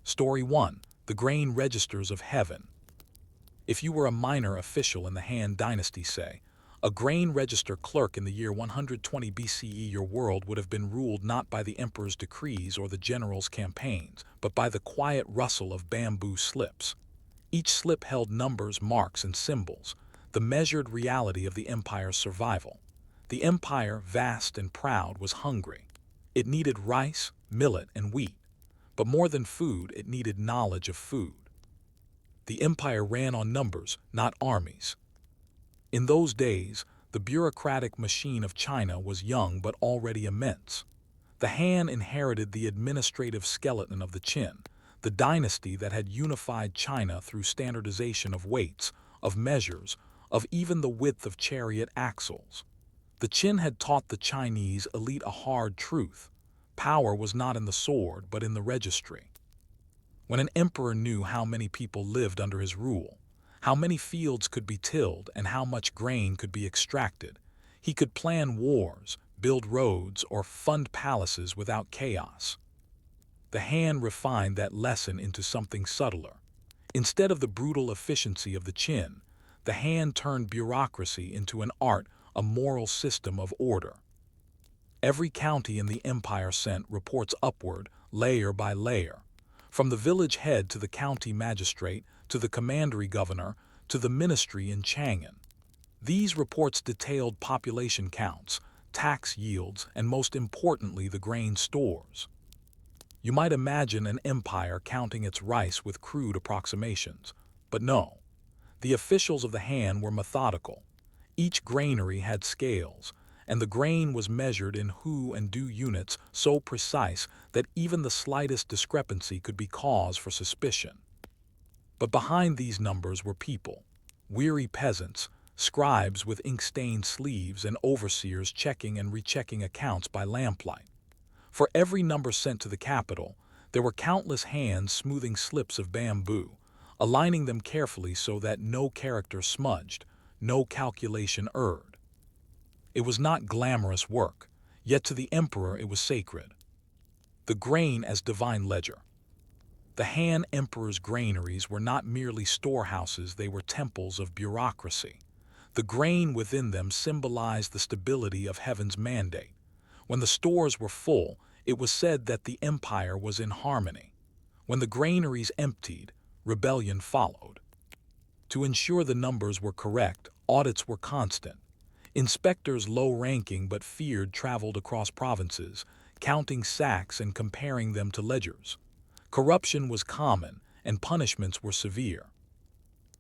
Story 1. The Grain Registers of Heaven. If you were a minor official in the Han Dynasty, say, a grain register clerk in the year 120 BCE, your world would have been ruled not by the emperor's decrees or the general's campaigns, but by the quiet rustle of bamboo slips. Each slip held numbers, marks, and symbols, the measured reality of the empire's survival. The empire, vast and proud, was hungry. It needed rice, millet, and wheat. But more than food, it needed knowledge of food. The empire ran on numbers, not armies. In those days, the bureaucratic machine of China was young but already immense. The Han inherited the administrative skeleton of the Qin, the dynasty that had unified China through standardization of weights, of measures, of even the width of chariot axles. The Qin had taught the Chinese elite a hard truth. Power was not in the sword, but in the registry. When an emperor knew how many people lived under his rule, how many fields could be tilled, and how much grain could be extracted, he could plan wars, build roads, or fund palaces without chaos. The Han refined that lesson into something subtler. Instead of the brutal efficiency of the Qin, the Han turned bureaucracy into an art, a moral system of order. Every county in the empire sent reports upward, layer by layer, from the village head to the county magistrate, to the commandery governor, to the ministry in Chang'an. These reports detailed population counts, tax yields, and most importantly, the grain stores. You might imagine an empire counting its rice with crude approximations, but no. The officials of the Han were methodical. Each granary had scales, and the grain was measured in hu and du units so precise that even the slightest discrepancy could be cause for suspicion. But behind these numbers were people, weary peasants, scribes with ink-stained sleeves, and overseers checking and rechecking accounts by lamplight. For every number sent to the capital, there were countless hands smoothing slips of bamboo, aligning them carefully so that no character smudged, no calculation erred. It was not glamorous work, yet to the emperor it was sacred. The grain as divine ledger. The Han emperor's granaries were not merely storehouses, they were temples of bureaucracy. The grain within them symbolized the stability of heaven's mandate. When the stores were full, it was said that the empire was in harmony. When the granaries emptied, rebellion followed. To ensure the numbers were correct, audits were constant. Inspectors low-ranking but feared traveled across provinces, counting sacks and comparing them to ledgers. Corruption was common, and punishments were severe.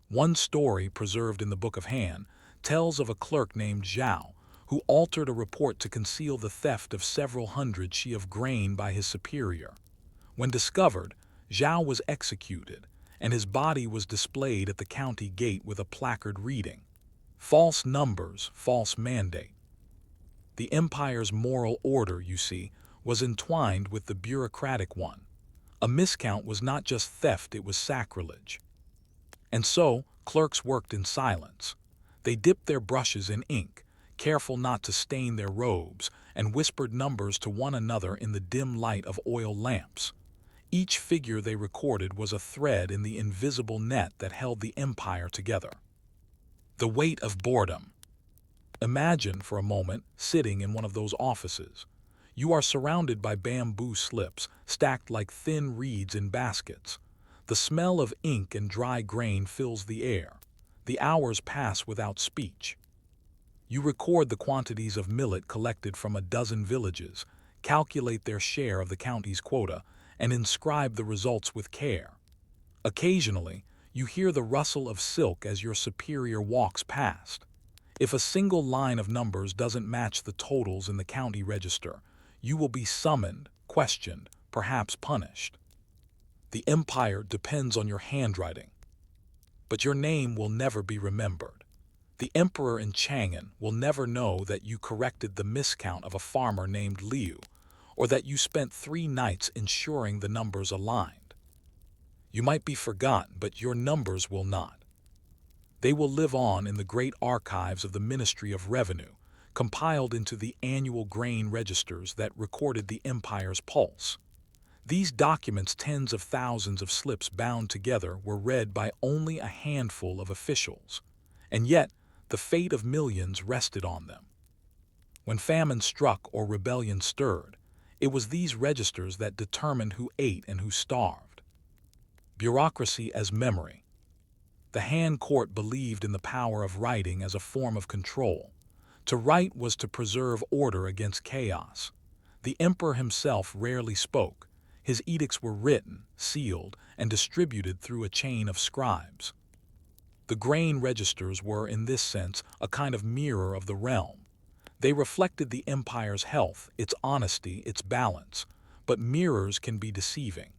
One story, preserved in the Book of Han, tells of a clerk named Zhao, who altered a report to conceal the theft of several hundred she of grain by his superior. When discovered, Zhao was executed, and his body was displayed at the county gate with a placard reading, "False numbers, false mandate." The empire's moral order, you see, was entwined with the bureaucratic one. A miscount was not just theft, it was sacrilege. And so, clerks worked in silence. They dipped their brushes in ink, careful not to stain their robes, and whispered numbers to one another in the dim light of oil lamps. Each figure they recorded was a thread in the invisible net that held the empire together. The weight of boredom. Imagine for a moment sitting in one of those offices. You are surrounded by bamboo slips, stacked like thin reeds in baskets. The smell of ink and dry grain fills the air. The hours pass without speech. You record the quantities of millet collected from a dozen villages, calculate their share of the county's quota, and inscribe the results with care. Occasionally, you hear the rustle of silk as your superior walks past. If a single line of numbers doesn't match the totals in the county register, you will be summoned, questioned, perhaps punished. The empire depends on your handwriting. But your name will never be remembered. The emperor in Chang'an will never know that you corrected the miscount of a farmer named Liu, or that you spent 3 nights ensuring the numbers aligned. You might be forgotten, but your numbers will not. They will live on in the great archives of the Ministry of Revenue, compiled into the annual grain registers that recorded the empire's pulse. These documents, tens of thousands of slips bound together, were read by only a handful of officials, and yet the fate of millions rested on them. When famine struck or rebellion stirred, it was these registers that determined who ate and who starved. Bureaucracy as memory. The hand court believed in the power of writing as a form of control. To write was to preserve order against chaos. The emperor himself rarely spoke. His edicts were written, sealed, and distributed through a chain of scribes. The grain registers were, in this sense, a kind of mirror of the realm. They reflected the empire's health, its honesty, its balance. But mirrors can be deceiving.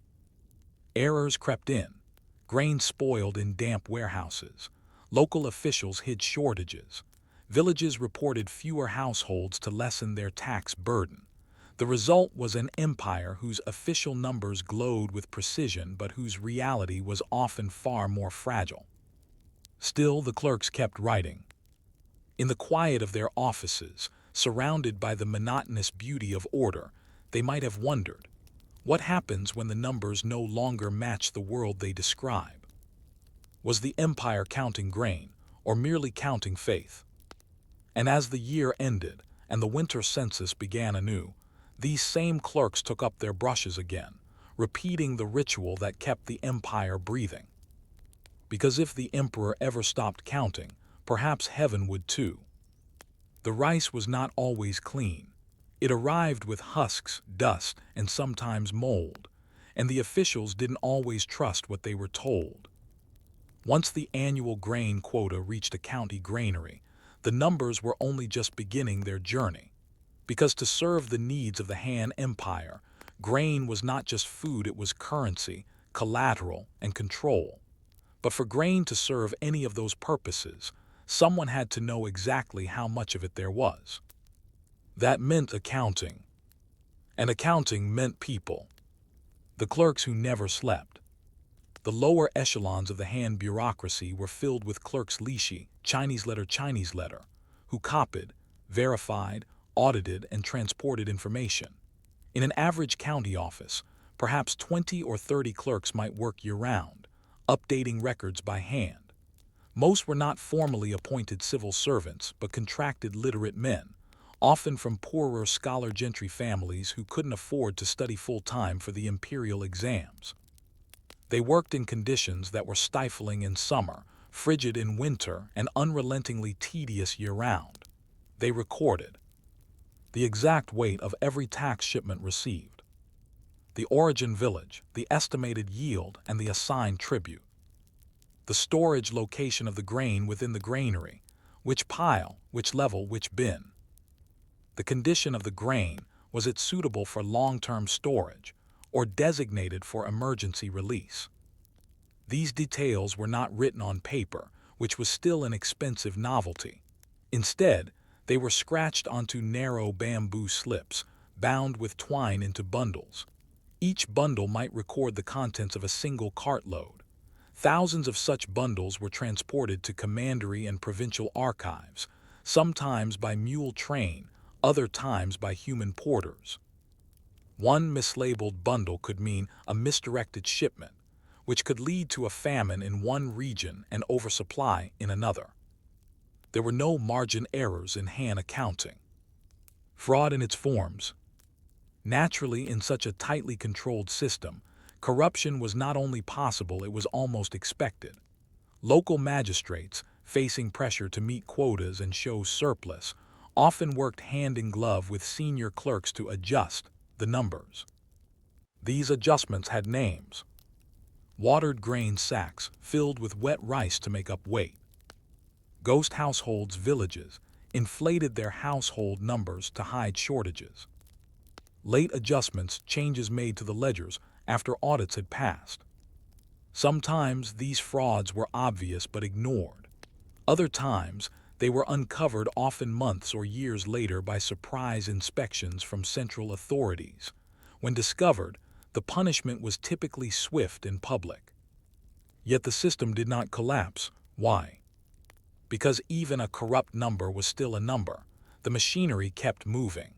Errors crept in. Grain spoiled in damp warehouses. Local officials hid shortages. Villages reported fewer households to lessen their tax burden. The result was an empire whose official numbers glowed with precision but whose reality was often far more fragile. Still, the clerks kept writing. In the quiet of their offices, surrounded by the monotonous beauty of order, they might have wondered, what happens when the numbers no longer match the world they describe? Was the empire counting grain, or merely counting faith? And as the year ended, and the winter census began anew, these same clerks took up their brushes again, repeating the ritual that kept the empire breathing. Because if the emperor ever stopped counting, perhaps heaven would too. The rice was not always clean. It arrived with husks, dust, and sometimes mold, and the officials didn't always trust what they were told. Once the annual grain quota reached a county granary, the numbers were only just beginning their journey. Because to serve the needs of the Han Empire, grain was not just food, it was currency, collateral, and control. But for grain to serve any of those purposes, someone had to know exactly how much of it there was. That meant accounting. And accounting meant people. The clerks who never slept. The lower echelons of the Han bureaucracy were filled with clerks lishi, Chinese letter, who copied, verified, audited, and transported information. In an average county office, perhaps 20 or 30 clerks might work year-round, updating records by hand. Most were not formally appointed civil servants, but contracted literate men, often from poorer scholar gentry families who couldn't afford to study full-time for the imperial exams. They worked in conditions that were stifling in summer, frigid in winter, and unrelentingly tedious year-round. They recorded the exact weight of every tax shipment received, the origin village, the estimated yield, and the assigned tribute, the storage location of the grain within the granary, which pile, which level, which bin. The condition of the grain, was it suitable for long-term storage, or designated for emergency release? These details were not written on paper, which was still an expensive novelty. Instead, they were scratched onto narrow bamboo slips, bound with twine into bundles. Each bundle might record the contents of a single cartload. Thousands of such bundles were transported to commandery and provincial archives, sometimes by mule train, other times by human porters. One mislabeled bundle could mean a misdirected shipment, which could lead to a famine in one region and oversupply in another. There were no margin errors in Han accounting. Fraud in its forms. Naturally, in such a tightly controlled system, corruption was not only possible, it was almost expected. Local magistrates, facing pressure to meet quotas and show surplus, often worked hand in glove with senior clerks to adjust the numbers. These adjustments had names. Watered grain sacks filled with wet rice to make up weight. Ghost households, villages inflated their household numbers to hide shortages. Late adjustments, changes made to the ledgers after audits had passed. Sometimes these frauds were obvious but ignored. Other times, they were uncovered often months or years later by surprise inspections from central authorities. When discovered, the punishment was typically swift and public. Yet the system did not collapse. Why? Because even a corrupt number was still a number. The machinery kept moving.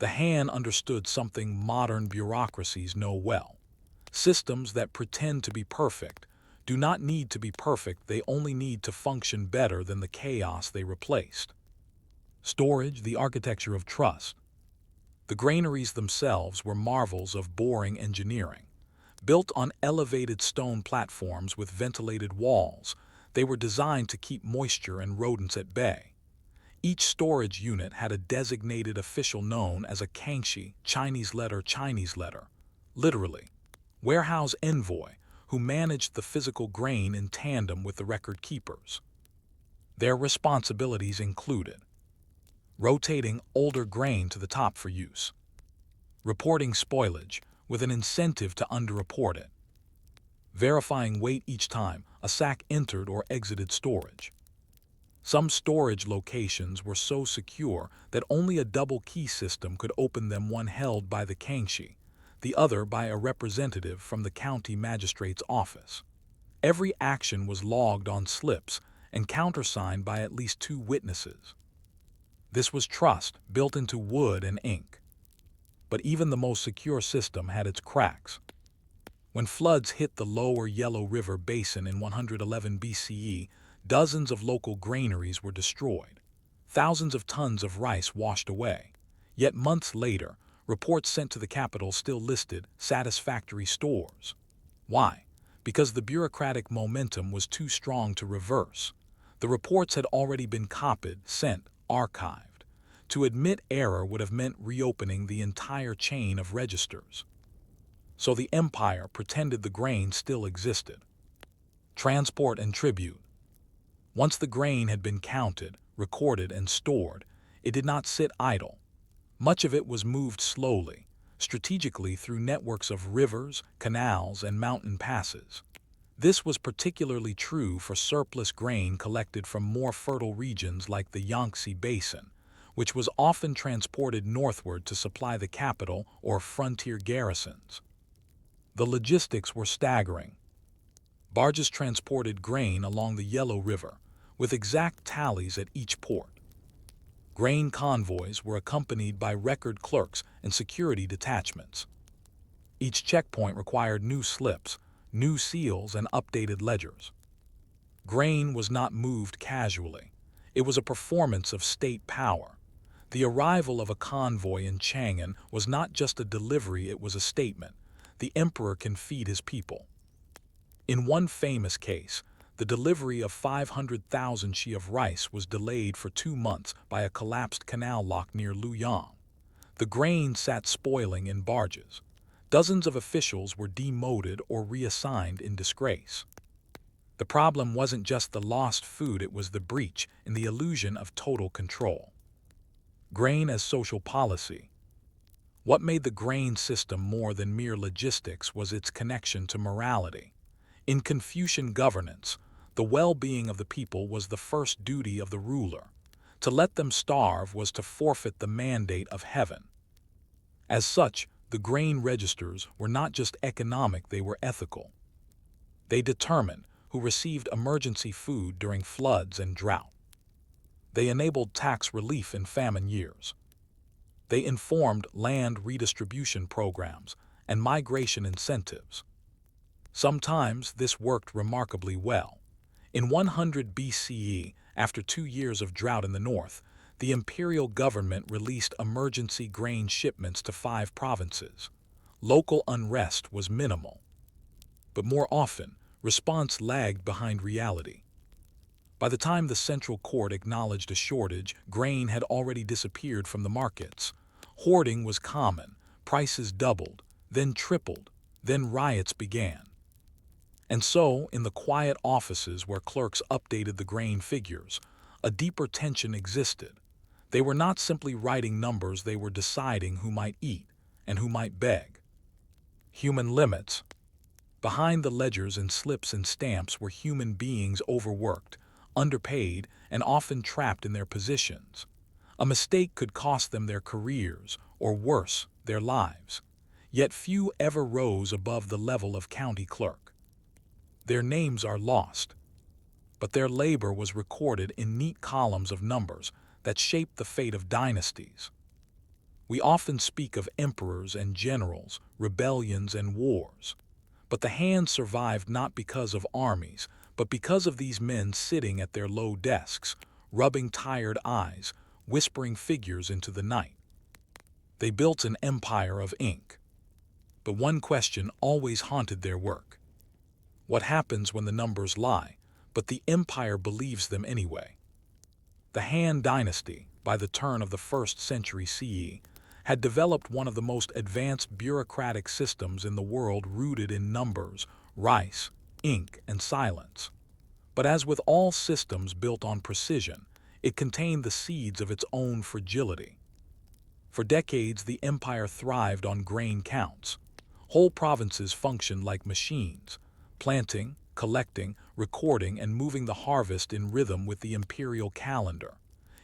The hand understood something modern bureaucracies know well. Systems that pretend to be perfect do not need to be perfect, they only need to function better than the chaos they replaced. Storage, the architecture of trust. The granaries themselves were marvels of boring engineering. Built on elevated stone platforms with ventilated walls, they were designed to keep moisture and rodents at bay. Each storage unit had a designated official known as a kangxi, Chinese letter, literally, warehouse envoy, who managed the physical grain in tandem with the record keepers. Their responsibilities included rotating older grain to the top for use, reporting spoilage with an incentive to underreport it, verifying weight each time a sack entered or exited storage. Some storage locations were so secure that only a double key system could open them, one held by the kangxi, the other by a representative from the county magistrate's office. Every action was logged on slips and countersigned by at least 2 witnesses. This was trust built into wood and ink. But even the most secure system had its cracks. When floods hit the lower Yellow River Basin in 111 BCE, dozens of local granaries were destroyed. Thousands of tons of rice washed away. Yet months later, reports sent to the capital still listed satisfactory stores. Why? Because the bureaucratic momentum was too strong to reverse. The reports had already been copied, sent, archived. To admit error would have meant reopening the entire chain of registers. So the empire pretended the grain still existed. Transport and tribute. Once the grain had been counted, recorded, and stored, it did not sit idle. Much of it was moved slowly, strategically through networks of rivers, canals, and mountain passes. This was particularly true for surplus grain collected from more fertile regions like the Yangtze Basin, which was often transported northward to supply the capital or frontier garrisons. The logistics were staggering. Barges transported grain along the Yellow River, with exact tallies at each port. Grain convoys were accompanied by record clerks and security detachments. Each checkpoint required new slips, new seals, and updated ledgers. Grain was not moved casually. It was a performance of state power. The arrival of a convoy in Chang'an was not just a delivery, it was a statement. The emperor can feed his people. In one famous case, the delivery of 500,000 shi of rice was delayed for 2 months by a collapsed canal lock near Luoyang. The grain sat spoiling in barges. Dozens of officials were demoted or reassigned in disgrace. The problem wasn't just the lost food, it was the breach in the illusion of total control. Grain as social policy. What made the grain system more than mere logistics was its connection to morality. In Confucian governance, the well-being of the people was the first duty of the ruler. To let them starve was to forfeit the mandate of heaven. As such, the grain registers were not just economic, they were ethical. They determined who received emergency food during floods and drought. They enabled tax relief in famine years. They informed land redistribution programs and migration incentives. Sometimes this worked remarkably well. In 100 BCE, after 2 years of drought in the north, the imperial government released emergency grain shipments to 5 provinces. Local unrest was minimal. But more often, response lagged behind reality. By the time the central court acknowledged a shortage, grain had already disappeared from the markets. Hoarding was common, prices doubled, then tripled, then riots began. And so, in the quiet offices where clerks updated the grain figures, a deeper tension existed. They were not simply writing numbers, they were deciding who might eat and who might beg. Human limits. Behind the ledgers and slips and stamps were human beings overworked, underpaid, and often trapped in their positions. A mistake could cost them their careers, or worse, their lives. Yet few ever rose above the level of county clerk. Their names are lost, but their labor was recorded in neat columns of numbers that shaped the fate of dynasties. We often speak of emperors and generals, rebellions and wars. But the Han survived not because of armies, but because of these men sitting at their low desks, rubbing tired eyes, whispering figures into the night. They built an empire of ink. But one question always haunted their work. What happens when the numbers lie, but the empire believes them anyway? The Han dynasty, by the turn of the 1st century CE, had developed one of the most advanced bureaucratic systems in the world, rooted in numbers, rice, ink, and silence. But as with all systems built on precision, it contained the seeds of its own fragility. For decades, the empire thrived on grain counts. Whole provinces functioned like machines, planting, collecting, recording, and moving the harvest in rhythm with the imperial calendar.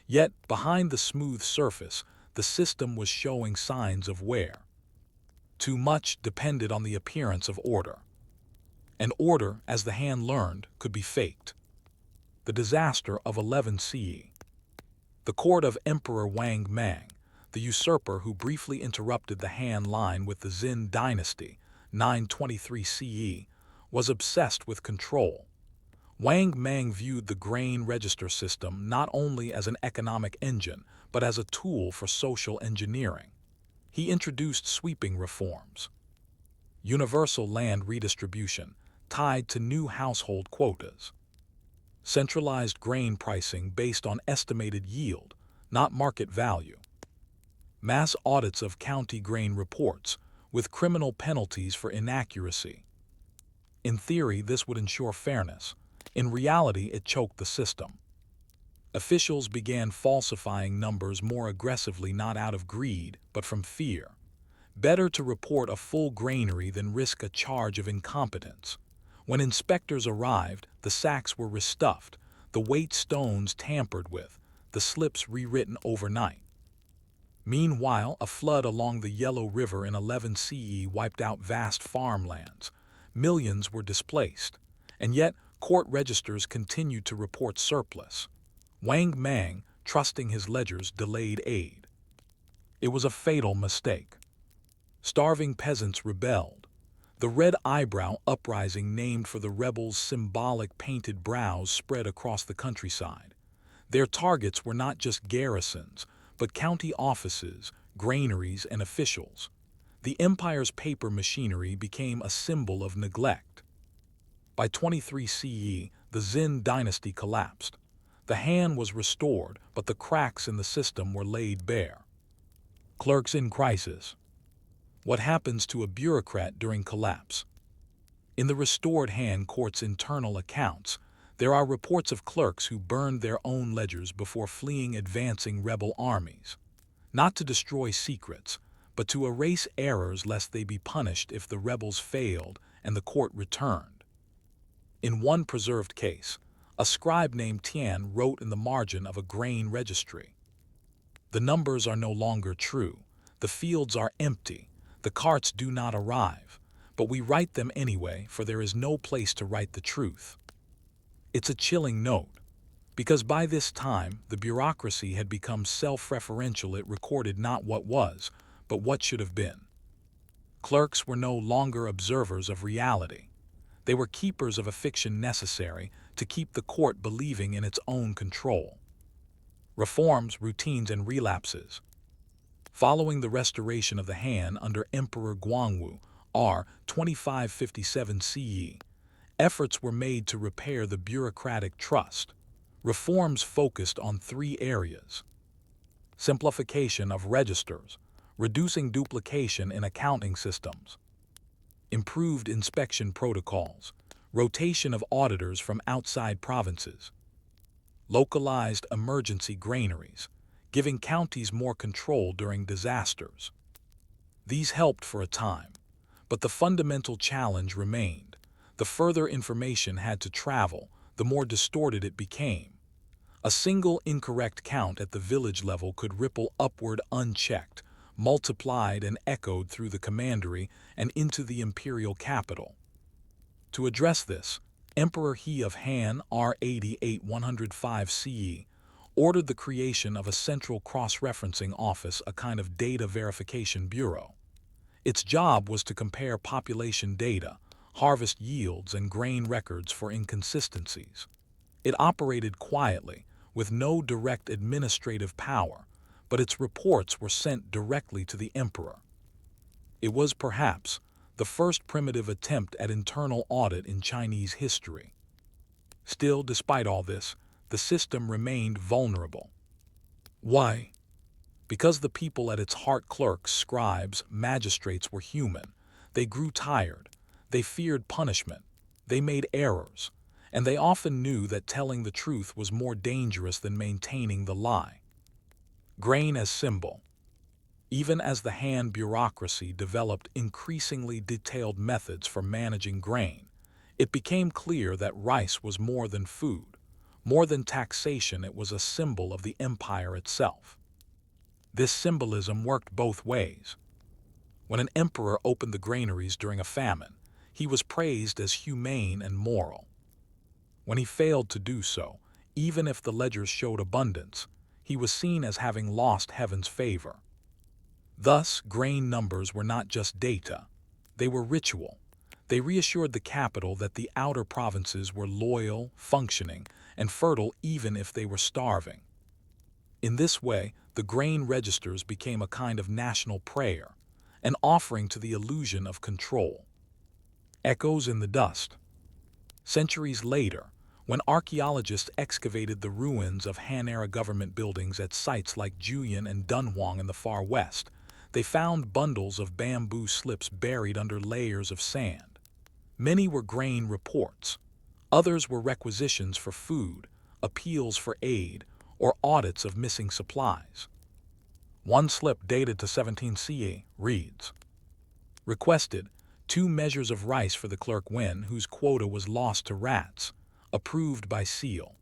Yet, behind the smooth surface, the system was showing signs of wear. Too much depended on the appearance of order. And order, as the Han learned, could be faked. The disaster of 11 CE. The court of Emperor Wang Mang, the usurper who briefly interrupted the Han line with the Xin dynasty, 923 CE, was obsessed with control. Wang Mang viewed the grain register system not only as an economic engine, but as a tool for social engineering. He introduced sweeping reforms. Universal land redistribution, tied to new household quotas. Centralized grain pricing based on estimated yield, not market value. Mass audits of county grain reports, with criminal penalties for inaccuracy. In theory, this would ensure fairness. In reality, it choked the system. Officials began falsifying numbers more aggressively, not out of greed, but from fear. Better to report a full granary than risk a charge of incompetence. When inspectors arrived, the sacks were restuffed, the weight stones tampered with, the slips rewritten overnight. Meanwhile, a flood along the Yellow River in 11 CE wiped out vast farmlands. Millions were displaced, and yet court registers continued to report surplus. Wang Mang, trusting his ledgers, delayed aid. It was a fatal mistake. Starving peasants rebelled. The Red Eyebrow Uprising, named for the rebels' symbolic painted brows, spread across the countryside. Their targets were not just garrisons, but county offices, granaries, and officials. The empire's paper machinery became a symbol of neglect. By 23 CE, the Xin dynasty collapsed. The Han was restored, but the cracks in the system were laid bare. Clerks in crisis. What happens to a bureaucrat during collapse? In the restored Han court's internal accounts, there are reports of clerks who burned their own ledgers before fleeing advancing rebel armies. Not to destroy secrets, but to erase errors lest they be punished if the rebels failed and the court returned. In one preserved case, a scribe named Tian wrote in the margin of a grain registry, "The numbers are no longer true, the fields are empty, the carts do not arrive, but we write them anyway, for there is no place to write the truth." It's a chilling note, because by this time the bureaucracy had become self-referential. It recorded not what was, but what should have been. Clerks were no longer observers of reality. They were keepers of a fiction necessary to keep the court believing in its own control. Reforms, routines, and relapses. Following the restoration of the Han under Emperor Guangwu, R. 2557 CE, efforts were made to repair the bureaucratic trust. Reforms focused on 3 areas. Simplification of registers, reducing duplication in accounting systems. Improved inspection protocols, rotation of auditors from outside provinces. Localized emergency granaries, giving counties more control during disasters. These helped for a time, but the fundamental challenge remained. The further information had to travel, the more distorted it became. A single incorrect count at the village level could ripple upward unchecked, multiplied and echoed through the commandery and into the imperial capital. To address this, Emperor He of Han, R. 88-105 CE, ordered the creation of a central cross-referencing office, a kind of data verification bureau. Its job was to compare population data, harvest yields, and grain records for inconsistencies. It operated quietly, with no direct administrative power, but its reports were sent directly to the emperor. It was perhaps the first primitive attempt at internal audit in Chinese history. Still, despite all this, the system remained vulnerable. Why? Because the people at its heart, clerks, scribes, magistrates, were human. They grew tired. They feared punishment. They made errors. And they often knew that telling the truth was more dangerous than maintaining the lie. Grain as symbol. Even as the hand bureaucracy developed increasingly detailed methods for managing grain, it became clear that rice was more than food. More than taxation, it was a symbol of the empire itself. This symbolism worked both ways. When an emperor opened the granaries during a famine, he was praised as humane and moral. When he failed to do so, even if the ledgers showed abundance, he was seen as having lost heaven's favor. Thus, grain numbers were not just data. They were ritual. They reassured the capital that the outer provinces were loyal, functioning, and fertile even if they were starving. In this way, the grain registers became a kind of national prayer, an offering to the illusion of control. Echoes in the dust. Centuries later, when archaeologists excavated the ruins of Han-era government buildings at sites like Juyin and Dunhuang in the far west, they found bundles of bamboo slips buried under layers of sand. Many were grain reports. Others were requisitions for food, appeals for aid, or audits of missing supplies. One slip dated to 17 CE reads, "Requested 2 measures of rice for the clerk Wen, whose quota was lost to rats. Approved by seal."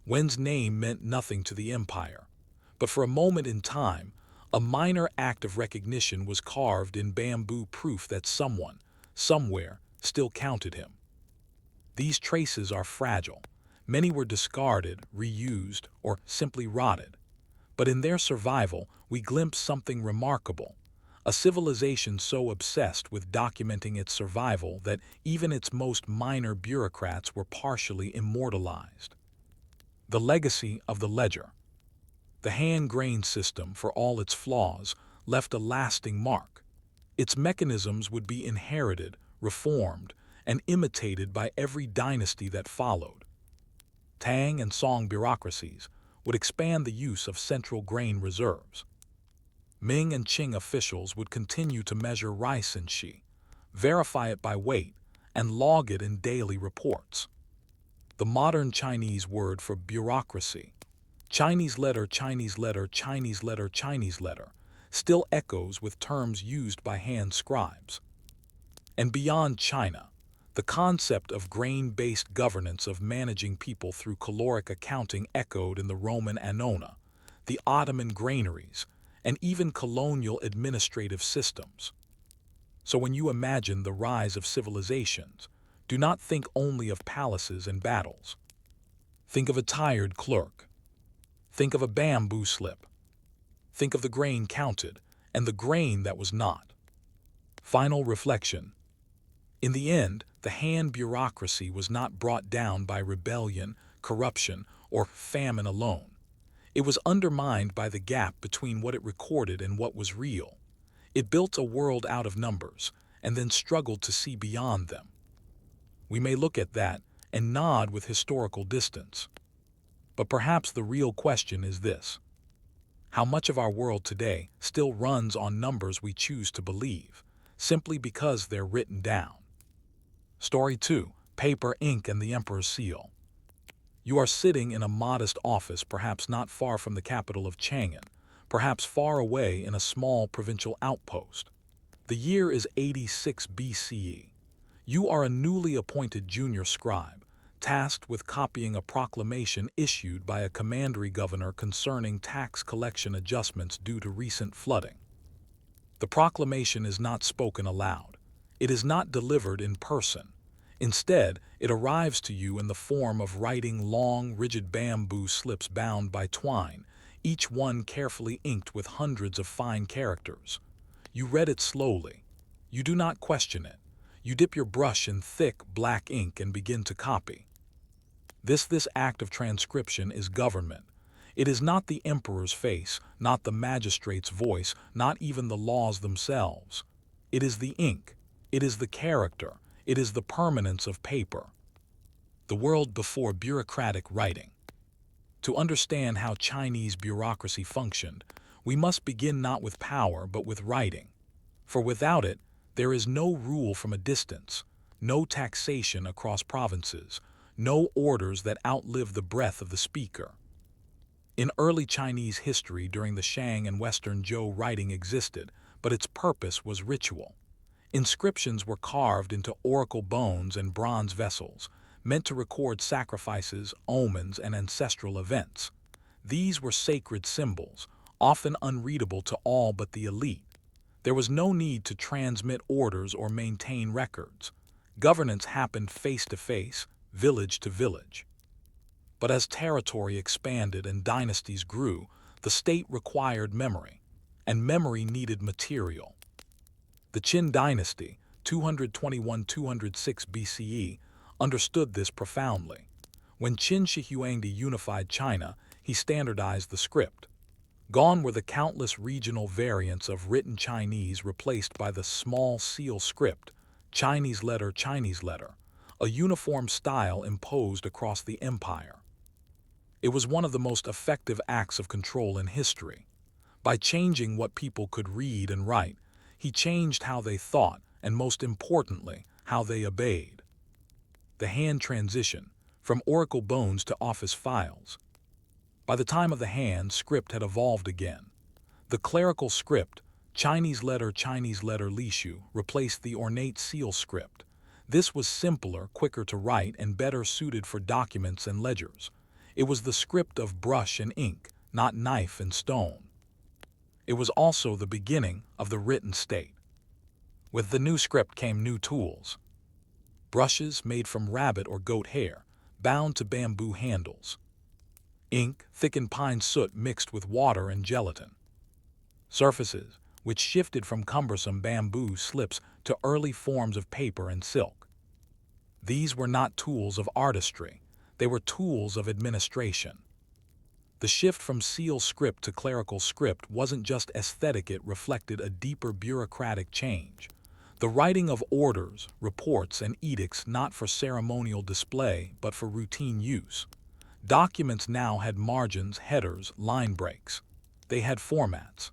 Wen's name meant nothing to the empire, but for a moment in time, a minor act of recognition was carved in bamboo, proof that someone, somewhere, still counted him. These traces are fragile. Many were discarded, reused, or simply rotted. But in their survival, we glimpse something remarkable, a civilization so obsessed with documenting its survival that even its most minor bureaucrats were partially immortalized. The legacy of the ledger. The hand grain system, for all its flaws, left a lasting mark. Its mechanisms would be inherited, reformed, and imitated by every dynasty that followed. Tang and Song bureaucracies would expand the use of central grain reserves. Ming and Qing officials would continue to measure rice in shi, verify it by weight, and log it in daily reports. The modern Chinese word for bureaucracy, Chinese letter, Chinese letter, Chinese letter, Chinese letter, still echoes with terms used by hand scribes. And beyond China, the concept of grain-based governance, of managing people through caloric accounting, echoed in the Roman annona, the Ottoman granaries, and even colonial administrative systems. So when you imagine the rise of civilizations, do not think only of palaces and battles. Think of a tired clerk. Think of a bamboo slip. Think of the grain counted and the grain that was not. Final reflection. In the end, the hand bureaucracy was not brought down by rebellion, corruption, or famine alone. It was undermined by the gap between what it recorded and what was real. It built a world out of numbers, and then struggled to see beyond them. We may look at that and nod with historical distance. But perhaps the real question is this: how much of our world today still runs on numbers we choose to believe, simply because they're written down? Story 2. Paper, ink, and the Emperor's seal. You are sitting in a modest office, perhaps not far from the capital of Chang'an, perhaps far away in a small provincial outpost. The year is 86 BCE. You are a newly appointed junior scribe, tasked with copying a proclamation issued by a commandery governor concerning tax collection adjustments due to recent flooding. The proclamation is not spoken aloud. It is not delivered in person. Instead, it arrives to you in the form of writing long, rigid bamboo slips bound by twine, each one carefully inked with hundreds of fine characters. You read it slowly. You do not question it. You dip your brush in thick, black ink and begin to copy. This act of transcription is government. It is not the emperor's face, not the magistrate's voice, not even the laws themselves. It is the ink. It is the character. It is the permanence of paper. The world before bureaucratic writing. To understand how Chinese bureaucracy functioned, we must begin not with power but with writing. For without it, there is no rule from a distance, no taxation across provinces, no orders that outlive the breath of the speaker. In early Chinese history during the Shang and Western Zhou, writing existed, but its purpose was ritual. Inscriptions were carved into oracle bones and bronze vessels, meant to record sacrifices, omens, and ancestral events. These were sacred symbols, often unreadable to all but the elite. There was no need to transmit orders or maintain records. Governance happened face to face, village to village. But as territory expanded and dynasties grew, the state required memory, and memory needed material. The Qin dynasty, 221–206 BCE, understood this profoundly. When Qin Shi Huangdi unified China, he standardized the script. Gone were the countless regional variants of written Chinese, replaced by the small seal script, Chinese letter, a uniform style imposed across the empire. It was one of the most effective acts of control in history. By changing what people could read and write, he changed how they thought and, most importantly, how they obeyed. The hand transition, from oracle bones to office files. By the time of the hand, script had evolved again. The clerical script, Chinese letter lishu, replaced the ornate seal script. This was simpler, quicker to write, and better suited for documents and ledgers. It was the script of brush and ink, not knife and stone. It was also the beginning of the written state. With the new script came new tools. Brushes made from rabbit or goat hair, bound to bamboo handles. Ink, thickened pine soot mixed with water and gelatin. Surfaces, which shifted from cumbersome bamboo slips to early forms of paper and silk. These were not tools of artistry, they were tools of administration. The shift from seal script to clerical script wasn't just aesthetic, it reflected a deeper bureaucratic change. The writing of orders, reports, and edicts not for ceremonial display but for routine use. Documents now had margins, headers, line breaks. They had formats.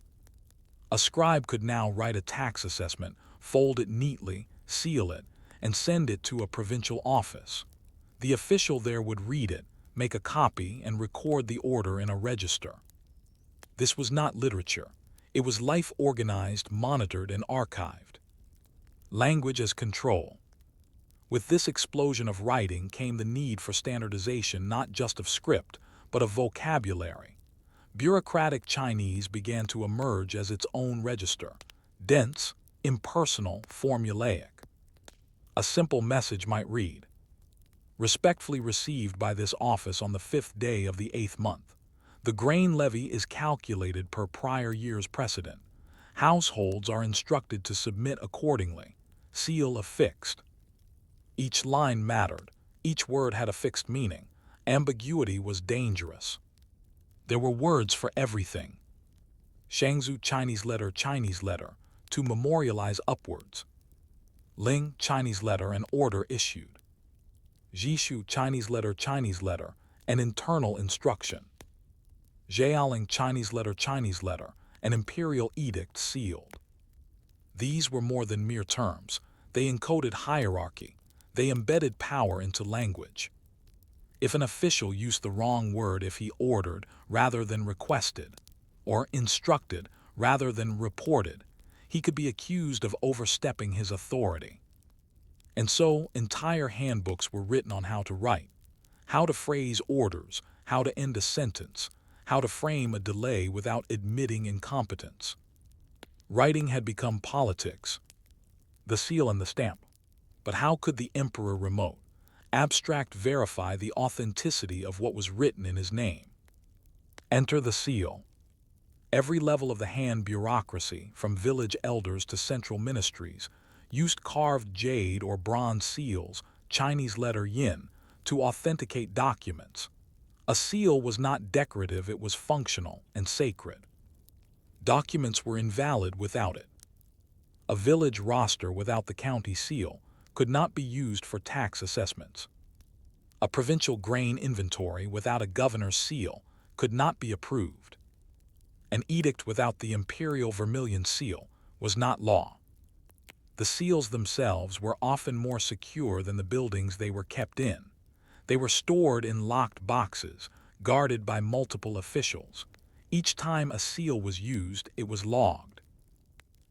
A scribe could now write a tax assessment, fold it neatly, seal it, and send it to a provincial office. The official there would read it, make a copy, and record the order in a register. This was not literature. It was life, organized, monitored, and archived. Language as control. With this explosion of writing came the need for standardization, not just of script, but of vocabulary. Bureaucratic Chinese began to emerge as its own register, dense, impersonal, formulaic. A simple message might read, "Respectfully received by this office on the 5th day of the 8th month. The grain levy is calculated per prior year's precedent. Households are instructed to submit accordingly. Seal affixed." Each line mattered. Each word had a fixed meaning. Ambiguity was dangerous. There were words for everything. Shangzu Chinese letter, to memorialize upwards. Ling Chinese letter, an order issued. Jishu Chinese letter, an internal instruction. Jiaoling Chinese letter, an imperial edict sealed. These were more than mere terms. They encoded hierarchy. They embedded power into language. If an official used the wrong word, if he ordered rather than requested, or instructed rather than reported, he could be accused of overstepping his authority. And so, entire handbooks were written on how to write, how to phrase orders, how to end a sentence, how to frame a delay without admitting incompetence. Writing had become politics. The seal and the stamp. But how could the emperor remote, abstract verify the authenticity of what was written in his name? Enter the seal. Every level of the hand bureaucracy, from village elders to central ministries, used carved jade or bronze seals, Chinese letter yin, to authenticate documents. A seal was not decorative, it was functional and sacred. Documents were invalid without it. A village roster without the county seal could not be used for tax assessments. A provincial grain inventory without a governor's seal could not be approved. An edict without the Imperial vermilion seal was not law. The seals themselves were often more secure than the buildings they were kept in. They were stored in locked boxes, guarded by multiple officials. Each time a seal was used, it was logged.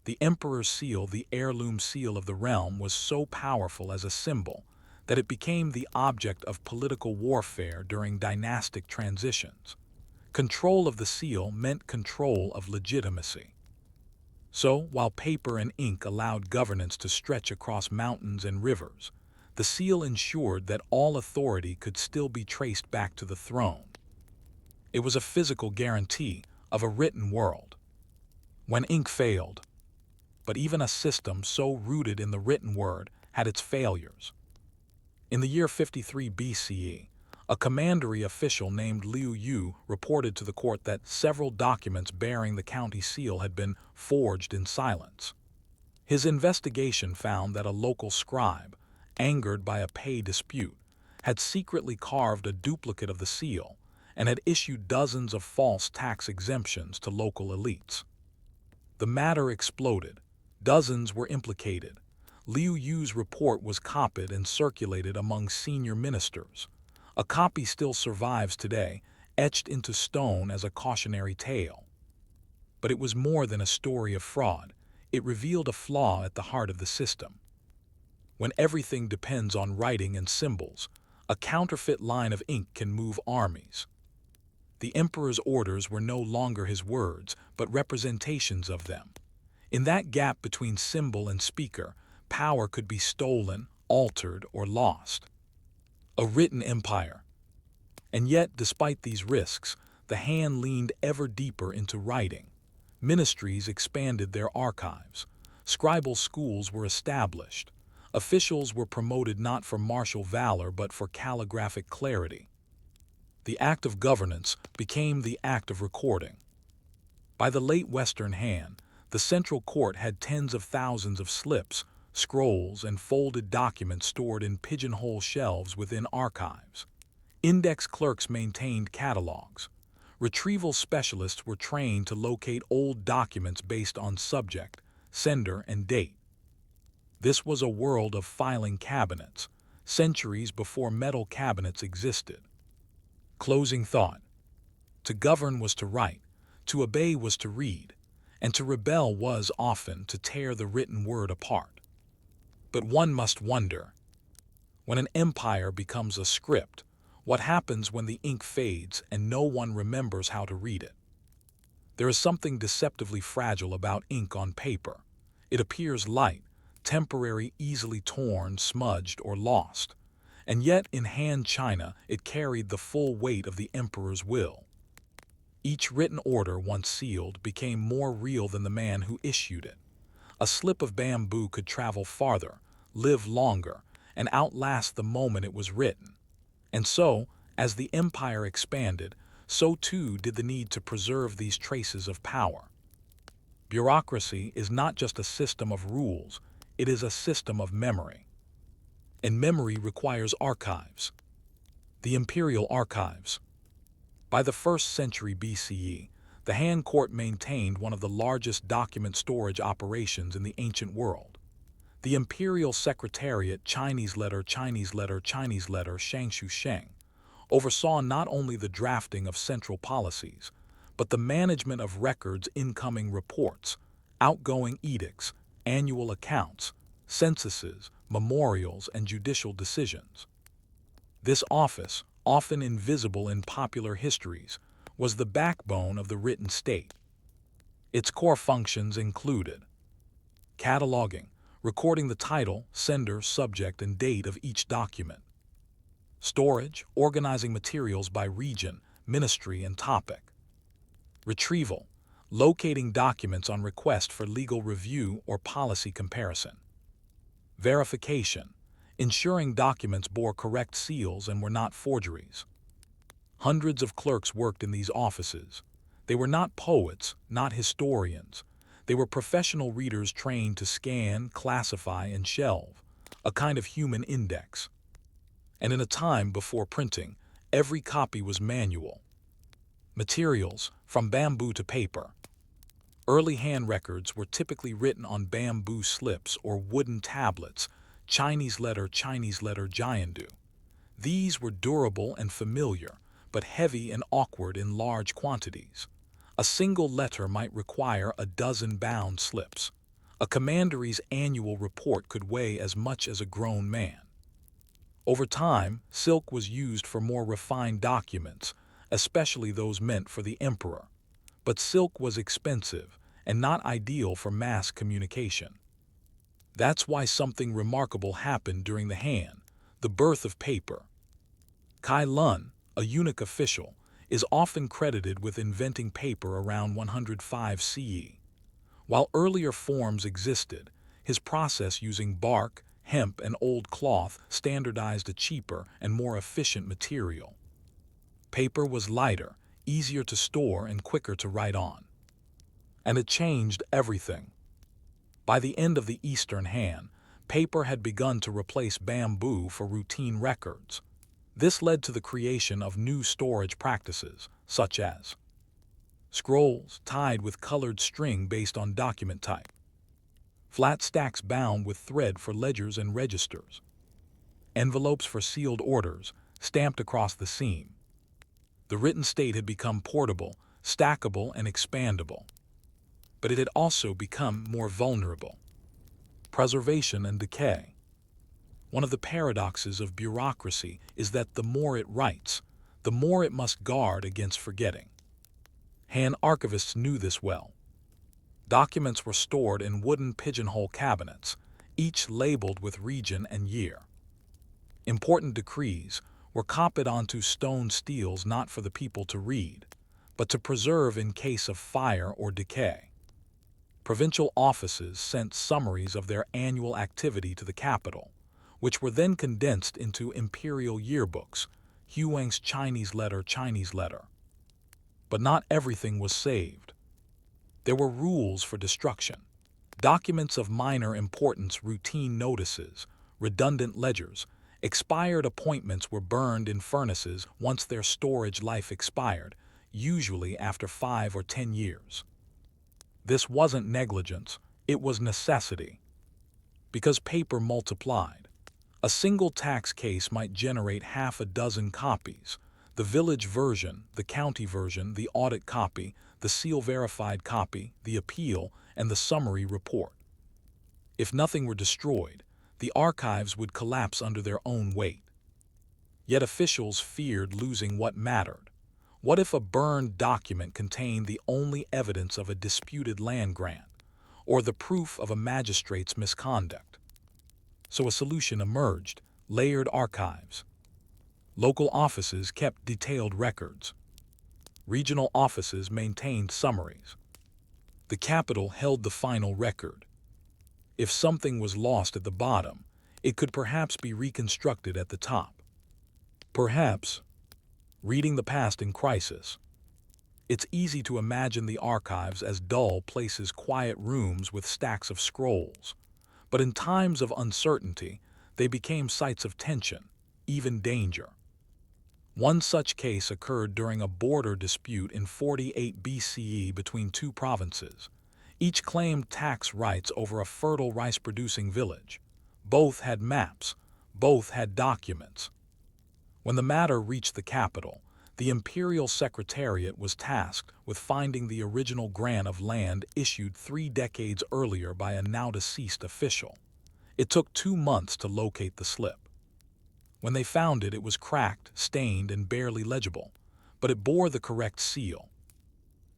The emperor's seal, the heirloom seal of the realm, was so powerful as a symbol that it became the object of political warfare during dynastic transitions. Control of the seal meant control of legitimacy. So, while paper and ink allowed governance to stretch across mountains and rivers, the seal ensured that all authority could still be traced back to the throne. It was a physical guarantee of a written world. When ink failed, but even a system so rooted in the written word had its failures. In the year 53 BCE, a commandery official named Liu Yu reported to the court that several documents bearing the county seal had been forged in silence. His investigation found that a local scribe, angered by a pay dispute, had secretly carved a duplicate of the seal and had issued dozens of false tax exemptions to local elites. The matter exploded. Dozens were implicated. Liu Yu's report was copied and circulated among senior ministers. A copy still survives today, etched into stone as a cautionary tale. But it was more than a story of fraud. It revealed a flaw at the heart of the system. When everything depends on writing and symbols, a counterfeit line of ink can move armies. The emperor's orders were no longer his words, but representations of them. In that gap between symbol and speaker, power could be stolen, altered, or lost. A written empire. And yet, despite these risks, the hand leaned ever deeper into writing. Ministries expanded their archives. Scribal schools were established. Officials were promoted not for martial valor but for calligraphic clarity. The act of governance became the act of recording. By the late Western hand, the central court had tens of thousands of slips, scrolls, and folded documents stored in pigeonhole shelves within archives. Index clerks maintained catalogs. Retrieval specialists were trained to locate old documents based on subject, sender, and date. This was a world of filing cabinets, centuries before metal cabinets existed. Closing thought. To govern was to write, to obey was to read, and to rebel was often to tear the written word apart. But one must wonder, when an empire becomes a script, what happens when the ink fades and no one remembers how to read it? There is something deceptively fragile about ink on paper. It appears light, temporary, easily torn, smudged, or lost. And yet, in hand china, it carried the full weight of the emperor's will. Each written order, once sealed, became more real than the man who issued it. A slip of bamboo could travel farther, live longer, and outlast the moment it was written. And so, as the empire expanded, so too did the need to preserve these traces of power. Bureaucracy is not just a system of rules, it is a system of memory. And memory requires archives. The Imperial archives. By the 1st century BCE, the hand court maintained one of the largest document storage operations in the ancient world. The Imperial Secretariat, Chinese letter, Shangshu Sheng, oversaw not only the drafting of central policies, but the management of records, incoming reports, outgoing edicts, annual accounts, censuses, memorials, and judicial decisions. This office, often invisible in popular histories, was the backbone of the written state. Its core functions included cataloging, recording the title, sender, subject, and date of each document. Storage, organizing materials by region, ministry, and topic. Retrieval, locating documents on request for legal review or policy comparison. Verification, ensuring documents bore correct seals and were not forgeries. Hundreds of clerks worked in these offices. They were not poets, not historians. They were professional readers trained to scan, classify, and shelve, a kind of human index. And in a time before printing, every copy was manual. Materials, from bamboo to paper. Early hand records were typically written on bamboo slips or wooden tablets, Chinese letter, Jiandu. These were durable and familiar, but heavy and awkward in large quantities. A single letter might require a dozen bound slips. A commandery's annual report could weigh as much as a grown man. Over time, silk was used for more refined documents, especially those meant for the emperor. But silk was expensive and not ideal for mass communication. That's why something remarkable happened during the Han, the birth of paper. Kai Lun, a eunuch official, is often credited with inventing paper around 105 CE. While earlier forms existed, his process using bark, hemp, and old cloth standardized a cheaper and more efficient material. Paper was lighter, easier to store, and quicker to write on. And it changed everything. By the end of the Eastern Han, paper had begun to replace bamboo for routine records. This led to the creation of new storage practices, such as scrolls tied with colored string based on document type, flat stacks bound with thread for ledgers and registers, envelopes for sealed orders stamped across the seam. The written state had become portable, stackable, and expandable. But it had also become more vulnerable. Preservation and decay. One of the paradoxes of bureaucracy is that the more it writes, the more it must guard against forgetting. Han archivists knew this well. Documents were stored in wooden pigeonhole cabinets, each labeled with region and year. Important decrees were copied onto stone steels not for the people to read, but to preserve in case of fire or decay. Provincial offices sent summaries of their annual activity to the capital, which were then condensed into imperial yearbooks, Huang's Chinese letter. But not everything was saved. There were rules for destruction. Documents of minor importance, routine notices, redundant ledgers, expired appointments were burned in furnaces once their storage life expired, usually after 5 or 10 years. This wasn't negligence, it was necessity. Because paper multiplied. A single tax case might generate half a dozen copies: the village version, the county version, the audit copy, the seal-verified copy, the appeal, and the summary report. If nothing were destroyed, the archives would collapse under their own weight. Yet officials feared losing what mattered. What if a burned document contained the only evidence of a disputed land grant, or the proof of a magistrate's misconduct? So a solution emerged: layered archives. Local offices kept detailed records. Regional offices maintained summaries. The capital held the final record. If something was lost at the bottom, it could perhaps be reconstructed at the top. Perhaps. Reading the past in crisis. It's easy to imagine the archives as dull places, quiet rooms with stacks of scrolls. But in times of uncertainty, they became sites of tension, even danger. One such case occurred during a border dispute in 48 BCE between two provinces. Each claimed tax rights over a fertile rice-producing village. Both had maps, both had documents. When the matter reached the capital, the Imperial Secretariat was tasked with finding the original grant of land issued 3 decades earlier by a now-deceased official. It took 2 months to locate the slip. When they found it, it was cracked, stained, and barely legible, but it bore the correct seal.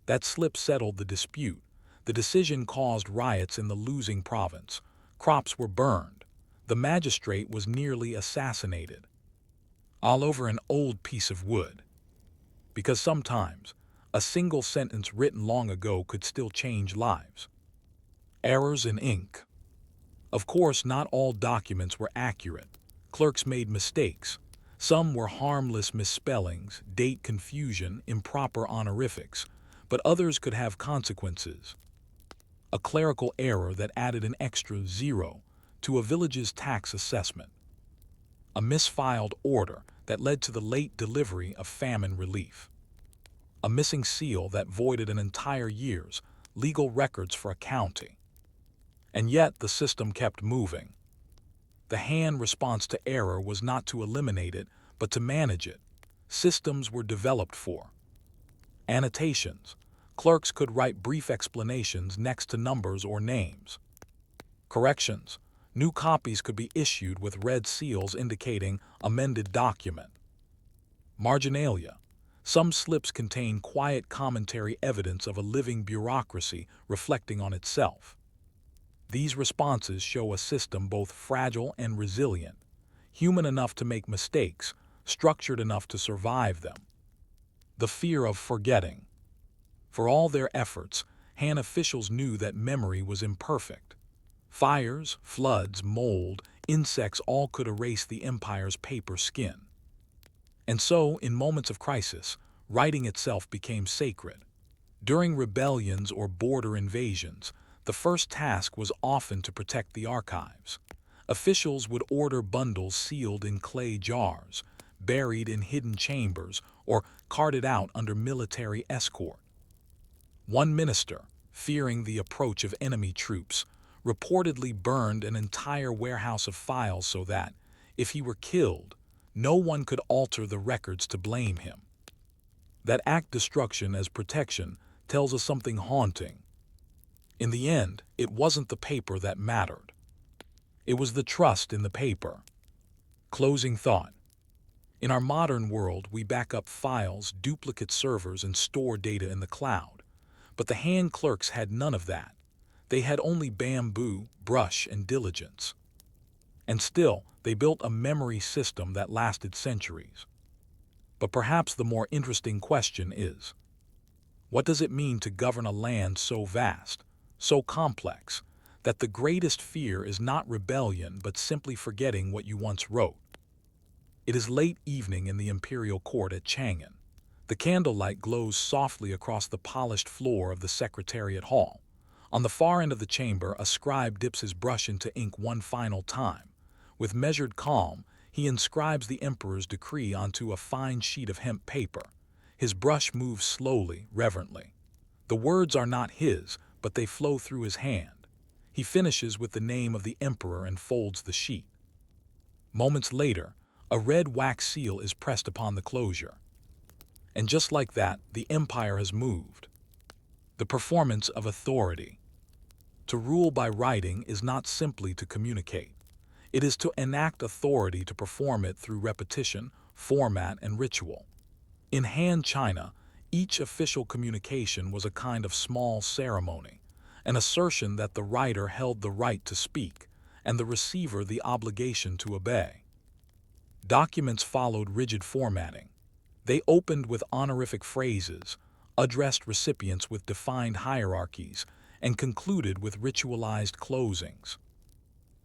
That slip settled the dispute. The decision caused riots in the losing province. crops were burned, the magistrate was nearly assassinated, all over an old piece of wood. Because sometimes, a single sentence written long ago could still change lives. Errors in ink. Of course, not all documents were accurate. Clerks made mistakes. Some were harmless misspellings, date confusion, improper honorifics, but others could have consequences. A clerical error that added an extra zero to a village's tax assessment. A misfiled order that led to the late delivery of famine relief. A missing seal that voided an entire year's legal records for a county. And yet the system kept moving. The hand response to error was not to eliminate it, but to manage it. Systems were developed for annotations. Clerks could write brief explanations next to numbers or names. Corrections. New copies could be issued with red seals indicating amended document. Marginalia. Some slips contain quiet commentary, evidence of a living bureaucracy reflecting on itself. These responses show a system both fragile and resilient, human enough to make mistakes, structured enough to survive them. The fear of forgetting. For all their efforts, Han officials knew that memory was imperfect. Fires, floods, mold, insects all could erase the empire's paper skin. And so, in moments of crisis, writing itself became sacred. During rebellions or border invasions, the first task was often to protect the archives. Officials would order bundles sealed in clay jars, buried in hidden chambers, or carted out under military escort. One minister, fearing the approach of enemy troops, reportedly burned an entire warehouse of files so that, if he were killed, no one could alter the records to blame him. That act destruction as protection tells us something haunting. In the end, it wasn't the paper that mattered. It was the trust in the paper. Closing thought. In our modern world, we back up files, duplicate servers, and store data in the cloud. But the hand clerks had none of that. They had only bamboo, brush, and diligence. And still, they built a memory system that lasted centuries. But perhaps the more interesting question is, what does it mean to govern a land so vast, so complex, that the greatest fear is not rebellion but simply forgetting what you once wrote? It is late evening in the Imperial court at Chang'an. The candlelight glows softly across the polished floor of the Secretariat Hall. On the far end of the chamber, a scribe dips his brush into ink one final time. With measured calm, he inscribes the emperor's decree onto a fine sheet of hemp paper. His brush moves slowly, reverently. The words are not his, but they flow through his hand. He finishes with the name of the emperor and folds the sheet. Moments later, a red wax seal is pressed upon the closure. And just like that, the empire has moved. The performance of authority. To rule by writing is not simply to communicate. It is to enact authority, to perform it through repetition, format, and ritual. In Han China, each official communication was a kind of small ceremony, an assertion that the writer held the right to speak and the receiver the obligation to obey. Documents followed rigid formatting. They opened with honorific phrases, addressed recipients with defined hierarchies, and concluded with ritualized closings.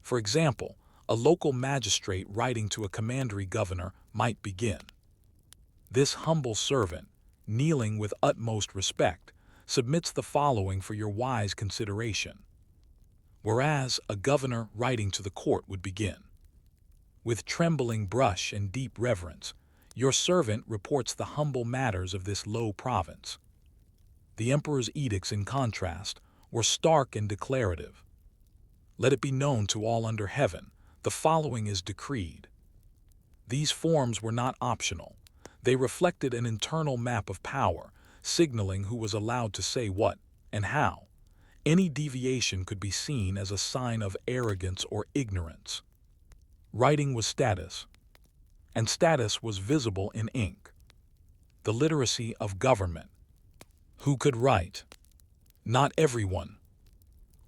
For example, a local magistrate writing to a commandery governor might begin, "This humble servant, kneeling with utmost respect, submits the following for your wise consideration." Whereas a governor writing to the court would begin, "With trembling brush and deep reverence, your servant reports the humble matters of this low province." The emperor's edicts, in contrast, were stark and declarative. "Let it be known to all under heaven, the following is decreed." These forms were not optional. They reflected an internal map of power, signaling who was allowed to say what and how. Any deviation could be seen as a sign of arrogance or ignorance. Writing was status, and status was visible in ink. The literacy of government. Who could write? Not everyone.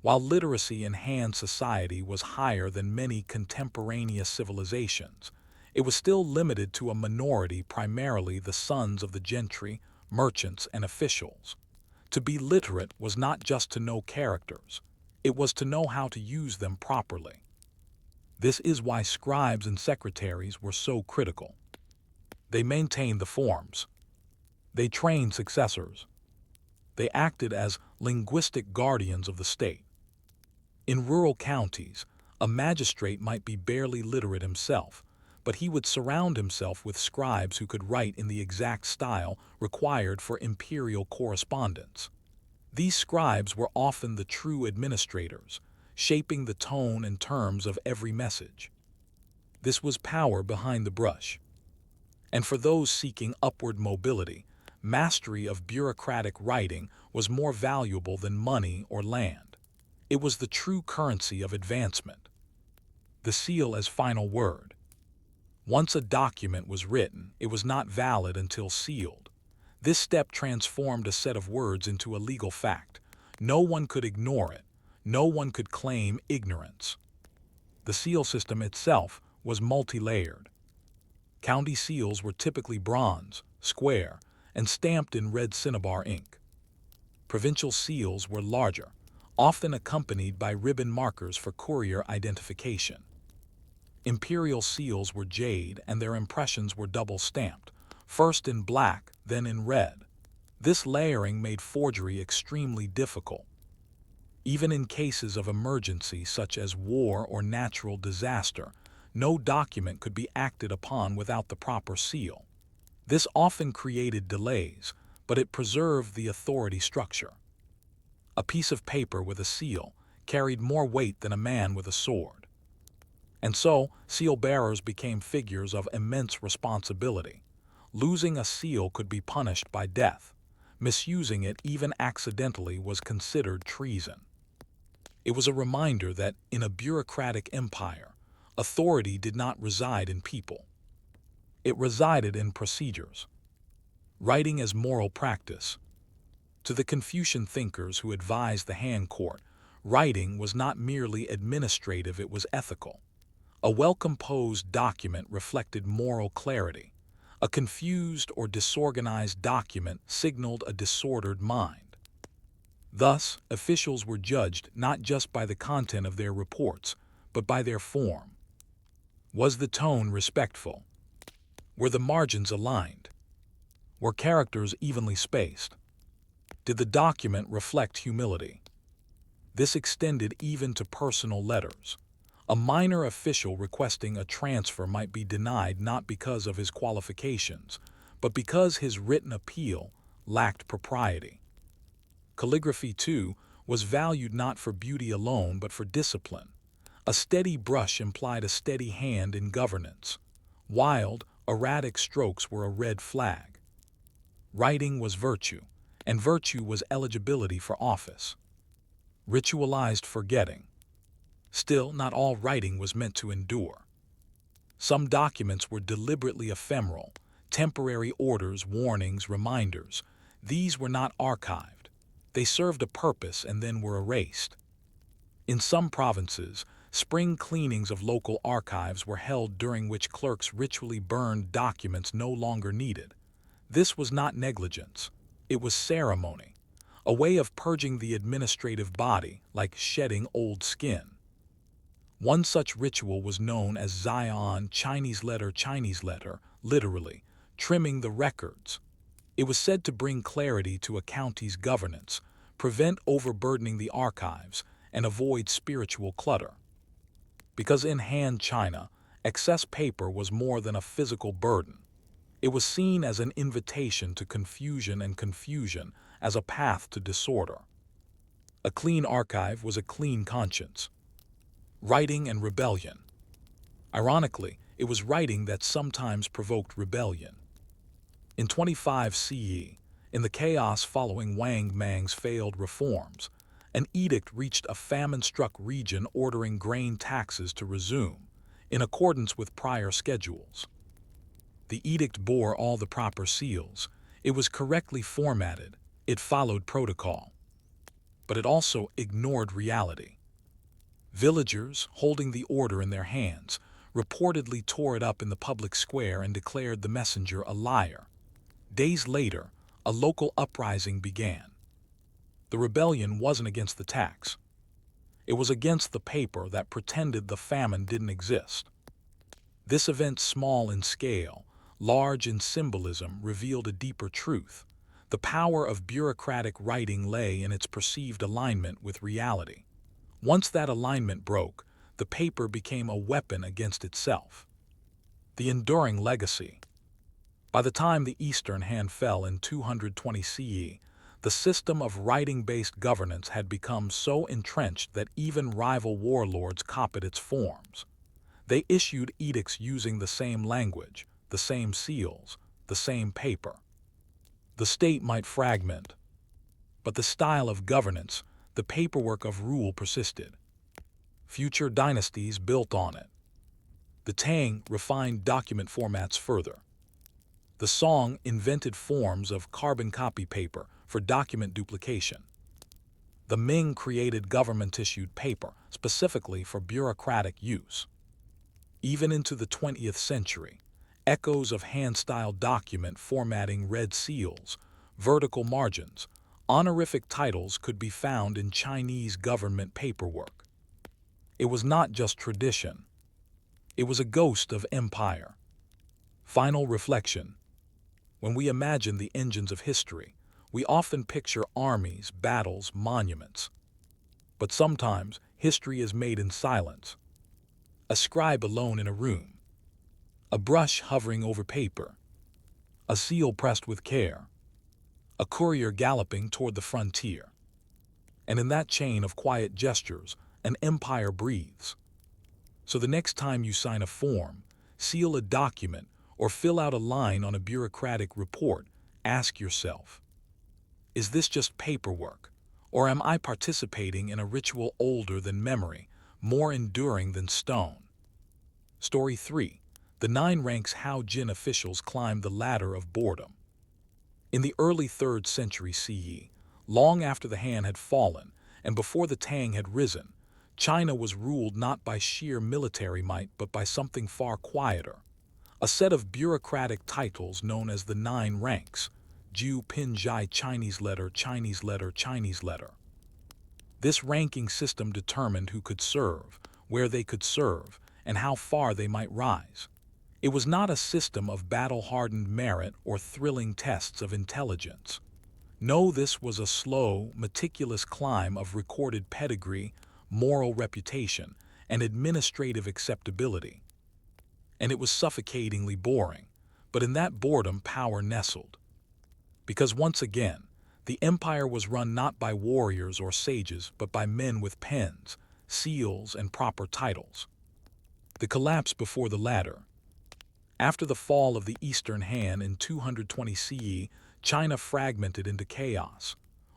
While literacy in Han society was higher than many contemporaneous civilizations, it was still limited to a minority, primarily the sons of the gentry, merchants, and officials. To be literate was not just to know characters, it was to know how to use them properly. This is why scribes and secretaries were so critical. They maintained the forms. They trained successors. They acted as linguistic guardians of the state. In rural counties, a magistrate might be barely literate himself, but he would surround himself with scribes who could write in the exact style required for imperial correspondence. These scribes were often the true administrators, shaping the tone and terms of every message. This was power behind the brush. And for those seeking upward mobility, mastery of bureaucratic writing was more valuable than money or land. It was the true currency of advancement. The seal as final word. Once a document was written, it was not valid until sealed. This step transformed a set of words into a legal fact. No one could ignore it. No one could claim ignorance. The seal system itself was multi-layered. County seals were typically bronze, square, and stamped in red cinnabar ink. Provincial seals were larger, often accompanied by ribbon markers for courier identification. Imperial seals were jade, and their impressions were double-stamped, first in black, then in red. This layering made forgery extremely difficult. Even in cases of emergency such as war or natural disaster, no document could be acted upon without the proper seal. This often created delays, but it preserved the authority structure. A piece of paper with a seal carried more weight than a man with a sword. And so, seal bearers became figures of immense responsibility. Losing a seal could be punished by death. Misusing it even accidentally was considered treason. It was a reminder that, in a bureaucratic empire, authority did not reside in people. It resided in procedures. Writing as moral practice. To the Confucian thinkers who advised the Han court, writing was not merely administrative, it was ethical. A well-composed document reflected moral clarity. A confused or disorganized document signaled a disordered mind. Thus, officials were judged not just by the content of their reports, but by their form. Was the tone respectful? Were the margins aligned? Were characters evenly spaced? Did the document reflect humility? This extended even to personal letters. A minor official requesting a transfer might be denied not because of his qualifications, but because his written appeal lacked propriety. Calligraphy, too, was valued not for beauty alone but for discipline. A steady brush implied a steady hand in governance. Wild, erratic strokes were a red flag. Writing was virtue, and virtue was eligibility for office. Ritualized forgetting. Still, not all writing was meant to endure. Some documents were deliberately ephemeral, temporary orders, warnings, reminders. These were not archived. They served a purpose and then were erased. In some provinces, spring cleanings of local archives were held during which clerks ritually burned documents no longer needed. This was not negligence. It was ceremony, a way of purging the administrative body, like shedding old skin. One such ritual was known as Zion, Chinese letter, literally, trimming the records. It was said to bring clarity to a county's governance, prevent overburdening the archives, and avoid spiritual clutter. Because in Han China, excess paper was more than a physical burden. It was seen as an invitation to confusion and confusion as a path to disorder. A clean archive was a clean conscience. Writing and rebellion. Ironically, it was writing that sometimes provoked rebellion. In 25 CE, in the chaos following Wang Mang's failed reforms, an edict reached a famine-struck region ordering grain taxes to resume, in accordance with prior schedules. The edict bore all the proper seals. It was correctly formatted. It followed protocol. but it also ignored reality. Villagers, holding the order in their hands, reportedly tore it up in the public square and declared the messenger a liar. Days later, a local uprising began. The rebellion wasn't against the tax. It was against the paper that pretended the famine didn't exist. This event, small in scale, large in symbolism, revealed a deeper truth. The power of bureaucratic writing lay in its perceived alignment with reality. Once that alignment broke, the paper became a weapon against itself. The enduring legacy. By the time the Eastern Hand fell in 220 CE, the system of writing-based governance had become so entrenched that even rival warlords copied its forms. They issued edicts using the same language, the same seals, the same paper. The state might fragment, but the style of governance, the paperwork of rule persisted. Future dynasties built on it. The Tang refined document formats further. The Song invented forms of carbon copy paper for document duplication. The Ming created government-issued paper specifically for bureaucratic use. Even into the 20th century, echoes of hand-styled document formatting, red seals, vertical margins, honorific titles could be found in Chinese government paperwork. It was not just tradition. It was a ghost of empire. Final reflection. When we imagine the engines of history, we often picture armies, battles, monuments. But sometimes history is made in silence. A scribe alone in a room, a brush hovering over paper, a seal pressed with care, a courier galloping toward the frontier. And in that chain of quiet gestures, an empire breathes. So the next time you sign a form, seal a document, or fill out a line on a bureaucratic report, ask yourself, is this just paperwork, or am I participating in a ritual older than memory, more enduring than stone? Story 3. The 9 ranks how Jin officials climbed the ladder of boredom. In the early 3rd century CE, long after the Han had fallen and before the Tang had risen, China was ruled not by sheer military might but by something far quieter. A set of bureaucratic titles known as the 9 ranks, Ju Pin Jai, Chinese letter, Chinese letter, Chinese letter. This ranking system determined who could serve, where they could serve, and how far they might rise. It was not a system of battle-hardened merit or thrilling tests of intelligence. No, this was a slow, meticulous climb of recorded pedigree, moral reputation, and administrative acceptability. And it was suffocatingly boring, but in that boredom power nestled. Because once again, the empire was run not by warriors or sages, but by men with pens, seals, and proper titles. The collapse before the ladder. After the fall of the Eastern Han in 220 CE, China fragmented into chaos.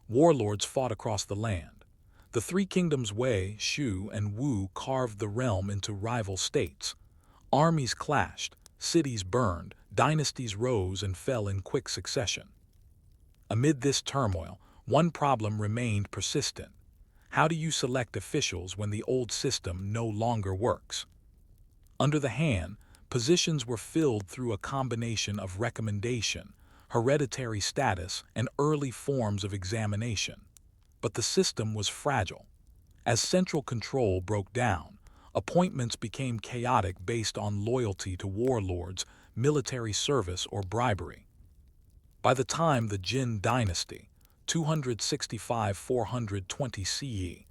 Warlords fought across the land. The 3 kingdoms Wei, Shu, and Wu carved the realm into rival states. Armies clashed, cities burned, dynasties rose and fell in quick succession. Amid this turmoil, one problem remained persistent. How do you select officials when the old system no longer works? Under the Han, positions were filled through a combination of recommendation, hereditary status, and early forms of examination. But the system was fragile. As central control broke down, appointments became chaotic based on loyalty to warlords, military service, or bribery. By the time the Jin dynasty, 265–420 CE,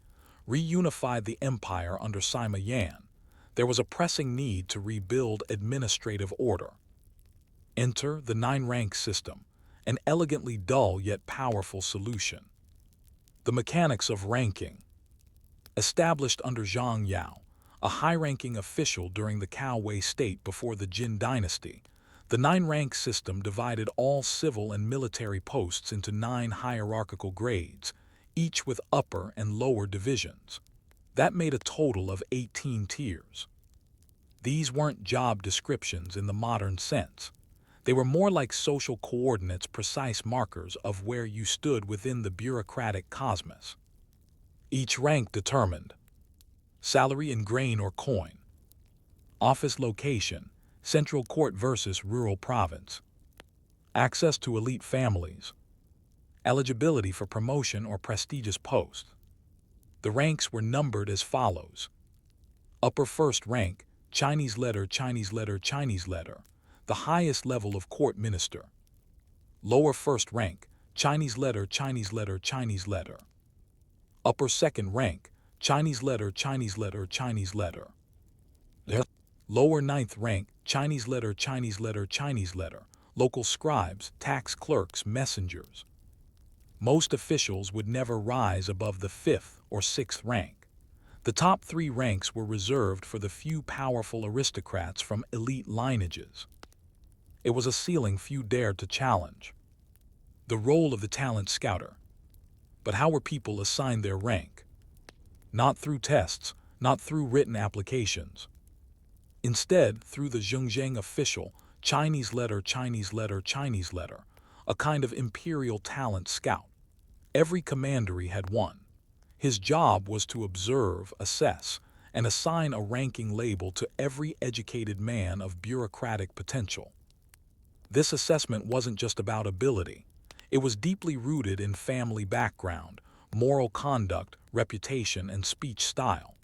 reunified the empire under Sima Yan, there was a pressing need to rebuild administrative order. Enter the 9-rank system, an elegantly dull yet powerful solution. The mechanics of ranking. Established under Zhang Yao, a high-ranking official during the Cao Wei state before the Jin dynasty, the 9-rank system divided all civil and military posts into 9 hierarchical grades, each with upper and lower divisions. That made a total of 18 tiers. These weren't job descriptions in the modern sense. They were more like social coordinates, precise markers of where you stood within the bureaucratic cosmos. Each rank determined salary in grain or coin, office location, central court versus rural province, access to elite families, eligibility for promotion or prestigious post. The ranks were numbered as follows. Upper first rank, Chinese letter, Chinese letter, Chinese letter, the highest level of court minister. Lower first rank, Chinese letter, Chinese letter, Chinese letter. Upper second rank, Chinese letter, Chinese letter, Chinese letter. Lower ninth rank, Chinese letter, Chinese letter, Chinese letter, local scribes, tax clerks, messengers. Most officials would never rise above the fifth or sixth rank. The top three ranks were reserved for the few powerful aristocrats from elite lineages. It was a ceiling few dared to challenge. The role of the talent scouter. But how were people assigned their rank? Not through tests, not through written applications. Instead, through the Zhengzheng official, Chinese letter, Chinese letter, Chinese letter, a kind of imperial talent scout. Every commandery had one. His job was to observe, assess, and assign a ranking label to every educated man of bureaucratic potential. This assessment wasn't just about ability. It was deeply rooted in family background, moral conduct, reputation, and speech style.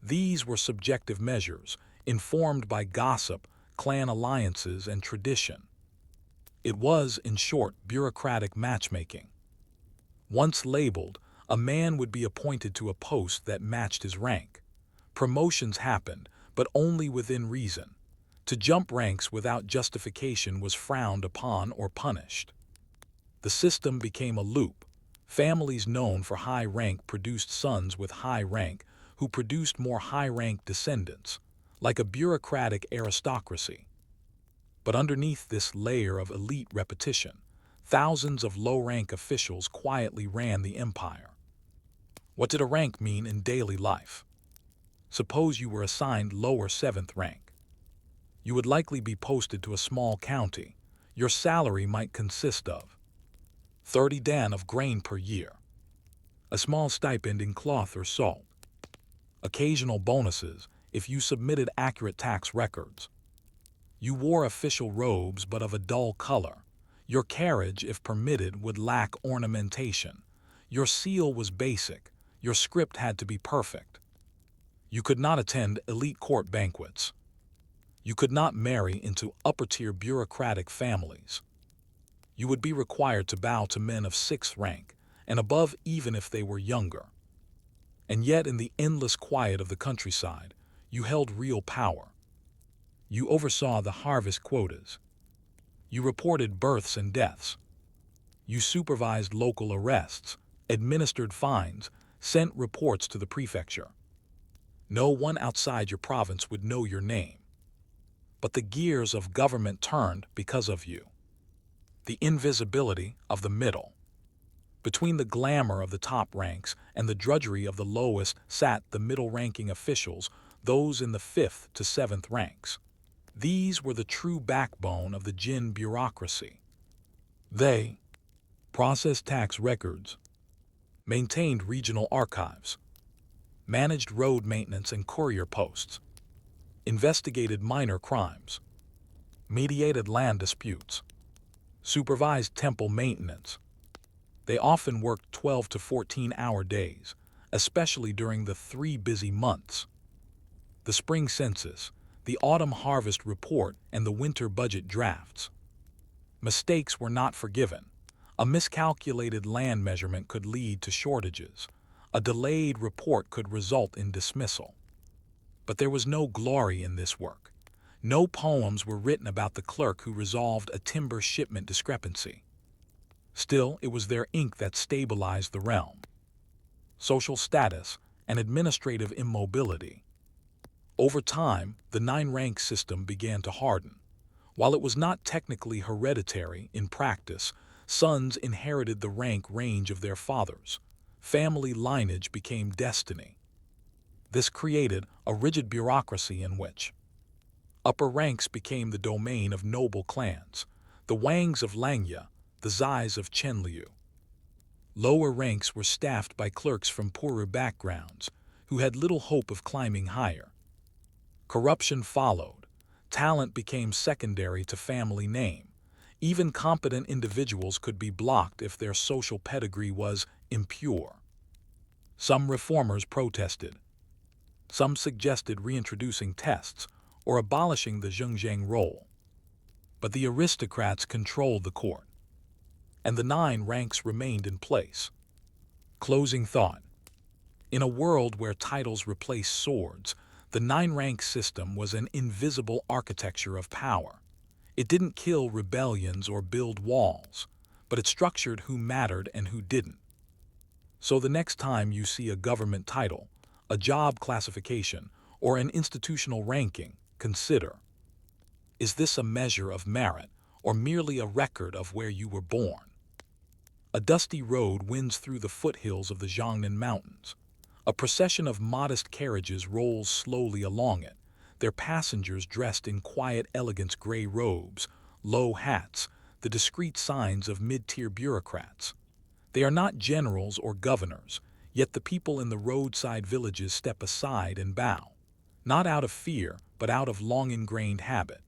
These were subjective measures, informed by gossip, clan alliances, and tradition. It was, in short, bureaucratic matchmaking. Once labeled, a man would be appointed to a post that matched his rank. Promotions happened, but only within reason. To jump ranks without justification was frowned upon or punished. The system became a loop. Families known for high rank produced sons with high rank, who produced more high-rank descendants, like a bureaucratic aristocracy. But underneath this layer of elite repetition, thousands of low-rank officials quietly ran the empire. What did a rank mean in daily life? Suppose you were assigned lower 7th rank. You would likely be posted to a small county. Your salary might consist of 30 dan of grain per year, a small stipend in cloth or salt, occasional bonuses if you submitted accurate tax records. You wore official robes but of a dull color. Your carriage, if permitted, would lack ornamentation. Your seal was basic. Your script had to be perfect. You could not attend elite court banquets. You could not marry into upper-tier bureaucratic families. You would be required to bow to men of 6th rank and above even if they were younger. And yet in the endless quiet of the countryside, you held real power. You oversaw the harvest quotas. You reported births and deaths. You supervised local arrests, administered fines, sent reports to the prefecture. No one outside your province would know your name. But the gears of government turned because of you. The invisibility of the middle. Between the glamour of the top ranks and the drudgery of the lowest sat the middle-ranking officials, those in the 5th to 7th ranks. These were the true backbone of the Jin bureaucracy. They processed tax records, maintained regional archives, managed road maintenance and courier posts, investigated minor crimes, mediated land disputes, supervised temple maintenance. They often worked 12 to 14-hour days, especially during the 3 busy months. The spring census, the autumn harvest report, and the winter budget drafts. Mistakes were not forgiven. A miscalculated land measurement could lead to shortages. A delayed report could result in dismissal. But there was no glory in this work. No poems were written about the clerk who resolved a timber shipment discrepancy. Still, it was their ink that stabilized the realm. Social status and administrative immobility. Over time, the 9-rank system began to harden. While it was not technically hereditary, in practice, sons inherited the rank range of their fathers. Family lineage became destiny. This created a rigid bureaucracy in which upper ranks became the domain of noble clans, the Wangs of Langya, the Zais of Chenliu. Lower ranks were staffed by clerks from poorer backgrounds, who had little hope of climbing higher. Corruption followed. Talent became secondary to family name. Even competent individuals could be blocked if their social pedigree was impure. Some reformers protested. Some suggested reintroducing tests or abolishing the zhengzheng role. But the aristocrats controlled the court, and the 9 ranks remained in place. Closing thought. In a world where titles replaced swords, the 9-rank system was an invisible architecture of power. It didn't kill rebellions or build walls, but it structured who mattered and who didn't. So the next time you see a government title, a job classification, or an institutional ranking, consider: is this a measure of merit or merely a record of where you were born? A dusty road winds through the foothills of the Jiangnan Mountains. A procession of modest carriages rolls slowly along it, their passengers dressed in quiet elegance, gray robes, low hats, the discreet signs of mid-tier bureaucrats. They are not generals or governors, yet the people in the roadside villages step aside and bow, not out of fear, but out of long-ingrained habit.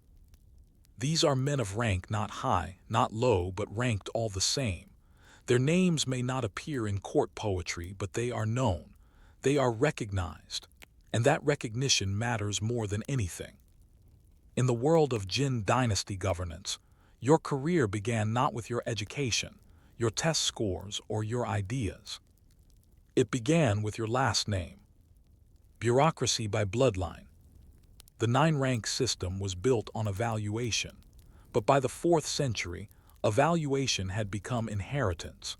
These are men of rank, not high, not low, but ranked all the same. Their names may not appear in court poetry, but they are known. They are recognized, and that recognition matters more than anything. In the world of Jin dynasty governance, your career began not with your education, your test scores, or your ideas. It began with your last name. Bureaucracy by bloodline. The 9-rank system was built on evaluation, but by the 4th century, evaluation had become inheritance.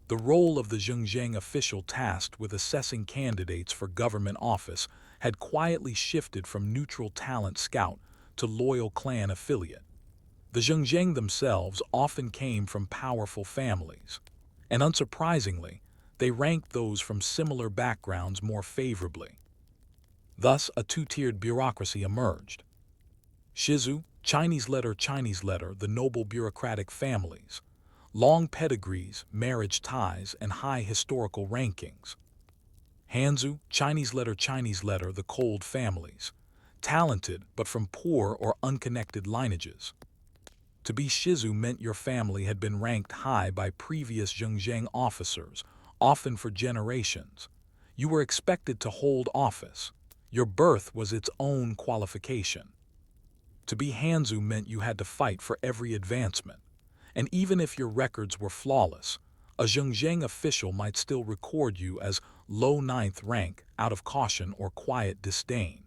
The role of the zhengzheng official tasked with assessing candidates for government office had quietly shifted from neutral talent scout to loyal clan affiliate. The zhengzheng themselves often came from powerful families, and unsurprisingly, they ranked those from similar backgrounds more favorably. Thus, a 2-tiered bureaucracy emerged. Shizu, Chinese letter, the noble bureaucratic families. Long pedigrees, marriage ties, and high historical rankings. Hanzu, Chinese letter, the cold families. Talented, but from poor or unconnected lineages. To be Shizu meant your family had been ranked high by previous zhengzheng officers, often for generations. You were expected to hold office. Your birth was its own qualification. To be Hanzu meant you had to fight for every advancement. And even if your records were flawless, a zhengzheng official might still record you as low 9th rank out of caution or quiet disdain.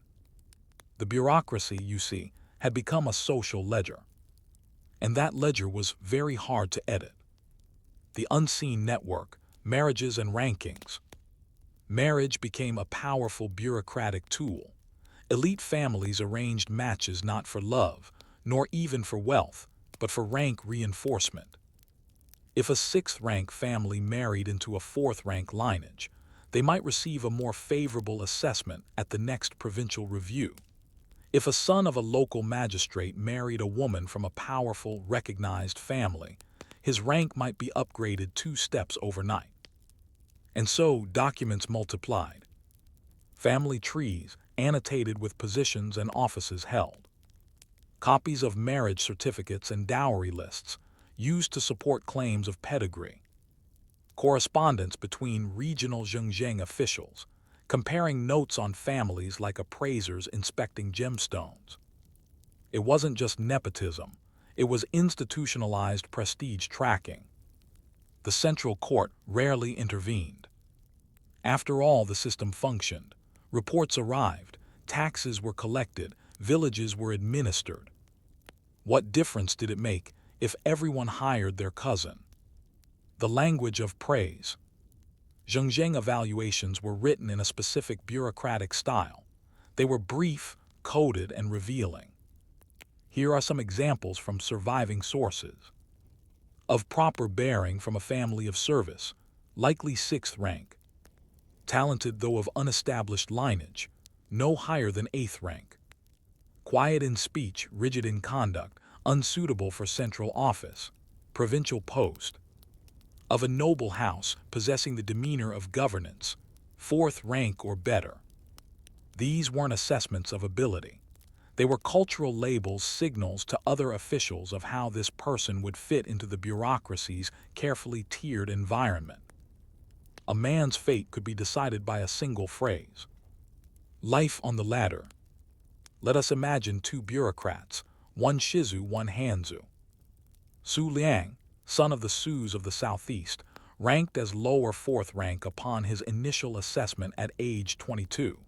The bureaucracy, you see, had become a social ledger. And that ledger was very hard to edit. The unseen network, marriages and rankings. Marriage became a powerful bureaucratic tool. Elite families arranged matches not for love, nor even for wealth, but for rank reinforcement. If a 6th-rank family married into a 4th-rank lineage, they might receive a more favorable assessment at the next provincial review. If a son of a local magistrate married a woman from a powerful, recognized family, his rank might be upgraded 2 steps overnight. And so documents multiplied. Family trees, annotated with positions and offices held. Copies of marriage certificates and dowry lists, used to support claims of pedigree. Correspondence between regional zhengzheng officials, comparing notes on families like appraisers inspecting gemstones. It wasn't just nepotism, it was institutionalized prestige tracking. The central court rarely intervened. After all, the system functioned. Reports arrived, taxes were collected, villages were administered. What difference did it make if everyone hired their cousin? The language of praise. Zhengzheng evaluations were written in a specific bureaucratic style. They were brief, coded, and revealing. Here are some examples from surviving sources. Of proper bearing from a family of service, likely 6th rank. Talented though of unestablished lineage, no higher than 8th rank. Quiet in speech, rigid in conduct, unsuitable for central office, provincial post. of a noble house possessing the demeanor of governance, fourth rank or better. These weren't assessments of ability. They were cultural labels, signals to other officials of how this person would fit into the bureaucracy's carefully tiered environment. A man's fate could be decided by a single phrase. Life on the ladder. Let us imagine two bureaucrats, one Shizu, one Hanzu. Su Liang, son of the Sus of the southeast, ranked as lower fourth rank upon his initial assessment at age 22.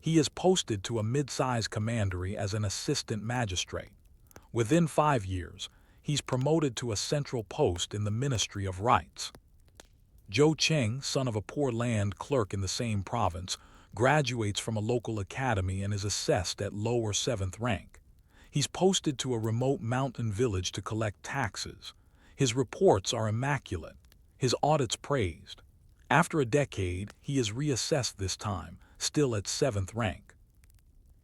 He is posted to a mid-sized commandery as an assistant magistrate. Within 5 years, he's promoted to a central post in the Ministry of Rights. Zhou Cheng, son of a poor land clerk in the same province, graduates from a local academy and is assessed at lower 7th rank. He's posted to a remote mountain village to collect taxes. His reports are immaculate, his audits praised. After a decade, he is reassessed this time, still at 7th rank.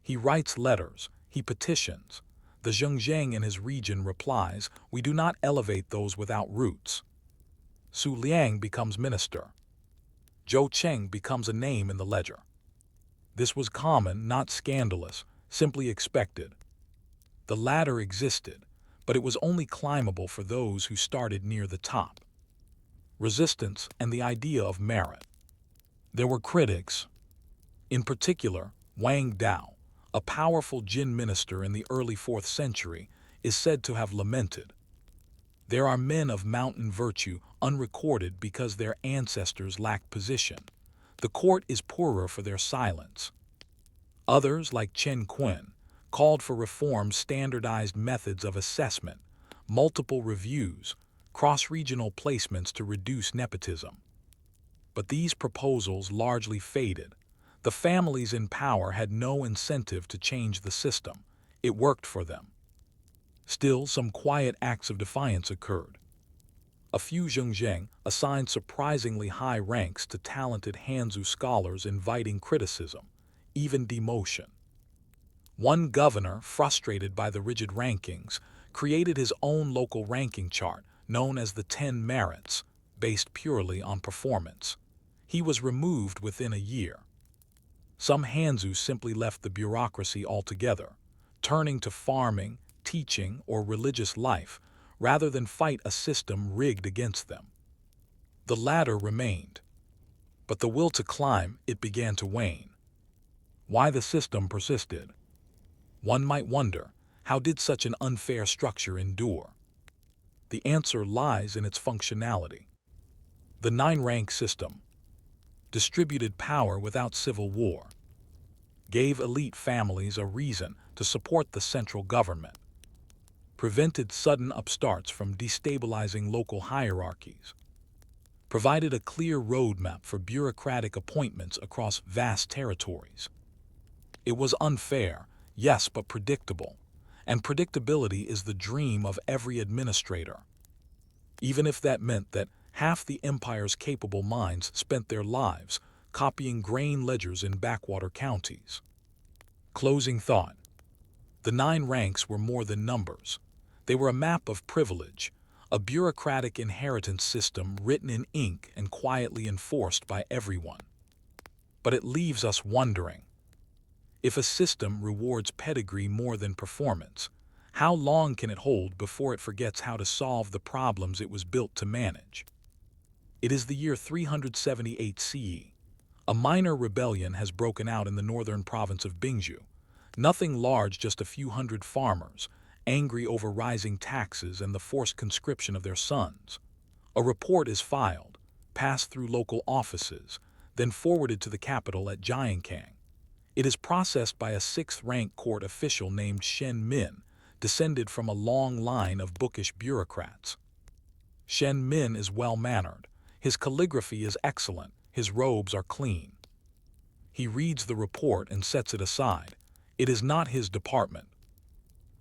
He writes letters, he petitions. The Zhengzheng in his region replies, "We do not elevate those without roots." Su Liang becomes minister. Zhou Cheng becomes a name in the ledger. This was common, not scandalous, simply expected. The ladder existed, but it was only climbable for those who started near the top. Resistance and the idea of merit. There were critics. In particular, Wang Dao, a powerful Jin minister in the early 4th century, is said to have lamented. There are men of mountain virtue unrecorded because their ancestors lacked position. The court is poorer for their silence. Others, like Chen Qin, called for reforms, standardized methods of assessment, multiple reviews, cross-regional placements to reduce nepotism. But these proposals largely faded. The families in power had no incentive to change the system. It worked for them. Still, some quiet acts of defiance occurred. A few Zhengzheng assigned surprisingly high ranks to talented Hanzu scholars, inviting criticism, even demotion. One governor, frustrated by the rigid rankings, created his own local ranking chart, known as the 10 Merits, based purely on performance. He was removed within a year. Some Hanzu simply left the bureaucracy altogether, turning to farming, teaching, or religious life, rather than fight a system rigged against them. The ladder remained, but the will to climb it began to wane. Why the system persisted? One might wonder, how did such an unfair structure endure? The answer lies in its functionality. The 9-rank system, distributed power without civil war, gave elite families a reason to support the central government, prevented sudden upstarts from destabilizing local hierarchies, provided a clear roadmap for bureaucratic appointments across vast territories. It was unfair, yes, but predictable, and predictability is the dream of every administrator. Even if that meant that half the empire's capable minds spent their lives copying grain ledgers in backwater counties. Closing thought. The 9 ranks were more than numbers. They were a map of privilege, a bureaucratic inheritance system written in ink and quietly enforced by everyone. But it leaves us wondering. If a system rewards pedigree more than performance, how long can it hold before it forgets how to solve the problems it was built to manage? It is the year 378 CE. A minor rebellion has broken out in the northern province of Bingzhou. Nothing large, just a few hundred farmers, angry over rising taxes and the forced conscription of their sons. A report is filed, passed through local offices, then forwarded to the capital at Jiankang. It is processed by a 6th-rank court official named Shen Min, descended from a long line of bookish bureaucrats. Shen Min is well-mannered. His calligraphy is excellent. His robes are clean. He reads the report and sets it aside. It is not his department.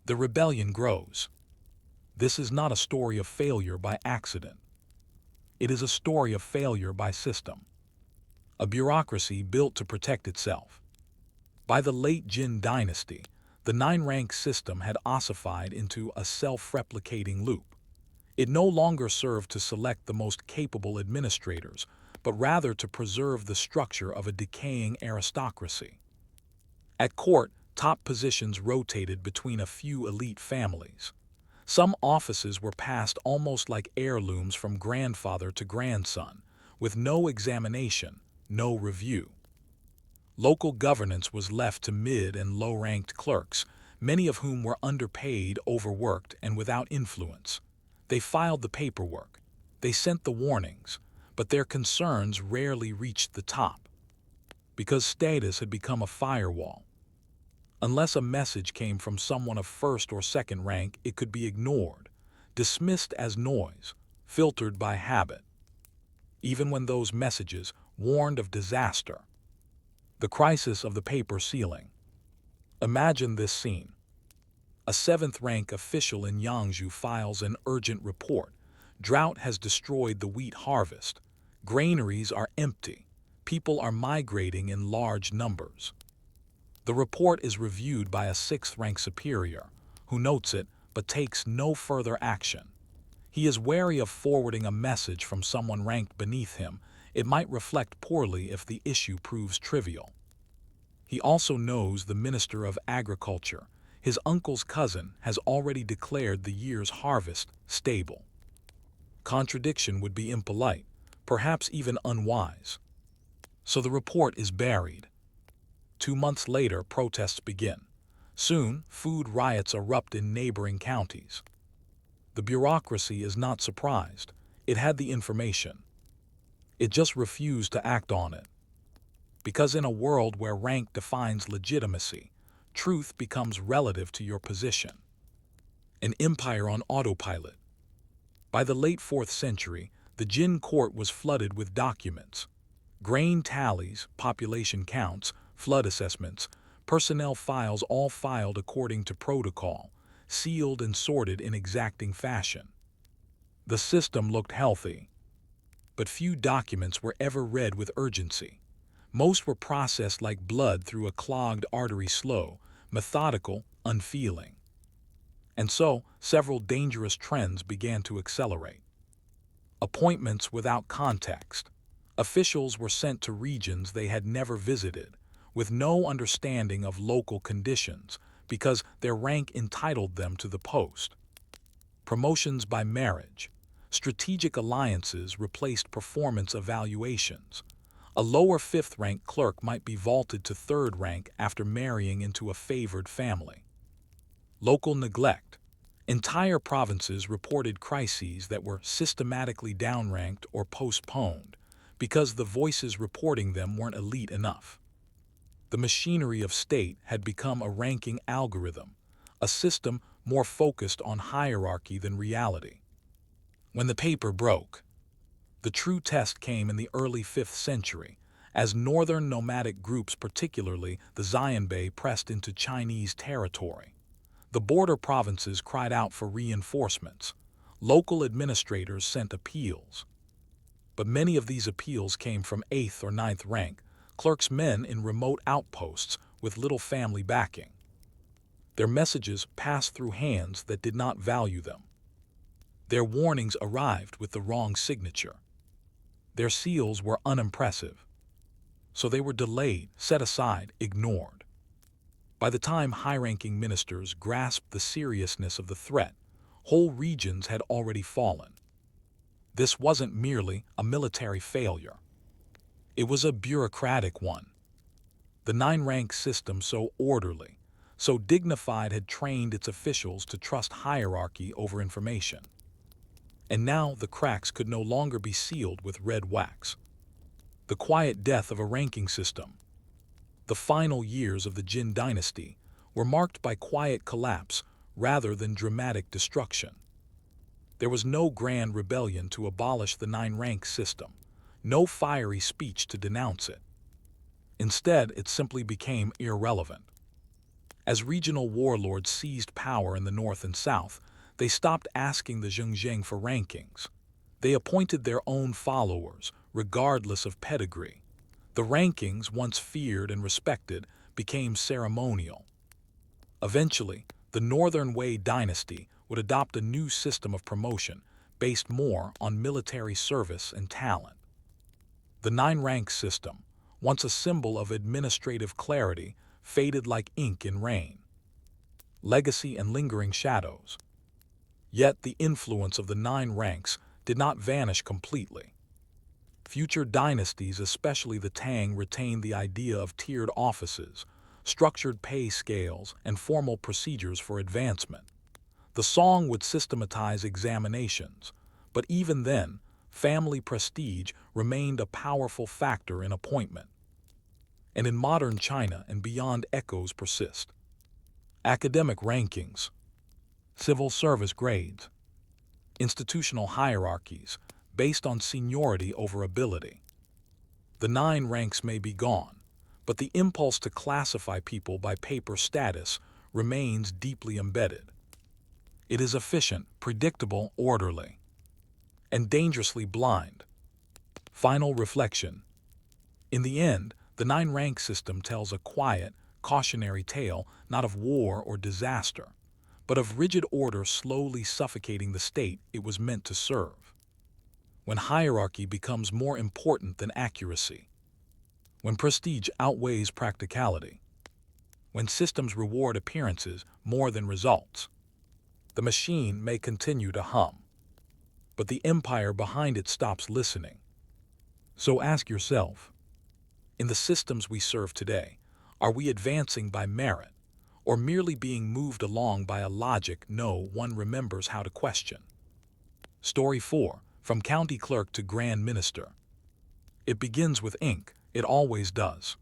The rebellion grows. This is not a story of failure by accident. It is a story of failure by system. A bureaucracy built to protect itself. By the late Jin dynasty, the 9-rank system had ossified into a self-replicating loop. It no longer served to select the most capable administrators, but rather to preserve the structure of a decaying aristocracy. At court, top positions rotated between a few elite families. Some offices were passed almost like heirlooms from grandfather to grandson, with no examination, no review. Local governance was left to mid and low-ranked clerks, many of whom were underpaid, overworked, and without influence. They filed the paperwork. They sent the warnings, but their concerns rarely reached the top, because status had become a firewall. Unless a message came from someone of first or second rank, it could be ignored, dismissed as noise, filtered by habit. Even when those messages warned of disaster. The crisis of the paper ceiling. Imagine this scene. A seventh-rank official in Yangzhou files an urgent report. Drought has destroyed the wheat harvest. Granaries are empty. People are migrating in large numbers. The report is reviewed by a sixth-rank superior, who notes it but takes no further action. He is wary of forwarding a message from someone ranked beneath him. It might reflect poorly if the issue proves trivial. He also knows the Minister of Agriculture, his uncle's cousin, has already declared the year's harvest stable. Contradiction would be impolite, perhaps even unwise. So the report is buried. 2 months later, protests begin. Soon, food riots erupt in neighboring counties. The bureaucracy is not surprised. It had the information. It just refused to act on it. Because in a world where rank defines legitimacy, truth becomes relative to your position. An empire on autopilot. By the late 4th century, the Jin court was flooded with documents. Grain tallies, population counts, flood assessments, personnel files, all filed according to protocol, sealed and sorted in exacting fashion. The system looked healthy, but few documents were ever read with urgency. Most were processed like blood through a clogged artery, slow, methodical, unfeeling. And so, several dangerous trends began to accelerate. Appointments without context. Officials were sent to regions they had never visited, with no understanding of local conditions, because their rank entitled them to the post. Promotions by marriage. Strategic alliances replaced performance evaluations. A lower 5th-rank clerk might be vaulted to 3rd rank after marrying into a favored family. Local neglect. Entire provinces reported crises that were systematically downranked or postponed because the voices reporting them weren't elite enough. The machinery of state had become a ranking algorithm, a system more focused on hierarchy than reality. When the paper broke, the true test came in the early 5th century, as northern nomadic groups, particularly the Xianbei, pressed into Chinese territory. The border provinces cried out for reinforcements. Local administrators sent appeals. But many of these appeals came from 8th or 9th rank, clerks, men in remote outposts with little family backing. Their messages passed through hands that did not value them. Their warnings arrived with the wrong signature. Their seals were unimpressive. So they were delayed, set aside, ignored. By the time high-ranking ministers grasped the seriousness of the threat, whole regions had already fallen. This wasn't merely a military failure. It was a bureaucratic one. The 9-rank system, so orderly, so dignified, had trained its officials to trust hierarchy over information. And now the cracks could no longer be sealed with red wax. The quiet death of a ranking system. The final years of the Jin dynasty were marked by quiet collapse rather than dramatic destruction. There was no grand rebellion to abolish the 9-rank system, no fiery speech to denounce it. Instead, it simply became irrelevant. As regional warlords seized power in the north and south, they stopped asking the Zhengzheng for rankings. They appointed their own followers, regardless of pedigree. The rankings, once feared and respected, became ceremonial. Eventually, the Northern Wei dynasty would adopt a new system of promotion based more on military service and talent. The nine-rank system, once a symbol of administrative clarity, faded like ink in rain. Legacy and lingering shadows. Yet the influence of the nine ranks did not vanish completely. Future dynasties, especially the Tang, retained the idea of tiered offices, structured pay scales, and formal procedures for advancement. The Song would systematize examinations, but even then, family prestige remained a powerful factor in appointment. And in modern China and beyond, echoes persist. Academic rankings, civil service grades, institutional hierarchies based on seniority over ability. The nine ranks may be gone, but the impulse to classify people by paper status remains deeply embedded. It is efficient, predictable, orderly, and dangerously blind. Final reflection. In the end, the nine-rank system tells a quiet, cautionary tale not of war or disaster, but of rigid order slowly suffocating the state it was meant to serve. When hierarchy becomes more important than accuracy, when prestige outweighs practicality, when systems reward appearances more than results, the machine may continue to hum, but the empire behind it stops listening. So ask yourself, in the systems we serve today, are we advancing by merit, or merely being moved along by a logic no one remembers how to question? Story 4, From County Clerk to Grand Minister. It begins with ink, it always does.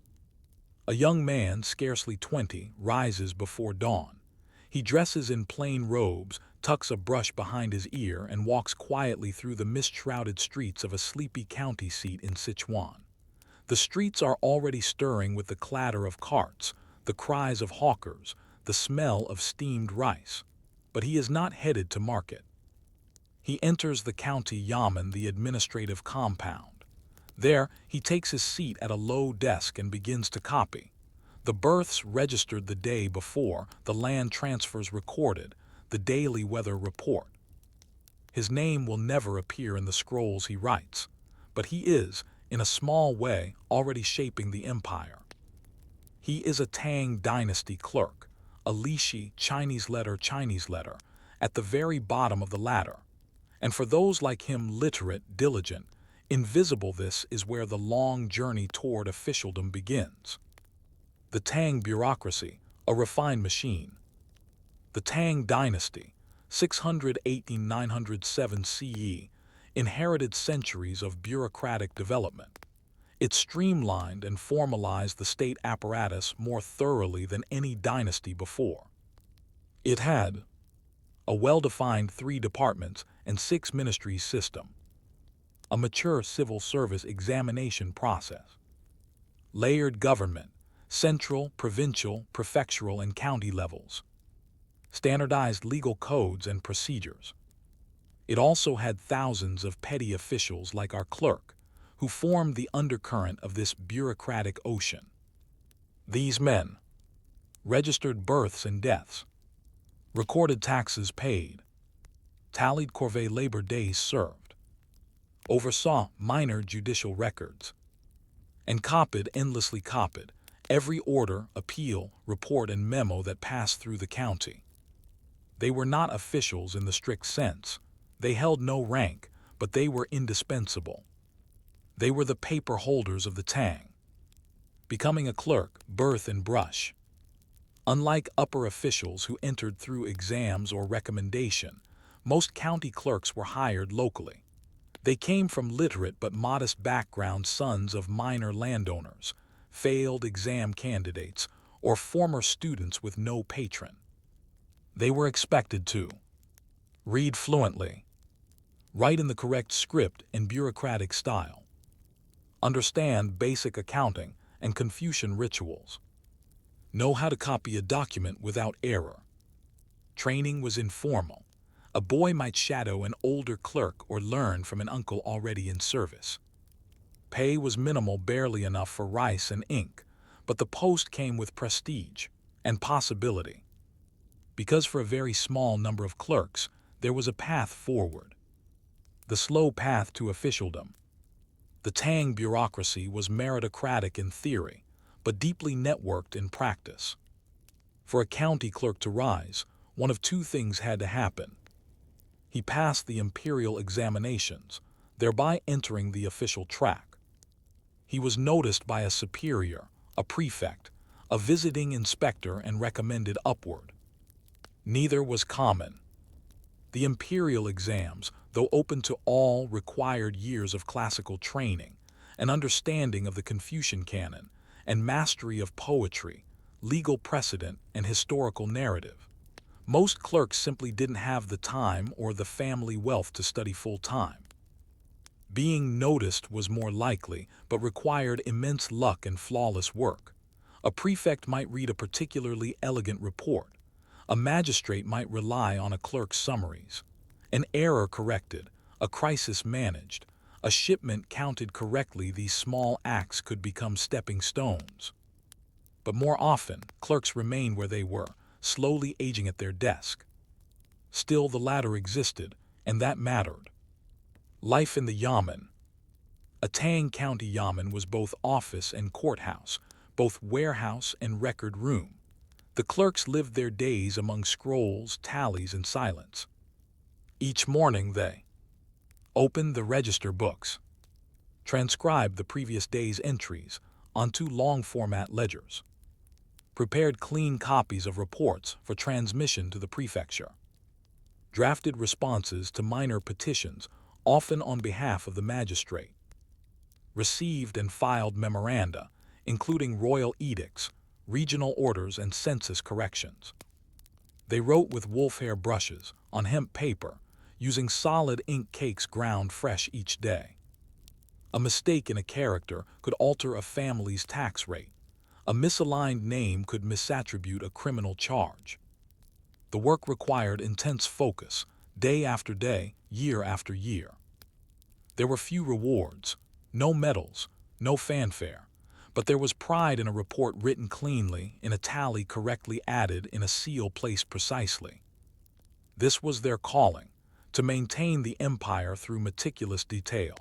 A young man, scarcely 20, rises before dawn. He dresses in plain robes, tucks a brush behind his ear, and walks quietly through the mist-shrouded streets of a sleepy county seat in Sichuan. The streets are already stirring with the clatter of carts, the cries of hawkers, the smell of steamed rice. But he is not headed to market. He enters the county yamen, the administrative compound. There, he takes his seat at a low desk and begins to copy. The births registered the day before, the land transfers recorded, the daily weather report. His name will never appear in the scrolls he writes, but he is, in a small way, already shaping the empire. He is a Tang dynasty clerk, a Lishi Chinese letter, at the very bottom of the ladder. And for those like him, literate, diligent, invisible, this is where the long journey toward officialdom begins. The Tang bureaucracy, a refined machine. The Tang dynasty, 618–907 CE, inherited centuries of bureaucratic development. It streamlined and formalized the state apparatus more thoroughly than any dynasty before. It had a well-defined 3 departments and 6 ministries system, a mature civil service examination process, layered government, central, provincial, prefectural, and county levels, standardized legal codes and procedures. It also had thousands of petty officials like our clerk, who formed the undercurrent of this bureaucratic ocean. These men registered births and deaths, recorded taxes paid, tallied corvée labor days served, oversaw minor judicial records, and endlessly copied, every order, appeal, report, and memo that passed through the county. They were not officials in the strict sense. They held no rank, but they were indispensable. They were the paper holders of the Tang. Becoming a clerk, birth and brush. Unlike upper officials who entered through exams or recommendation, most county clerks were hired locally. They came from literate but modest backgrounds, sons of minor landowners, failed exam candidates, or former students with no patron. They were expected to read fluently, write in the correct script and bureaucratic style, understand basic accounting and Confucian rituals, know how to copy a document without error. Training was informal. A boy might shadow an older clerk or learn from an uncle already in service. Pay was minimal, barely enough for rice and ink, but the post came with prestige and possibility. Because for a very small number of clerks, there was a path forward. the slow path to officialdom. The Tang bureaucracy was meritocratic in theory, but deeply networked in practice. For a county clerk to rise, one of two things had to happen. He passed the imperial examinations, thereby entering the official track. He was noticed by a superior, a prefect, a visiting inspector, and recommended upward. Neither was common. The imperial exams, though open to all, required years of classical training, an understanding of the Confucian canon, and mastery of poetry, legal precedent, and historical narrative. Most clerks simply didn't have the time or the family wealth to study full-time. Being noticed was more likely, but required immense luck and flawless work. A prefect might read a particularly elegant report. A magistrate might rely on a clerk's summaries. An error corrected, a crisis managed, a shipment counted correctly. These small acts could become stepping stones. But more often, clerks remained where they were, slowly aging at their desk. Still, the ladder existed, and that mattered. Life in the yamen. A Tang County yamen was both office and courthouse, both warehouse and record room. The clerks lived their days among scrolls, tallies, and silence. Each morning they opened the register books, transcribed the previous day's entries onto long-format ledgers, prepared clean copies of reports for transmission to the prefecture, drafted responses to minor petitions, often on behalf of the magistrate, received and filed memoranda, including royal edicts, regional orders, and census corrections. They wrote with wolf-hair brushes, on hemp paper, using solid ink cakes ground fresh each day. A mistake in a character could alter a family's tax rate. A misaligned name could misattribute a criminal charge. The work required intense focus, day after day, year after year. There were few rewards, no medals, no fanfare, but there was pride in a report written cleanly, in a tally correctly added, in a seal placed precisely. This was their calling, to maintain the empire through meticulous detail.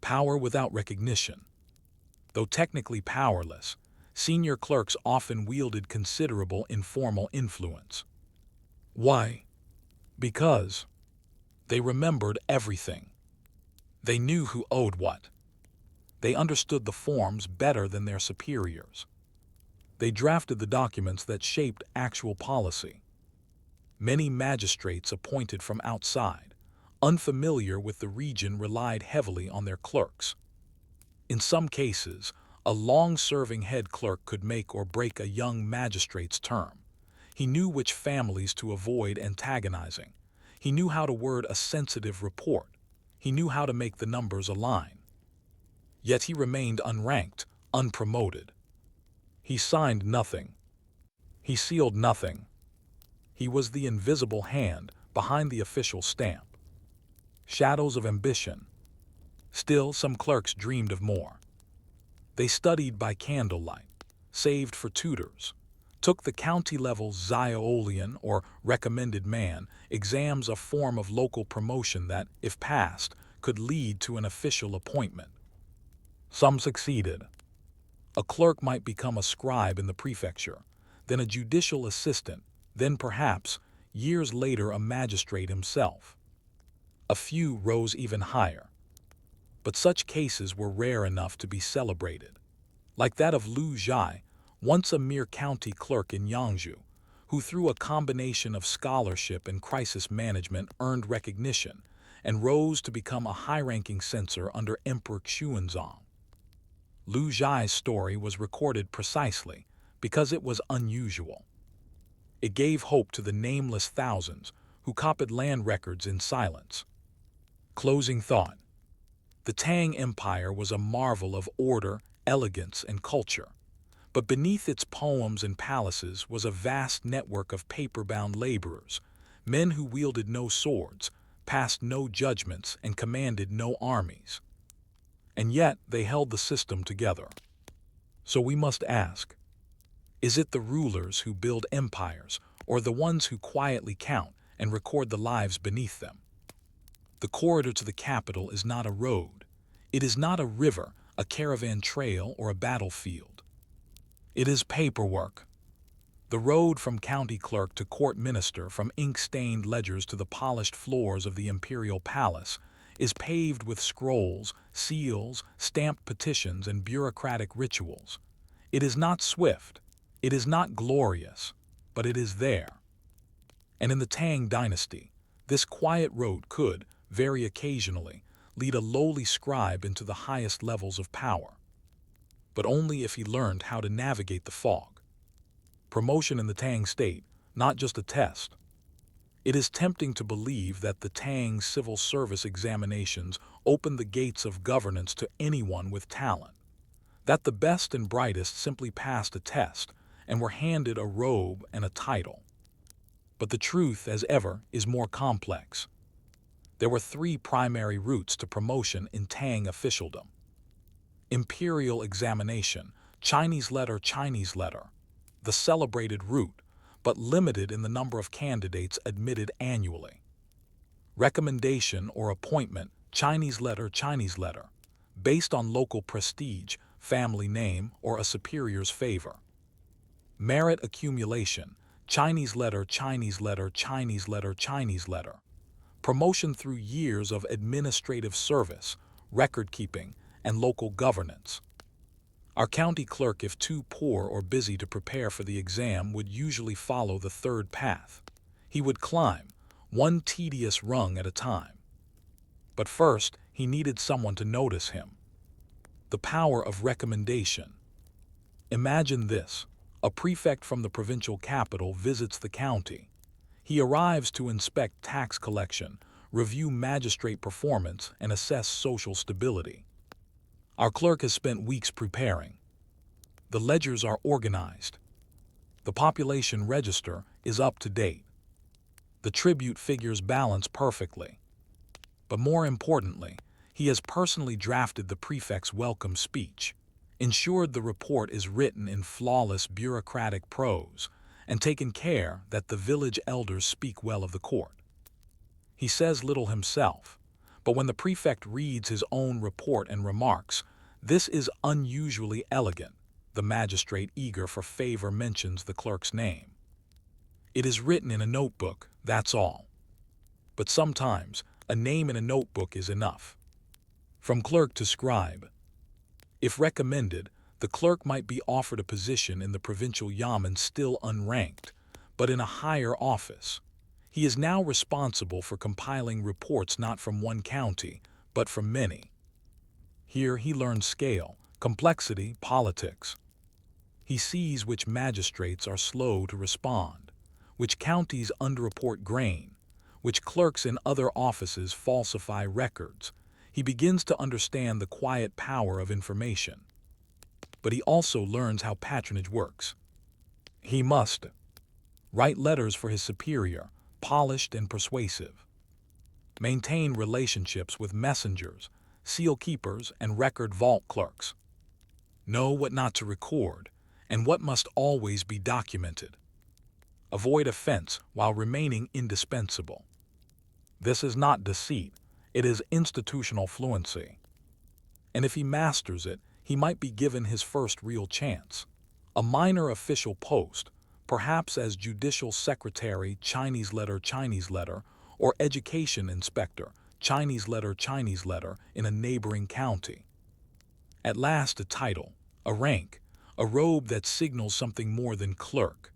Power without recognition. Though technically powerless, senior clerks often wielded considerable informal influence. Why? Because they remembered everything. They knew who owed what. They understood the forms better than their superiors. They drafted the documents that shaped actual policy. Many magistrates appointed from outside, unfamiliar with the region, relied heavily on their clerks. In some cases, a long-serving head clerk could make or break a young magistrate's term. He knew which families to avoid antagonizing. He knew how to word a sensitive report. He knew how to make the numbers align. Yet he remained unranked, unpromoted. He signed nothing. He sealed nothing. He was the invisible hand behind the official stamp. Shadows of ambition. Still, some clerks dreamed of more. They studied by candlelight, saved for tutors, took the county-level Xiaolian or recommended man exams, a form of local promotion that, if passed, could lead to an official appointment. Some succeeded. A clerk might become a scribe in the prefecture, then a judicial assistant, then perhaps, years later, a magistrate himself. A few rose even higher. But such cases were rare enough to be celebrated. Like that of Lu Zhai, once a mere county clerk in Yangzhou, who through a combination of scholarship and crisis management earned recognition and rose to become a high-ranking censor under Emperor Xuanzang. Lu Zhai's story was recorded precisely because it was unusual. It gave hope to the nameless thousands who copied land records in silence. Closing thought. The Tang Empire was a marvel of order, elegance, and culture. But beneath its poems and palaces was a vast network of paper-bound laborers, men who wielded no swords, passed no judgments, and commanded no armies. And yet they held the system together. So we must ask, is it the rulers who build empires, or the ones who quietly count and record the lives beneath them? The corridor to the capital is not a road. It is not a river, a caravan trail, or a battlefield. It is paperwork. The road from county clerk to court minister, from ink-stained ledgers to the polished floors of the Imperial Palace, is paved with scrolls, seals, stamped petitions, and bureaucratic rituals. It is not swift, it is not glorious, but it is there. And in the Tang dynasty, this quiet road could, very occasionally, lead a lowly scribe into the highest levels of power. But only if he learned how to navigate the fog. Promotion in the Tang state, not just a test. It is tempting to believe that the Tang civil service examinations opened the gates of governance to anyone with talent, that the best and brightest simply passed a test and were handed a robe and a title. But the truth, as ever, is more complex. There were three primary routes to promotion in Tang officialdom. Imperial examination, Chinese letter, the celebrated route, but limited in the number of candidates admitted annually. Recommendation or appointment, Chinese letter, based on local prestige, family name, or a superior's favor. Merit accumulation, Chinese letter, promotion through years of administrative service, record-keeping, and local governance. Our county clerk, if too poor or busy to prepare for the exam, would usually follow the third path. He would climb, one tedious rung at a time. But first, he needed someone to notice him. The power of recommendation. Imagine this. A prefect from the provincial capital visits the county. He arrives to inspect tax collection, review magistrate performance, and assess social stability. Our clerk has spent weeks preparing. The ledgers are organized. The population register is up to date. The tribute figures balance perfectly. But more importantly, he has personally drafted the prefect's welcome speech, ensured the report is written in flawless bureaucratic prose, and taken care that the village elders speak well of the court. He says little himself, but when the prefect reads his own report and remarks, "This is unusually elegant," the magistrate, eager for favor, mentions the clerk's name. It is written in a notebook, that's all. But sometimes, a name in a notebook is enough. From clerk to scribe. If recommended, the clerk might be offered a position in the provincial yamen, still unranked, but in a higher office. He is now responsible for compiling reports not from one county, but from many. Here he learns scale, complexity, politics. He sees which magistrates are slow to respond, which counties underreport grain, which clerks in other offices falsify records. He begins to understand the quiet power of information. But he also learns how patronage works. He must write letters for his superior, polished and persuasive. Maintain relationships with messengers, seal keepers, and record vault clerks. Know what not to record, and what must always be documented. Avoid offense while remaining indispensable. This is not deceit, it is institutional fluency. And if he masters it, he might be given his first real chance. A minor official post, perhaps as judicial secretary, Chinese letter, or education inspector, Chinese letter, in a neighboring county. At last, a title, a rank, a robe that signals something more than clerk.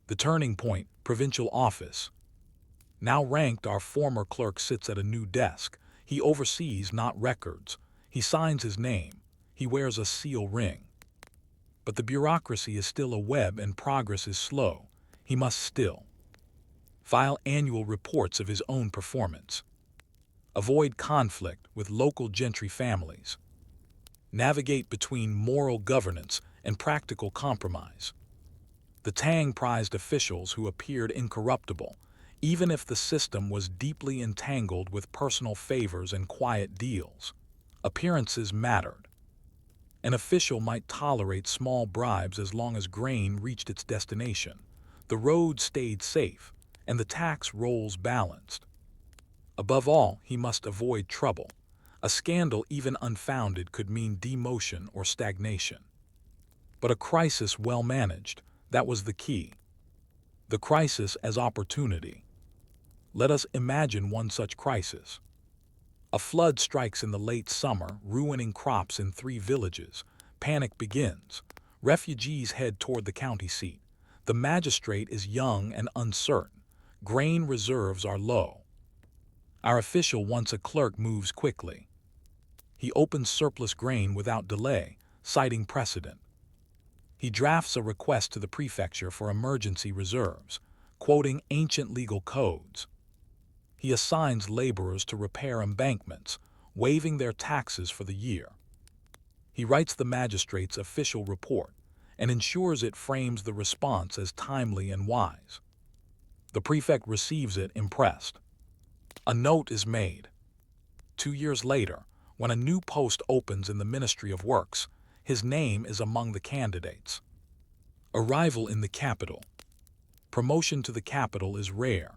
The turning point, provincial office. Now ranked, our former clerk sits at a new desk. He oversees not records. He signs his name. He wears a seal ring. But the bureaucracy is still a web and progress is slow. He must still file annual reports of his own performance. Avoid conflict with local gentry families. Navigate between moral governance and practical compromise. The Tang prized officials who appeared incorruptible, even if the system was deeply entangled with personal favors and quiet deals. Appearances mattered. An official might tolerate small bribes as long as grain reached its destination. The road stayed safe, and the tax rolls balanced. Above all, he must avoid trouble. A scandal, even unfounded, could mean demotion or stagnation. But a crisis well managed, that was the key. The crisis as opportunity. Let us imagine one such crisis. A flood strikes in the late summer, ruining crops in 3 villages. Panic begins. Refugees head toward the county seat. The magistrate is young and uncertain. Grain reserves are low. Our official, once a clerk, moves quickly. He opens surplus grain without delay, citing precedent. He drafts a request to the prefecture for emergency reserves, quoting ancient legal codes. He assigns laborers to repair embankments, waiving their taxes for the year. He writes the magistrate's official report and ensures it frames the response as timely and wise. The prefect receives it impressed. A note is made. 2 years later, when a new post opens in the Ministry of Works, his name is among the candidates. Arrival in the capital. Promotion to the capital is rare,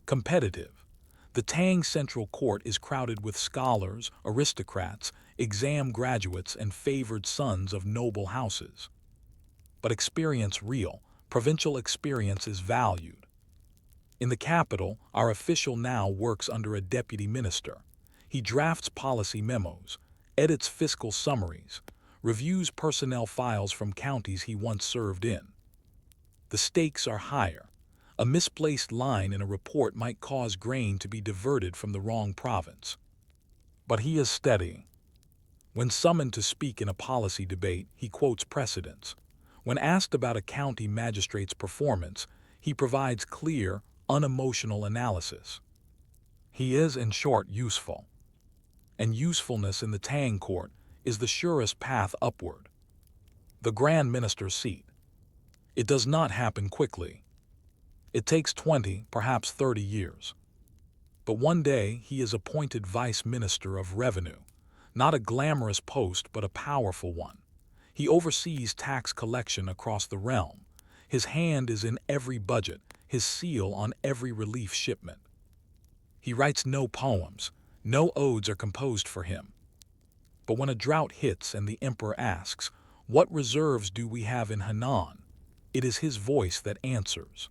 competitive. The Tang Central Court is crowded with scholars, aristocrats, exam graduates, and favored sons of noble houses. But experience real, provincial experience is valued. In the capital, our official now works under a deputy minister. He drafts policy memos, edits fiscal summaries, reviews personnel files from counties he once served in. The stakes are higher. A misplaced line in a report might cause grain to be diverted from the wrong province. But he is steady. When summoned to speak in a policy debate, he quotes precedents. When asked about a county magistrate's performance, he provides clear, unemotional analysis. He is, in short, useful. And usefulness in the Tang court is the surest path upward. The Grand Minister's seat. It does not happen quickly. It takes 20, perhaps 30 years. But one day he is appointed Vice Minister of Revenue, not a glamorous post but a powerful one. He oversees tax collection across the realm. His hand is in every budget, his seal on every relief shipment. He writes no poems, no odes are composed for him. But when a drought hits and the emperor asks, "What reserves do we have in Henan?" it is his voice that answers.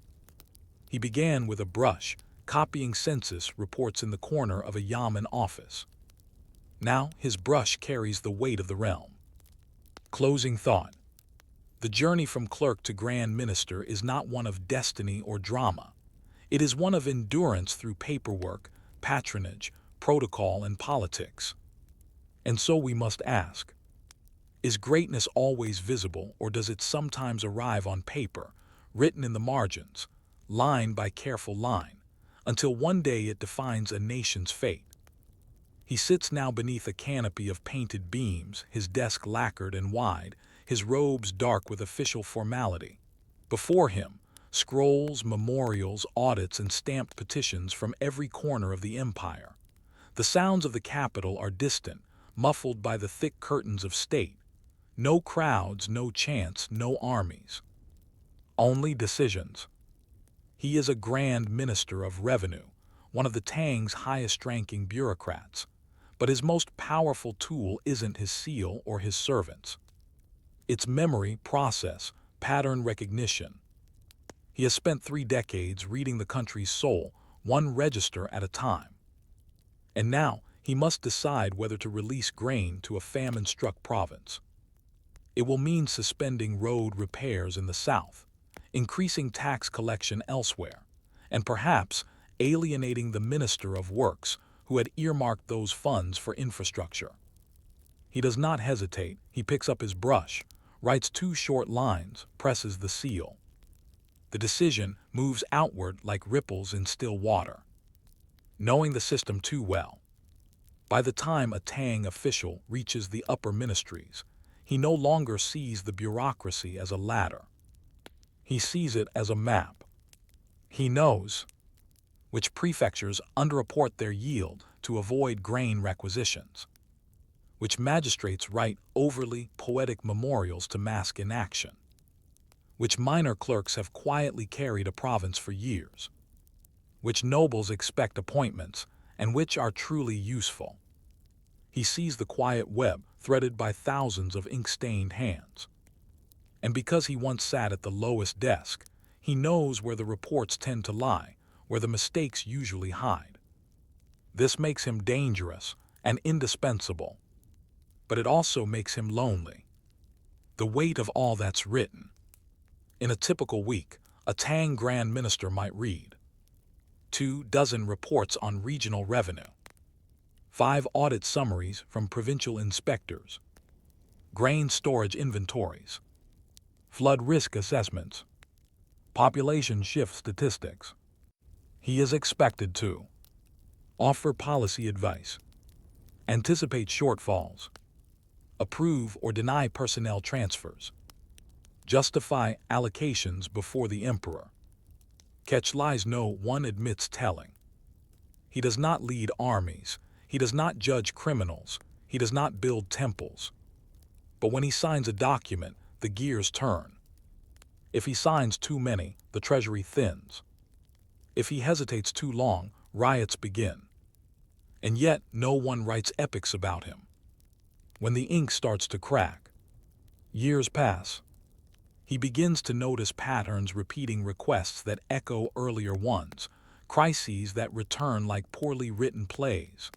He began with a brush, copying census reports in the corner of a yamen office. Now his brush carries the weight of the realm. Closing thought. The journey from clerk to Grand Minister is not one of destiny or drama. It is one of endurance through paperwork, patronage, protocol, and politics. And so we must ask, is greatness always visible, or does it sometimes arrive on paper, written in the margins, line by careful line, until one day it defines a nation's fate? He sits now beneath a canopy of painted beams, his desk lacquered and wide, his robes dark with official formality. Before him, scrolls, memorials, audits, and stamped petitions from every corner of the empire. The sounds of the capital are distant, muffled by the thick curtains of state. No crowds, no chants, no armies. Only decisions. He is a Grand Minister of Revenue, one of the Tang's highest-ranking bureaucrats. But his most powerful tool isn't his seal or his servants. It's memory, process, pattern recognition. He has spent 3 decades reading the country's soul, one register at a time. And now he must decide whether to release grain to a famine-struck province. It will mean suspending road repairs in the south, increasing tax collection elsewhere, and perhaps alienating the Minister of Works, who had earmarked those funds for infrastructure. He does not hesitate. He picks up his brush, writes 2 short lines, presses the seal. The decision moves outward like ripples in still water. Knowing the system too well, by the time a Tang official reaches the upper ministries, he no longer sees the bureaucracy as a ladder. He sees it as a map. He knows which prefectures underreport their yield to avoid grain requisitions, which magistrates write overly poetic memorials to mask inaction, which minor clerks have quietly carried a province for years, which nobles expect appointments and which are truly useful. He sees the quiet web threaded by thousands of ink-stained hands. And because he once sat at the lowest desk, he knows where the reports tend to lie, where the mistakes usually hide. This makes him dangerous and indispensable, but it also makes him lonely. The weight of all that's written. In a typical week, a Tang Grand Minister might read 24 reports on regional revenue, 5 audit summaries from provincial inspectors, grain storage inventories, flood risk assessments, population shift statistics. He is expected to offer policy advice, anticipate shortfalls, approve or deny personnel transfers, justify allocations before the emperor, catch lies no one admits telling. He does not lead armies, he does not judge criminals, he does not build temples. But when he signs a document, the gears turn. If he signs too many, the treasury thins. If he hesitates too long, riots begin. And yet, no one writes epics about him. When the ink starts to crack, years pass. He begins to notice patterns repeating requests that echo earlier ones, crises that return like poorly written plays.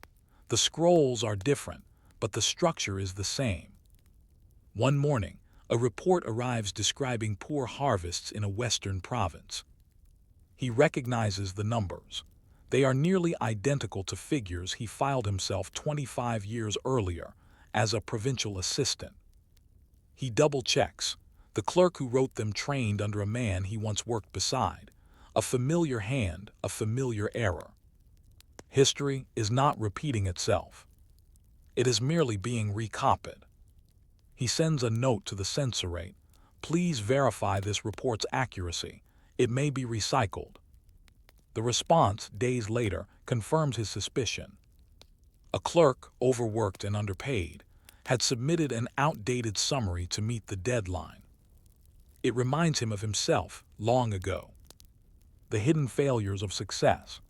The scrolls are different, but the structure is the same. One morning, a report arrives describing poor harvests in a western province. He recognizes the numbers. They are nearly identical to figures he filed himself 25 years earlier as a provincial assistant. He double-checks. The clerk who wrote them trained under a man he once worked beside. A familiar hand, a familiar error. History is not repeating itself. It is merely being recopied. He sends a note to the censorate. Please verify this report's accuracy. It may be recycled. The response, days later, confirms his suspicion. A clerk, overworked and underpaid, had submitted an outdated summary to meet the deadline. It reminds him of himself long ago. The hidden failures of success.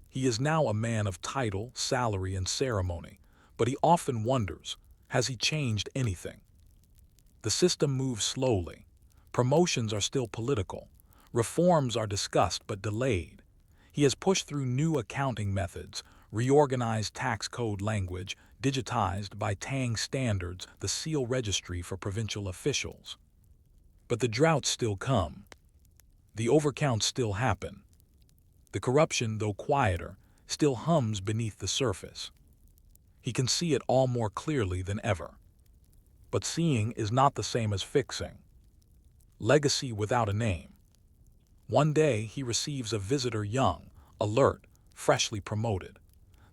He is now a man of title, salary, and ceremony, but he often wonders, has he changed anything? The system moves slowly. Promotions are still political. Reforms are discussed but delayed. He has pushed through new accounting methods, reorganized tax code language, digitized by Tang standards the seal registry for provincial officials. But the droughts still come. The overcounts still happen. The corruption, though quieter, still hums beneath the surface. He can see it all more clearly than ever. But seeing is not the same as fixing. Legacy without a name. One day he receives a visitor young, alert, freshly promoted.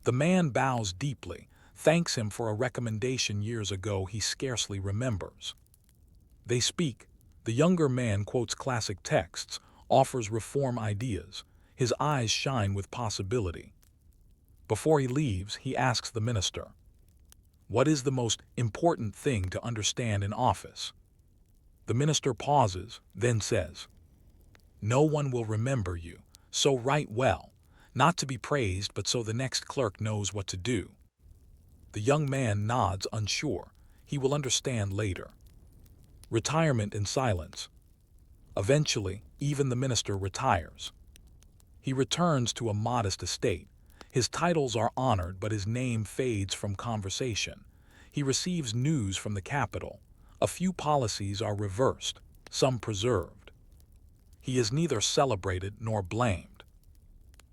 The man bows deeply, thanks him for a recommendation years ago he scarcely remembers. They speak. The younger man quotes classic texts, offers reform ideas. His eyes shine with possibility. Before he leaves, he asks the minister, "What is the most important thing to understand in office?" The minister pauses, then says, "No one will remember you, so write well, not to be praised but so the next clerk knows what to do." The young man nods, unsure. He will understand later. Retirement in silence. Eventually, even the minister retires. He returns to a modest estate. His titles are honored, but his name fades from conversation. He receives news from the capital. A few policies are reversed, some preserved. He is neither celebrated nor blamed.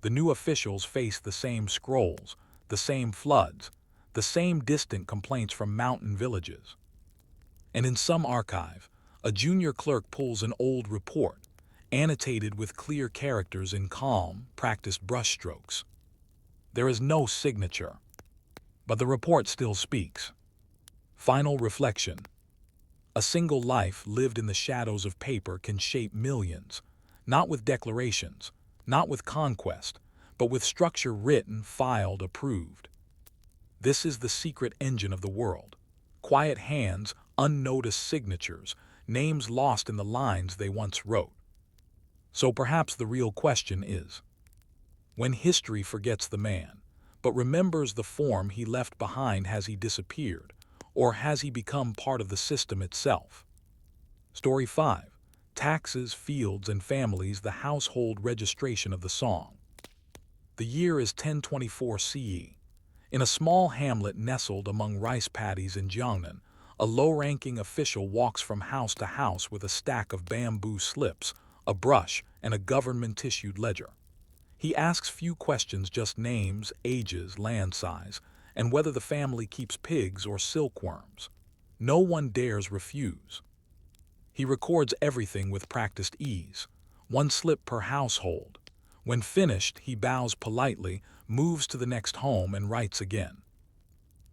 The new officials face the same scrolls, the same floods, the same distant complaints from mountain villages. And in some archive, a junior clerk pulls an old report, annotated with clear characters in calm, practiced brushstrokes. There is no signature, but the report still speaks. Final reflection. A single life lived in the shadows of paper can shape millions, not with declarations, not with conquest, but with structure written, filed, approved. This is the secret engine of the world. Quiet hands, unnoticed signatures, names lost in the lines they once wrote. So perhaps the real question is, when history forgets the man, but remembers the form he left behind. Has he disappeared, or has he become part of the system itself? Story 5. Taxes, Fields, and Families, the Household Registration of the Song. The year is 1024 CE. In a small hamlet nestled among rice paddies in Jiangnan, a low-ranking official walks from house to house with a stack of bamboo slips, a brush, and a government-issued ledger. He asks few questions, just names, ages, land size, and whether the family keeps pigs or silkworms. No one dares refuse. He records everything with practiced ease, one slip per household. When finished, he bows politely, moves to the next home, and writes again.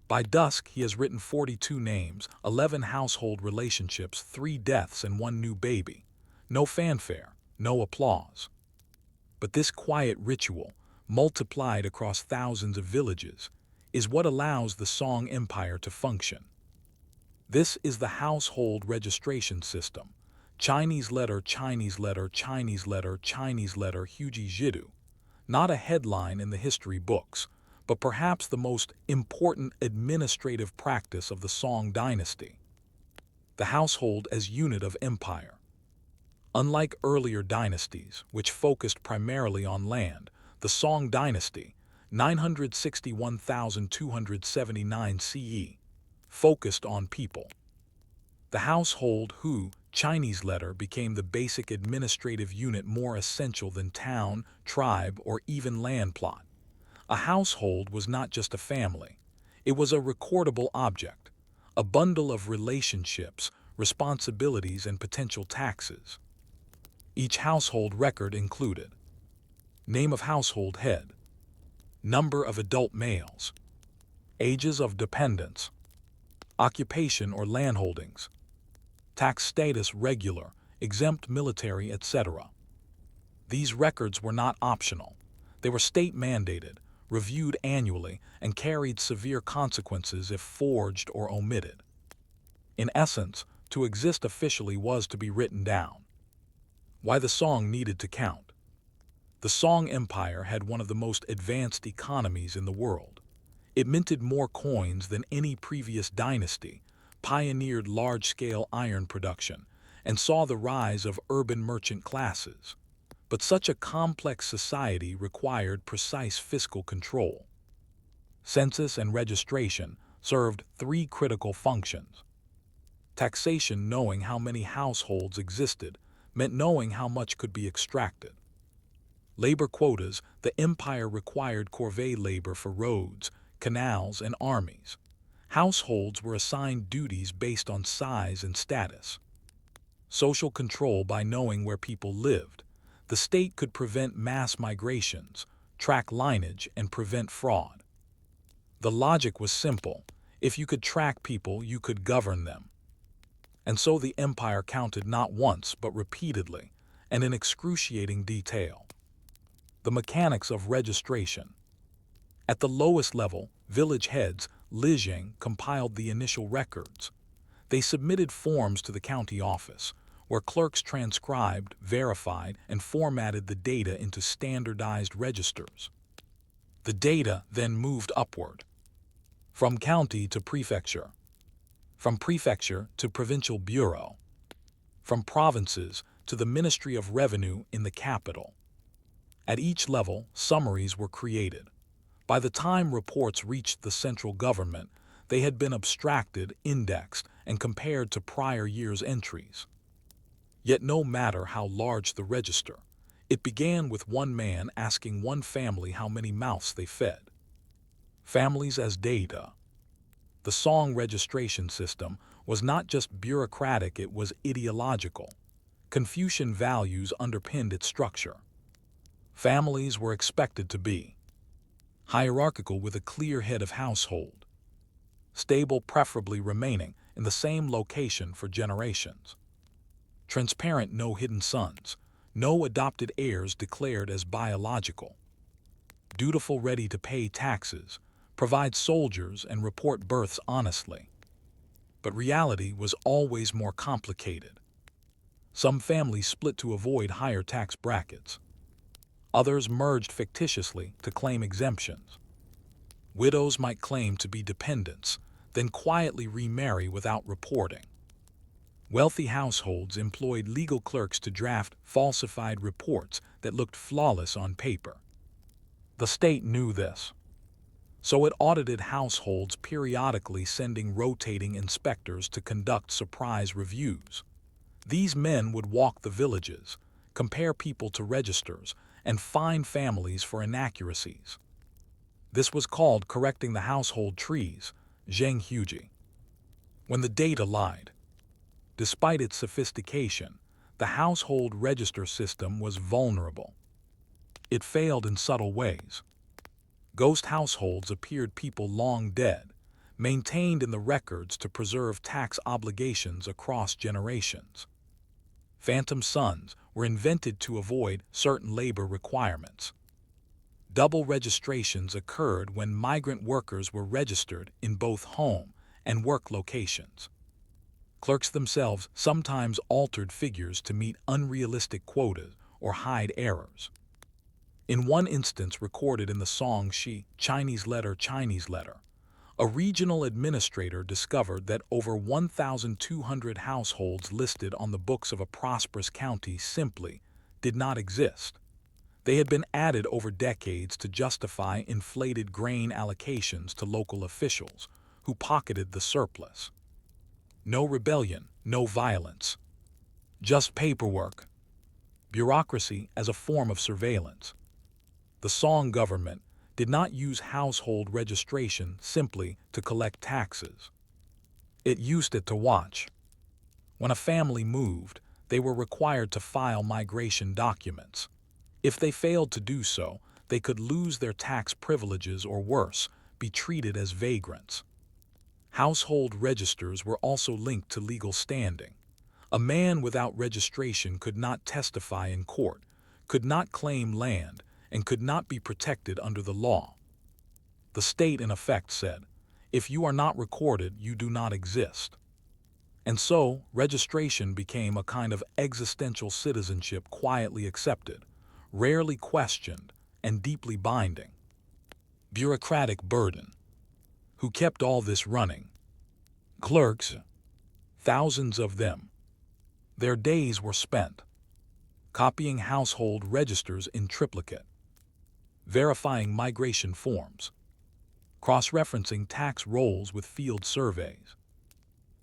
By dusk, he has written 42 names, 11 household relationships, 3 deaths, and 1 new baby. No fanfare, no applause. But this quiet ritual, multiplied across thousands of villages, is what allows the song empire to function. This is the household registration system. Chinese letter, Chinese letter, Chinese letter, Chinese letter, Huji Jidu. Not a headline in the history books, but perhaps the most important administrative practice of the Song dynasty. The household as unit of empire. Unlike earlier dynasties, which focused primarily on land, the Song dynasty, 961,279 CE, focused on people. The household, Hu, Chinese letter, became the basic administrative unit, more essential than town, tribe, or even land plot. A household was not just a family. It was a recordable object, a bundle of relationships, responsibilities, and potential taxes. Each household record included name of household head, number of adult males, ages of dependents, occupation or landholdings, tax status, regular, exempt, military, etc. These records were not optional. They were state-mandated, reviewed annually, and carried severe consequences if forged or omitted. In essence, to exist officially was to be written down. Why the Song needed to count. The Song Empire had one of the most advanced economies in the world. It minted more coins than any previous dynasty, pioneered large-scale iron production, and saw the rise of urban merchant classes. But such a complex society required precise fiscal control. Census and registration served 3 critical functions. Taxation, knowing how many households existed, meant knowing how much could be extracted. Labor quotas, the empire required corvée labor for roads, canals, and armies. Households were assigned duties based on size and status. Social control, by knowing where people lived. The state could prevent mass migrations, track lineage, and prevent fraud. The logic was simple. If you could track people, you could govern them. And so the empire counted not once but repeatedly, and in excruciating detail. The mechanics of registration. At the lowest level, village heads, Lijing, compiled the initial records. They submitted forms to the county office, where clerks transcribed, verified, and formatted the data into standardized registers. The data then moved upward, from county to prefecture, from prefecture to provincial bureau, from provinces to the Ministry of Revenue in the capital. At each level, summaries were created. By the time reports reached the central government, they had been abstracted, indexed, and compared to prior year's entries. Yet no matter how large the register, it began with one man asking one family how many mouths they fed. Families as data. The Song registration system was not just bureaucratic, it was ideological. Confucian values underpinned its structure. Families were expected to be hierarchical with a clear head of household, stable, preferably remaining in the same location for generations, transparent, no hidden sons, no adopted heirs declared as biological, dutiful, ready to pay taxes, provide soldiers, and report births honestly. But reality was always more complicated. Some families split to avoid higher tax brackets. Others merged fictitiously to claim exemptions. Widows might claim to be dependents, then quietly remarry without reporting. Wealthy households employed legal clerks to draft falsified reports that looked flawless on paper. The state knew this, so it audited households periodically, sending rotating inspectors to conduct surprise reviews. These men would walk the villages, compare people to registers, and fine families for inaccuracies. This was called correcting the household trees, zhenghuji. When the data lied, despite its sophistication, the household register system was vulnerable. It failed in subtle ways. Ghost households appeared people long dead, maintained in the records to preserve tax obligations across generations. Phantom sons were invented to avoid certain labor requirements. Double registrations occurred when migrant workers were registered in both home and work locations. Clerks themselves sometimes altered figures to meet unrealistic quotas or hide errors. In one instance recorded in the song Chinese Letter, a regional administrator discovered that over 1,200 households listed on the books of a prosperous county simply did not exist. They had been added over decades to justify inflated grain allocations to local officials who pocketed the surplus. No rebellion, no violence. Just paperwork. Bureaucracy as a form of surveillance. The Song government did not use household registration simply to collect taxes. It used it to watch. When a family moved, they were required to file migration documents. If they failed to do so, they could lose their tax privileges or worse, be treated as vagrants. Household registers were also linked to legal standing. A man without registration could not testify in court, could not claim land, and could not be protected under the law. The state, in effect, said, if you are not recorded, you do not exist. And so, registration became a kind of existential citizenship quietly accepted, rarely questioned, and deeply binding. Bureaucratic burden. Who kept all this running? Clerks, thousands of them. Their days were spent copying household registers in triplicate, verifying migration forms, cross-referencing tax rolls with field surveys,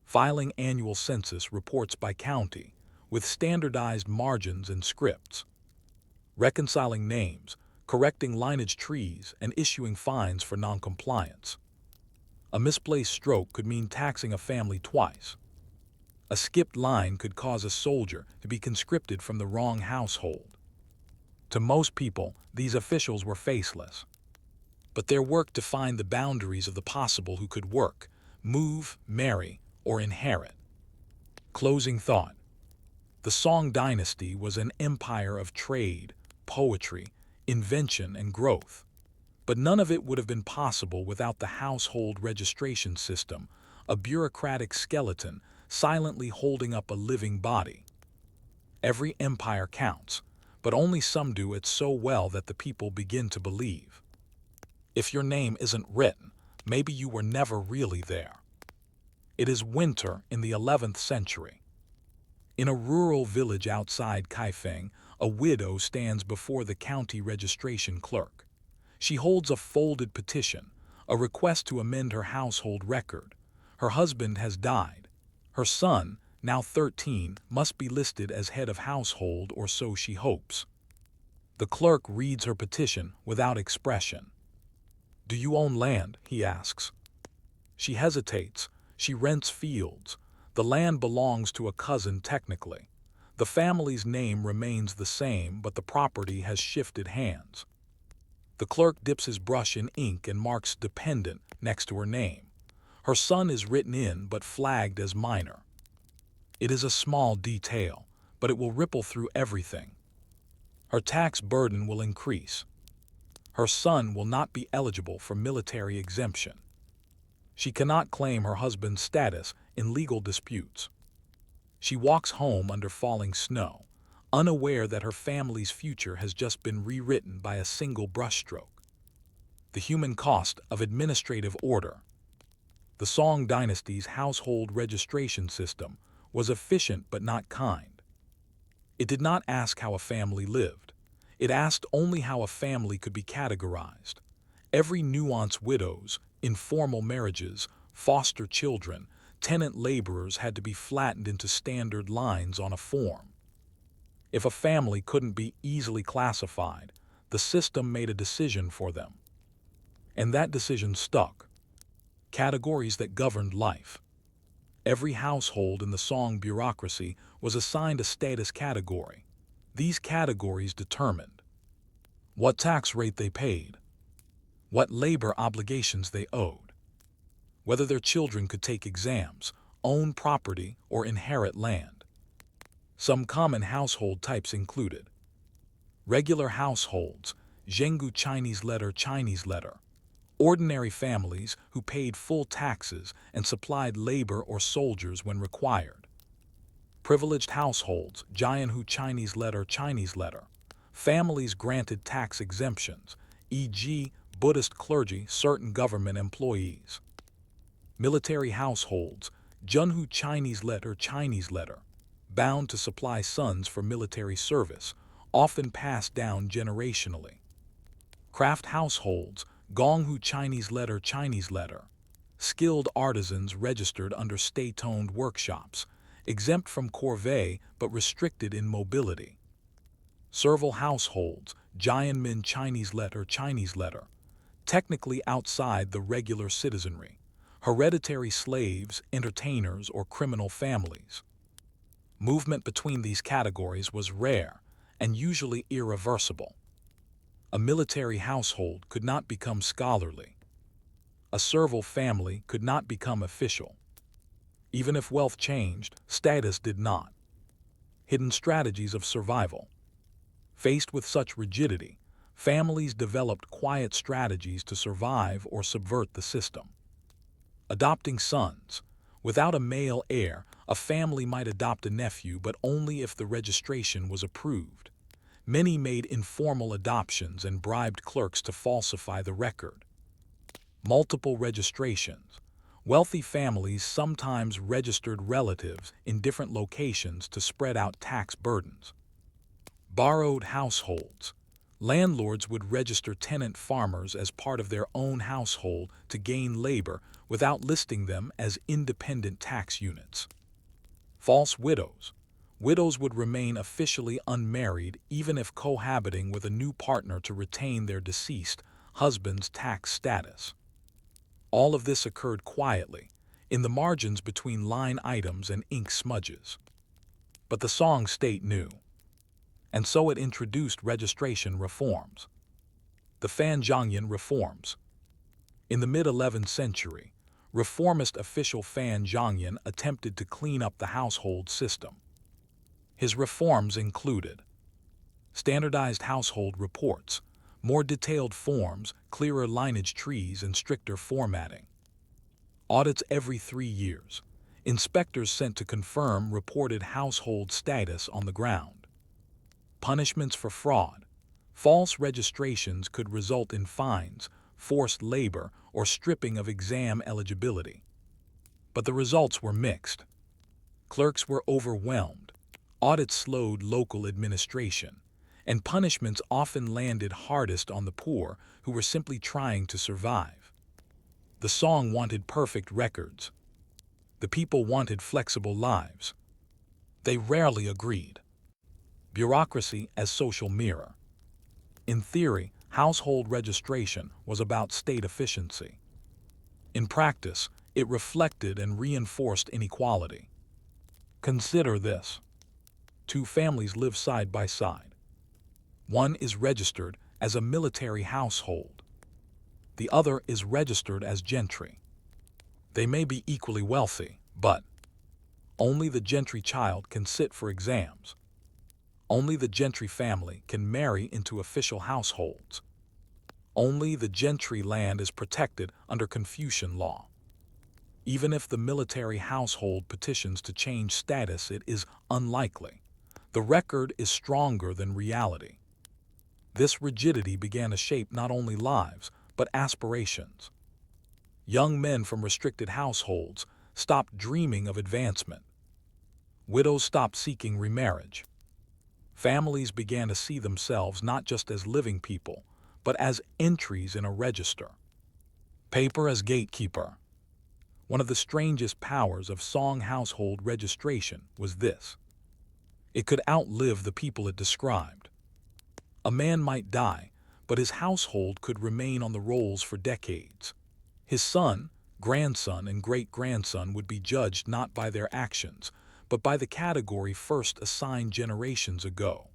filing annual census reports by county with standardized margins and scripts, reconciling names, correcting lineage trees, and issuing fines for noncompliance. A misplaced stroke could mean taxing a family twice. A skipped line could cause a soldier to be conscripted from the wrong household. To most people, these officials were faceless. But their work defined the boundaries of the possible who could work, move, marry, or inherit. Closing thought. The Song dynasty was an empire of trade, poetry, invention, and growth. But none of it would have been possible without the household registration system, a bureaucratic skeleton silently holding up a living body. Every empire counts, but only some do it so well that the people begin to believe. If your name isn't written, maybe you were never really there. It is winter in the 11th century. In a rural village outside Kaifeng, a widow stands before the county registration clerk. She holds a folded petition, a request to amend her household record. Her husband has died. Her son, now 13, must be listed as head of household, or so she hopes. The clerk reads her petition without expression. "Do you own land?" he asks. She hesitates. She rents fields. The land belongs to a cousin technically. The family's name remains the same, but the property has shifted hands. The clerk dips his brush in ink and marks dependent next to her name. Her son is written in but flagged as minor. It is a small detail, but it will ripple through everything. Her tax burden will increase. Her son will not be eligible for military exemption. She cannot claim her husband's status in legal disputes. She walks home under falling snow, unaware that her family's future has just been rewritten by a single brushstroke. The human cost of administrative order. The Song dynasty's household registration system was efficient but not kind. It did not ask how a family lived. It asked only how a family could be categorized. Every nuance: widows, informal marriages, foster children, tenant laborers had to be flattened into standard lines on a form. If a family couldn't be easily classified, the system made a decision for them. And that decision stuck. Categories that governed life. Every household in the Song bureaucracy was assigned a status category. These categories determined what tax rate they paid, what labor obligations they owed, whether their children could take exams, own property, or inherit land. Some common household types included regular households, Zhengu Chinese letter, ordinary families who paid full taxes and supplied labor or soldiers when required. Privileged households, Jianhu Chinese letter, families granted tax exemptions, e.g., Buddhist clergy, certain government employees. Military households, Junhu Chinese letter, bound to supply sons for military service, often passed down generationally. Craft households, Gonghu Chinese letter, skilled artisans registered under state-owned workshops, exempt from corvée but restricted in mobility. Servile households, Jianmin Chinese letter, technically outside the regular citizenry, hereditary slaves, entertainers, or criminal families. Movement between these categories was rare and usually irreversible. A military household could not become scholarly. A servile family could not become official. Even if wealth changed, status did not. Hidden strategies of survival. Faced with such rigidity, families developed quiet strategies to survive or subvert the system. Adopting sons. Without a male heir, a family might adopt a nephew, but only if the registration was approved. Many made informal adoptions and bribed clerks to falsify the record. Multiple registrations. Wealthy families sometimes registered relatives in different locations to spread out tax burdens. Borrowed households. Landlords would register tenant farmers as part of their own household to gain labor without listing them as independent tax units. False widows. Widows would remain officially unmarried even if cohabiting with a new partner to retain their deceased husband's tax status. All of this occurred quietly, in the margins between line items and ink smudges. But the Song state knew. And so it introduced registration reforms. The Fanzhongyan reforms. In the mid-11th century, reformist official Fanzhongyan attempted to clean up the household system. His reforms included standardized household reports, more detailed forms, clearer lineage trees, and stricter formatting. Audits every 3 years. Inspectors sent to confirm reported household status on the ground. Punishments for fraud. False registrations could result in fines, forced labor, or stripping of exam eligibility. But the results were mixed. Clerks were overwhelmed. Audits slowed local administration, and punishments often landed hardest on the poor who were simply trying to survive. The Song wanted perfect records. The people wanted flexible lives. They rarely agreed. Bureaucracy as social mirror. In theory, household registration was about state efficiency. In practice, it reflected and reinforced inequality. Consider this. 2 families live side by side. One is registered as a military household. The other is registered as gentry. They may be equally wealthy, but only the gentry child can sit for exams. Only the gentry family can marry into official households. Only the gentry land is protected under Confucian law. Even if the military household petitions to change status, it is unlikely. The record is stronger than reality. This rigidity began to shape not only lives, but aspirations. Young men from restricted households stopped dreaming of advancement. Widows stopped seeking remarriage. Families began to see themselves not just as living people, but as entries in a register. Paper as gatekeeper. One of the strangest powers of Song household registration was this. It could outlive the people it described. A man might die, but his household could remain on the rolls for decades. His son, grandson, and great-grandson would be judged not by their actions, but by the category first assigned generations ago.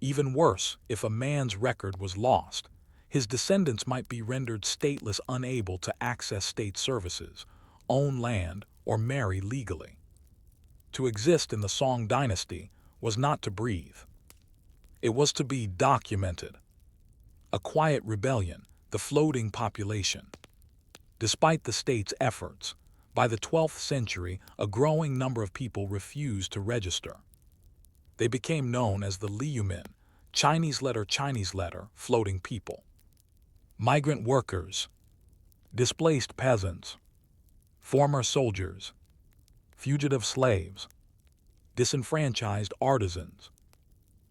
Even worse, if a man's record was lost, his descendants might be rendered stateless, unable to access state services, own land, or marry legally. To exist in the Song dynasty was not to breathe. It was to be documented. A quiet rebellion, the floating population. Despite the state's efforts, by the 12th century, a growing number of people refused to register. They became known as the Liumin, Chinese letter, floating people. Migrant workers, displaced peasants, former soldiers, fugitive slaves, disenfranchised artisans.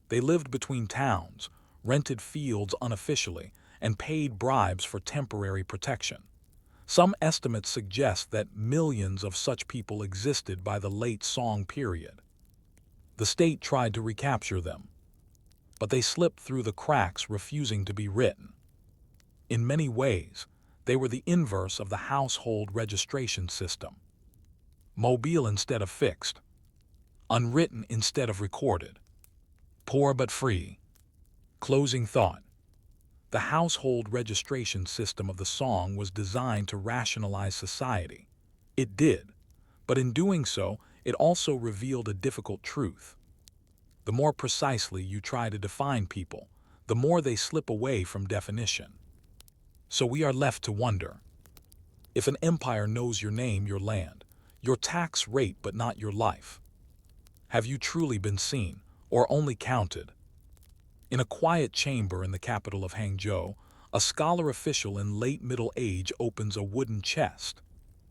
They lived between towns, rented fields unofficially, and paid bribes for temporary protection. Some estimates suggest that millions of such people existed by the late Song period. The state tried to recapture them, but they slipped through the cracks, refusing to be written. In many ways, they were the inverse of the household registration system. Mobile instead of fixed, unwritten instead of recorded, poor but free. Closing thought. The household registration system of the Song was designed to rationalize society. It did, but in doing so, it also revealed a difficult truth. The more precisely you try to define people, the more they slip away from definition. So we are left to wonder. If an empire knows your name, your land, your tax rate, but not your life, have you truly been seen, or only counted? In a quiet chamber in the capital of Hangzhou, a scholar official in late middle age opens a wooden chest.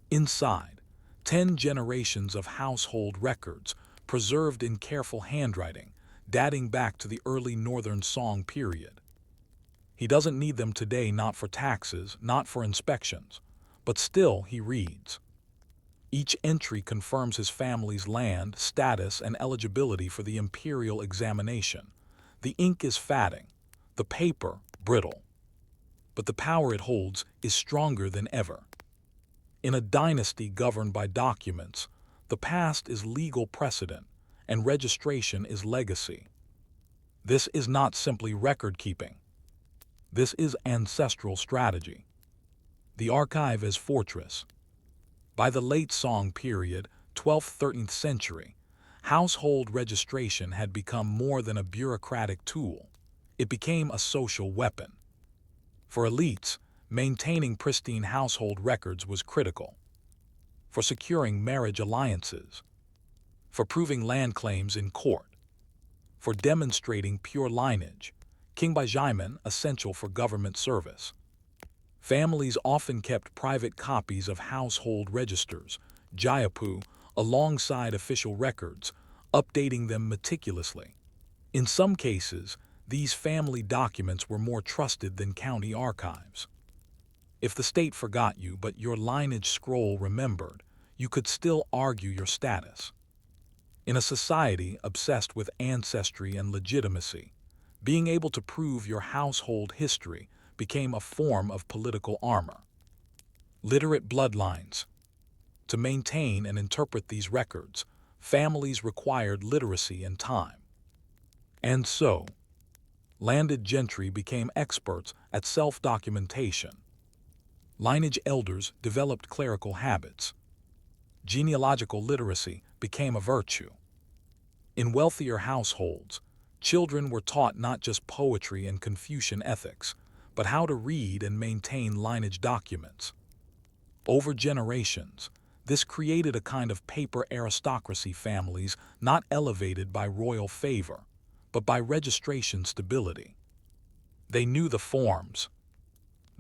Inside, 10 generations of household records, preserved in careful handwriting, dating back to the early Northern Song period. He doesn't need them today, not for taxes, not for inspections, but still he reads. Each entry confirms his family's land, status, and eligibility for the Imperial examination. The ink is fatting, the paper brittle, but the power it holds is stronger than ever. In a dynasty governed by documents, the past is legal precedent, and registration is legacy. This is not simply record-keeping. This is ancestral strategy. The archive as fortress. By the late Song period, 12th-13th century, household registration had become more than a bureaucratic tool. It became a social weapon. For elites, maintaining pristine household records was critical. For securing marriage alliances. For proving land claims in court. For demonstrating pure lineage, Qingbaijimen essential for government service. Families often kept private copies of household registers, jiapu, alongside official records, updating them meticulously. In some cases, these family documents were more trusted than county archives. If the state forgot you but your lineage scroll remembered, you could still argue your status. In a society obsessed with ancestry and legitimacy, being able to prove your household history became a form of political armor. Literate bloodlines. To maintain and interpret these records, families required literacy and time. And so, landed gentry became experts at self-documentation. Lineage elders developed clerical habits. Genealogical literacy became a virtue. In wealthier households, children were taught not just poetry and Confucian ethics, but how to read and maintain lineage documents. Over generations, this created a kind of paper aristocracy, families not elevated by royal favor, but by registration stability. They knew the forms.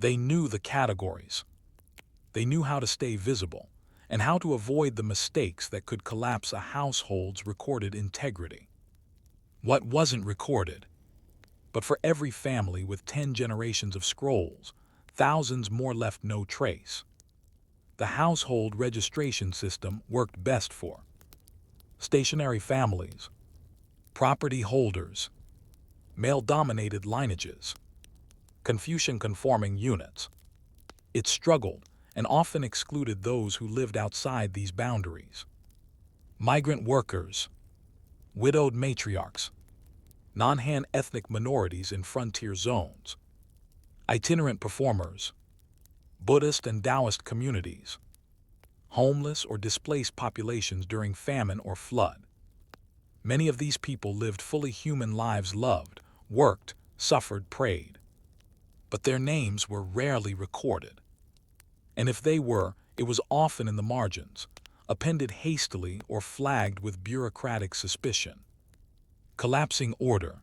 They knew the categories. They knew how to stay visible and how to avoid the mistakes that could collapse a household's recorded integrity. What wasn't recorded? But for every family with 10 generations of scrolls, thousands more left no trace. The household registration system worked best for stationary families, property holders, male-dominated lineages, Confucian-conforming units. It struggled and often excluded those who lived outside these boundaries. Migrant workers, widowed matriarchs, non-Han ethnic minorities in frontier zones, itinerant performers, Buddhist and Taoist communities, homeless or displaced populations during famine or flood. Many of these people lived fully human lives, loved, worked, suffered, prayed. But their names were rarely recorded. And if they were, it was often in the margins, appended hastily or flagged with bureaucratic suspicion. Collapsing order.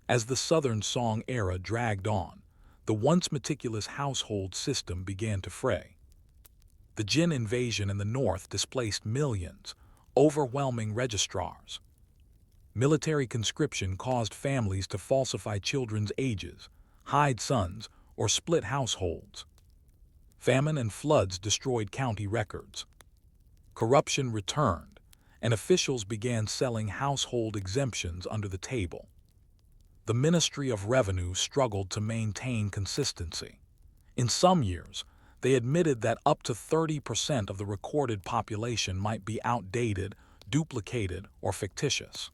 As the Southern Song era dragged on, the once meticulous household system began to fray. The Jin invasion in the north displaced millions, overwhelming registrars. Military conscription caused families to falsify children's ages, hide sons, or split households. Famine and floods destroyed county records. Corruption returned, and officials began selling household exemptions under the table. The Ministry of Revenue struggled to maintain consistency. In some years, they admitted that up to 30% of the recorded population might be outdated, duplicated, or fictitious.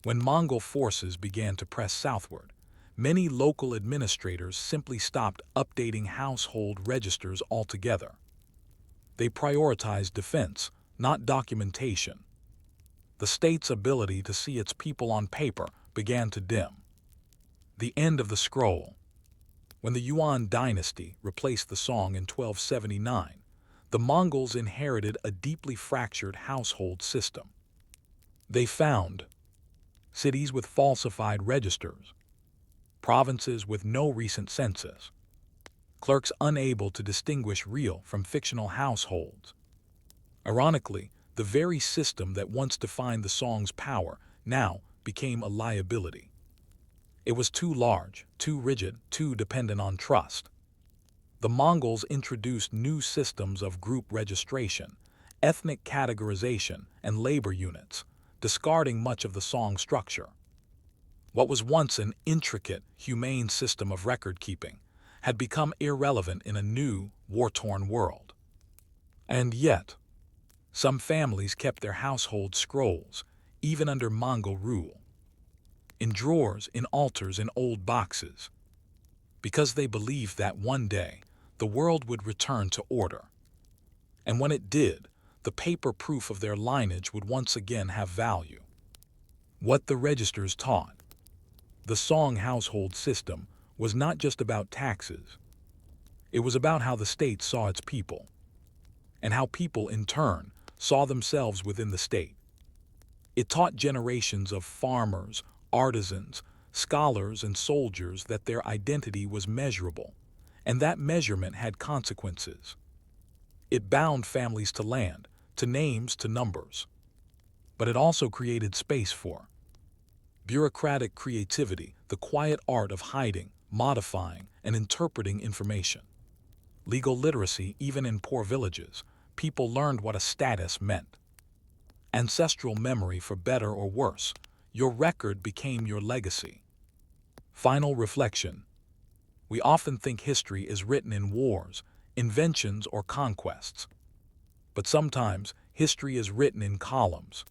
When Mongol forces began to press southward, many local administrators simply stopped updating household registers altogether. They prioritized defense, not documentation. The state's ability to see its people on paper began to dim. The end of the scroll. When the Yuan dynasty replaced the Song in 1279, the Mongols inherited a deeply fractured household system. They found cities with falsified registers, provinces with no recent census, clerks unable to distinguish real from fictional households. Ironically, the very system that once defined the Song's power now became a liability. It was too large, too rigid, too dependent on trust. The Mongols introduced new systems of group registration, ethnic categorization, and labor units, discarding much of the Song structure. What was once an intricate, humane system of record-keeping had become irrelevant in a new, war-torn world. And yet, some families kept their household scrolls, even under Mongol rule, in drawers, in altars, in old boxes, because they believed that one day the world would return to order. And when it did, the paper proof of their lineage would once again have value. What the registers taught. The Song household system was not just about taxes. It was about how the state saw its people, and how people, in turn, saw themselves within the state. It taught generations of farmers, artisans, scholars, and soldiers that their identity was measurable, and that measurement had consequences. It bound families to land, to names, to numbers. But it also created space for bureaucratic creativity, the quiet art of hiding, modifying, and interpreting information. Legal literacy, even in poor villages, people learned what a status meant. Ancestral memory, for better or worse, your record became your legacy. Final reflection. We often think history is written in wars, inventions, or conquests. But sometimes history is written in columns.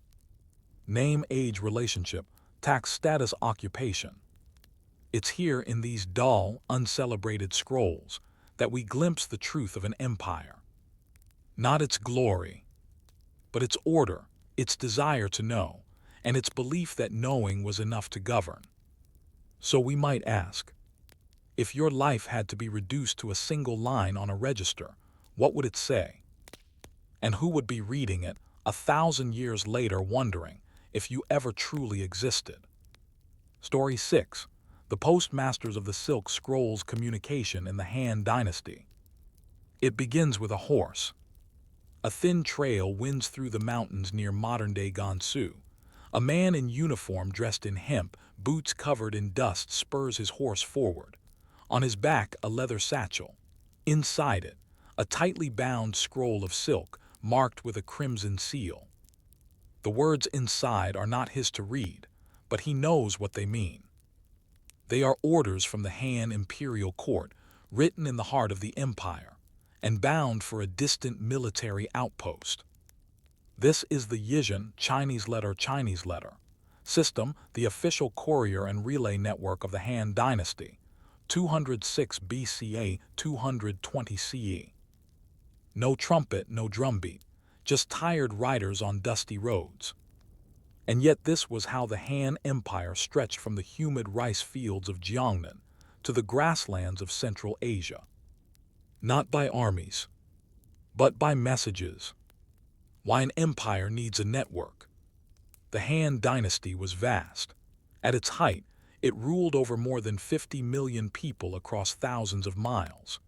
Name, age, relationship, tax status, occupation. It's here in these dull, uncelebrated scrolls that we glimpse the truth of an empire. Not its glory, but its order, its desire to know, and its belief that knowing was enough to govern. So we might ask, if your life had to be reduced to a single line on a register, what would it say? And who would be reading it 1,000 years later, wondering if you ever truly existed? Story 6. the postmasters of the silk scrolls communication in the Han Dynasty. It begins with a horse. A thin trail winds through the mountains near modern-day Gansu. A man in uniform dressed in hemp, boots covered in dust, spurs his horse forward. On his back, a leather satchel. Inside it, a tightly bound scroll of silk, marked with a crimson seal. The words inside are not his to read, but he knows what they mean. They are orders from the Han Imperial court, written in the heart of the empire, and bound for a distant military outpost. This is the Yizhen Chinese letter system, the official courier and relay network of the Han Dynasty, 206 BCA, 220 CE. No trumpet, no drumbeat, just tired riders on dusty roads. And yet this was how the Han Empire stretched from the humid rice fields of Jiangnan to the grasslands of Central Asia. Not by armies, but by messages. Why an empire needs a network. The Han Dynasty was vast. At its height, it ruled over more than 50 million people across thousands of miles.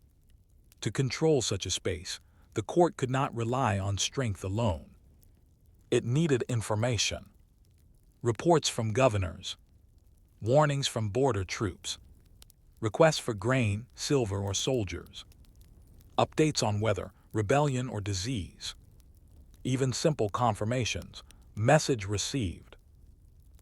To control such a space, the court could not rely on strength alone. It needed information. Reports from governors, warnings from border troops, requests for grain, silver, or soldiers, updates on weather, rebellion, or disease, even simple confirmations, message received.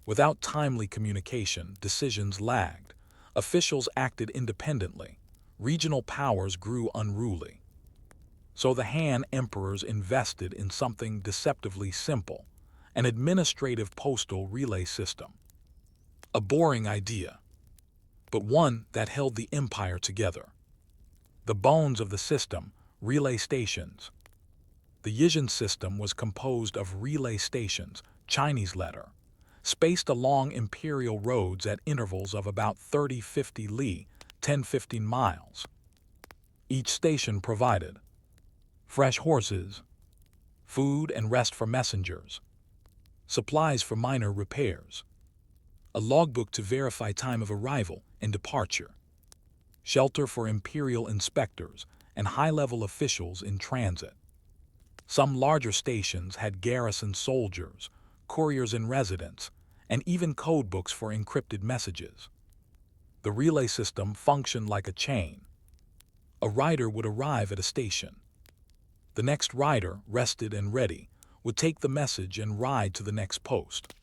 Without timely communication, decisions lagged, officials acted independently, regional powers grew unruly. So the Han emperors invested in something deceptively simple, an administrative postal relay system. A boring idea, but one that held the empire together. The bones of the system, relay stations. The Yizhen system was composed of relay stations, Chinese letter, spaced along imperial roads at intervals of about 30-50 li, 10-15 miles. Each station provided fresh horses, food and rest for messengers, supplies for minor repairs, a logbook to verify time of arrival and departure, shelter for imperial inspectors and high-level officials in transit. Some larger stations had garrison soldiers, couriers in residence, and even codebooks for encrypted messages. The relay system functioned like a chain. A rider would arrive at a station. The next rider, rested and ready, would take the message and ride to the next post.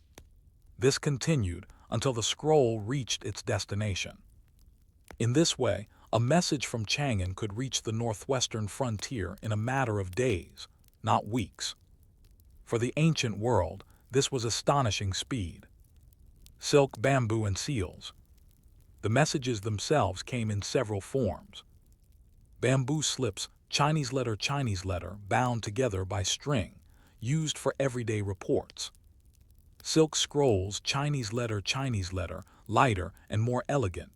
This continued until the scroll reached its destination. In this way, a message from Chang'an could reach the northwestern frontier in a matter of days, not weeks. For the ancient world, this was astonishing speed. Silk, bamboo, and seals. The messages themselves came in several forms. Bamboo slips, Chinese letter, bound together by string, used for everyday reports. Silk scrolls, Chinese letter, lighter and more elegant,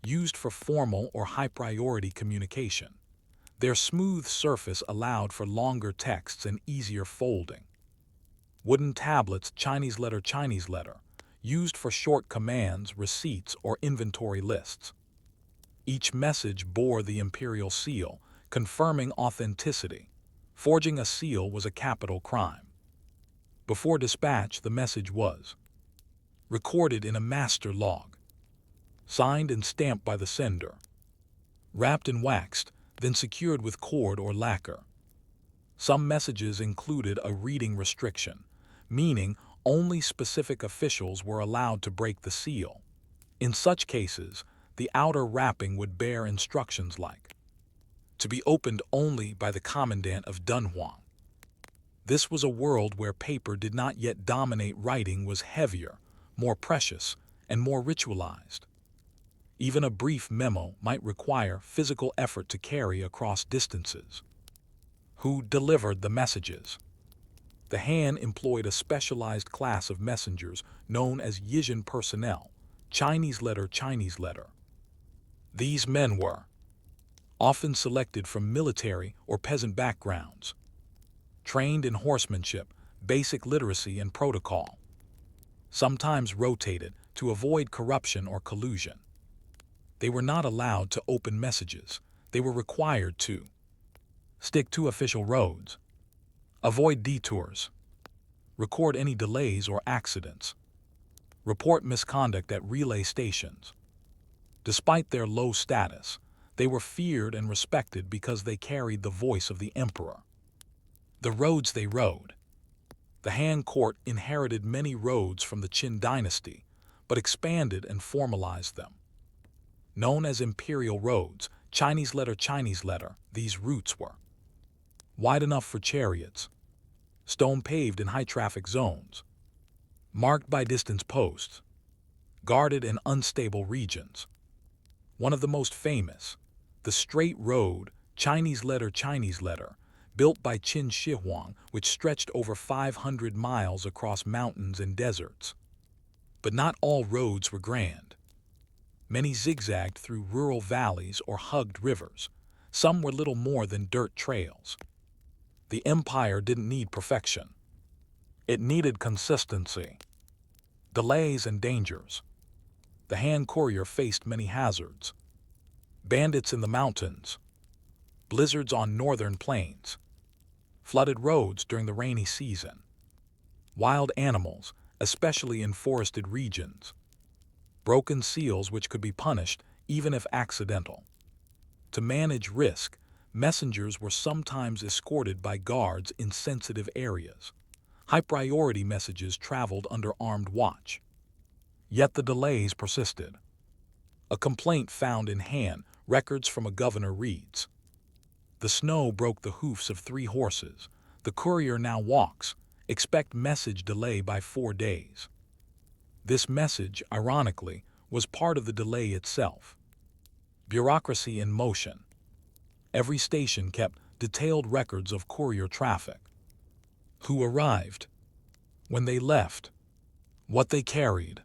used for formal or high-priority communication. Their smooth surface allowed for longer texts and easier folding. Wooden tablets, Chinese letter, used for short commands, receipts, or inventory lists. Each message bore the imperial seal, confirming authenticity. Forging a seal was a capital crime. Before dispatch, the message was recorded in a master log, signed and stamped by the sender, wrapped and waxed, then secured with cord or lacquer. Some messages included a reading restriction, meaning only specific officials were allowed to break the seal. In such cases, the outer wrapping would bear instructions like, to be opened only by the commandant of Dunhuang. This was a world where paper did not yet dominate. Writing was heavier, more precious, and more ritualized. Even a brief memo might require physical effort to carry across distances. Who delivered the messages? The Han employed a specialized class of messengers known as Yizhen personnel, Chinese letter. These men were often selected from military or peasant backgrounds, trained in horsemanship, basic literacy, and protocol, sometimes rotated to avoid corruption or collusion. They were not allowed to open messages. They were required to stick to official roads, avoid detours, record any delays or accidents, report misconduct at relay stations. Despite their low status, they were feared and respected because they carried the voice of the emperor. The roads they rode. The Han court inherited many roads from the Qin dynasty, but expanded and formalized them. Known as imperial roads, Chinese letter, these routes were wide enough for chariots, stone-paved in high-traffic zones, marked by distance posts, guarded in unstable regions. One of the most famous, the straight road, Chinese letter, built by Qin Shi Huang, which stretched over 500 miles across mountains and deserts. But not all roads were grand. Many zigzagged through rural valleys or hugged rivers. Some were little more than dirt trails. The empire didn't need perfection. It needed consistency. Delays and dangers. The Han courier faced many hazards. Bandits in the mountains, blizzards on northern plains, flooded roads during the rainy season, wild animals, especially in forested regions, broken seals which could be punished even if accidental. To manage risk, messengers were sometimes escorted by guards in sensitive areas. High-priority messages traveled under armed watch. Yet the delays persisted. A complaint found in Han records from a governor reads, "The snow broke the hoofs of 3 horses. The courier now walks. Expect message delay by 4 days." This message, ironically, was part of the delay itself. Bureaucracy in motion. Every station kept detailed records of courier traffic. Who arrived, when they left, what they carried,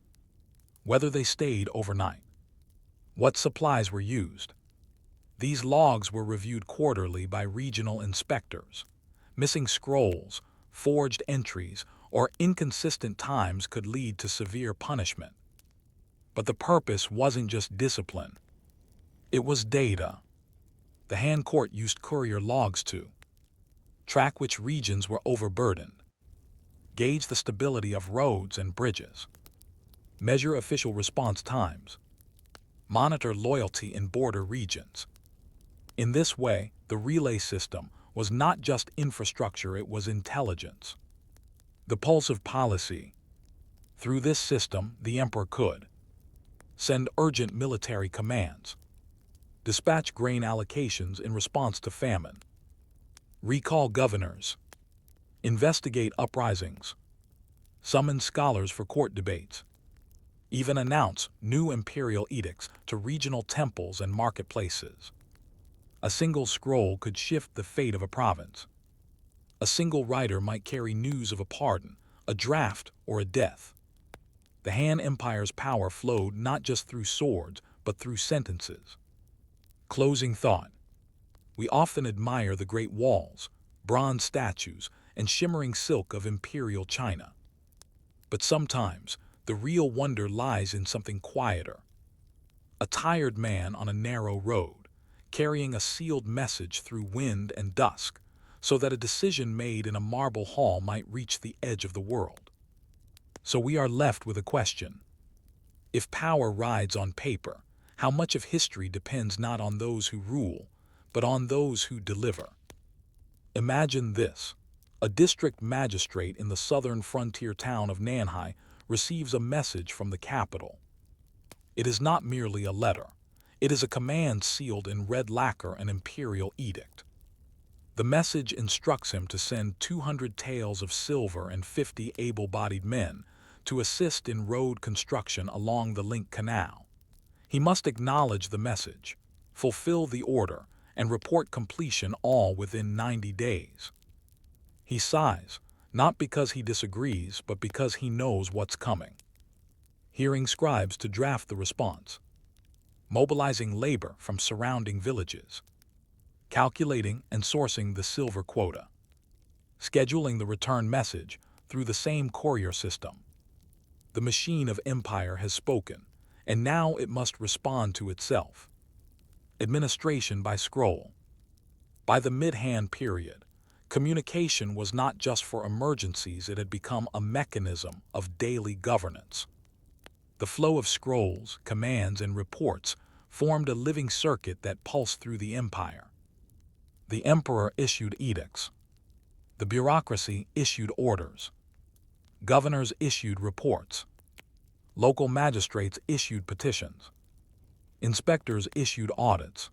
whether they stayed overnight, what supplies were used. These logs were reviewed quarterly by regional inspectors. Missing scrolls, forged entries, or inconsistent times could lead to severe punishment. But the purpose wasn't just discipline. It was data. The Han court used courier logs to track which regions were overburdened, gauge the stability of roads and bridges, measure official response times, monitor loyalty in border regions. In this way, the relay system was not just infrastructure, it was intelligence. The pulse of policy. Through this system, the emperor could send urgent military commands, dispatch grain allocations in response to famine, recall governors, investigate uprisings, summon scholars for court debates, even announce new imperial edicts to regional temples and marketplaces. A single scroll could shift the fate of a province. A single writer might carry news of a pardon, a draft, or a death. The Han Empire's power flowed not just through swords, but through sentences. Closing thought. We often admire the great walls, bronze statues, and shimmering silk of imperial China. But sometimes, the real wonder lies in something quieter. A tired man on a narrow road, carrying a sealed message through wind and dusk, so that a decision made in a marble hall might reach the edge of the world. So we are left with a question. If power rides on paper, how much of history depends not on those who rule, but on those who deliver? Imagine this. A district magistrate in the southern frontier town of Nanhai receives a message from the capital. It is not merely a letter. It is a command sealed in red lacquer, an imperial edict. The message instructs him to send 200 taels of silver and 50 able-bodied men to assist in road construction along the Link Canal. He must acknowledge the message, fulfill the order, and report completion all within 90 days. He sighs, not because he disagrees, but because he knows what's coming. Hiring scribes to draft the response, mobilizing labor from surrounding villages, calculating and sourcing the silver quota, scheduling the return message through the same courier system. The machine of empire has spoken, and now it must respond to itself. Administration by scroll. By the mid-Han period, communication was not just for emergencies, it had become a mechanism of daily governance. The flow of scrolls, commands, and reports formed a living circuit that pulsed through the empire. The emperor issued edicts. The bureaucracy issued orders. Governors issued reports. Local magistrates issued petitions. Inspectors issued audits.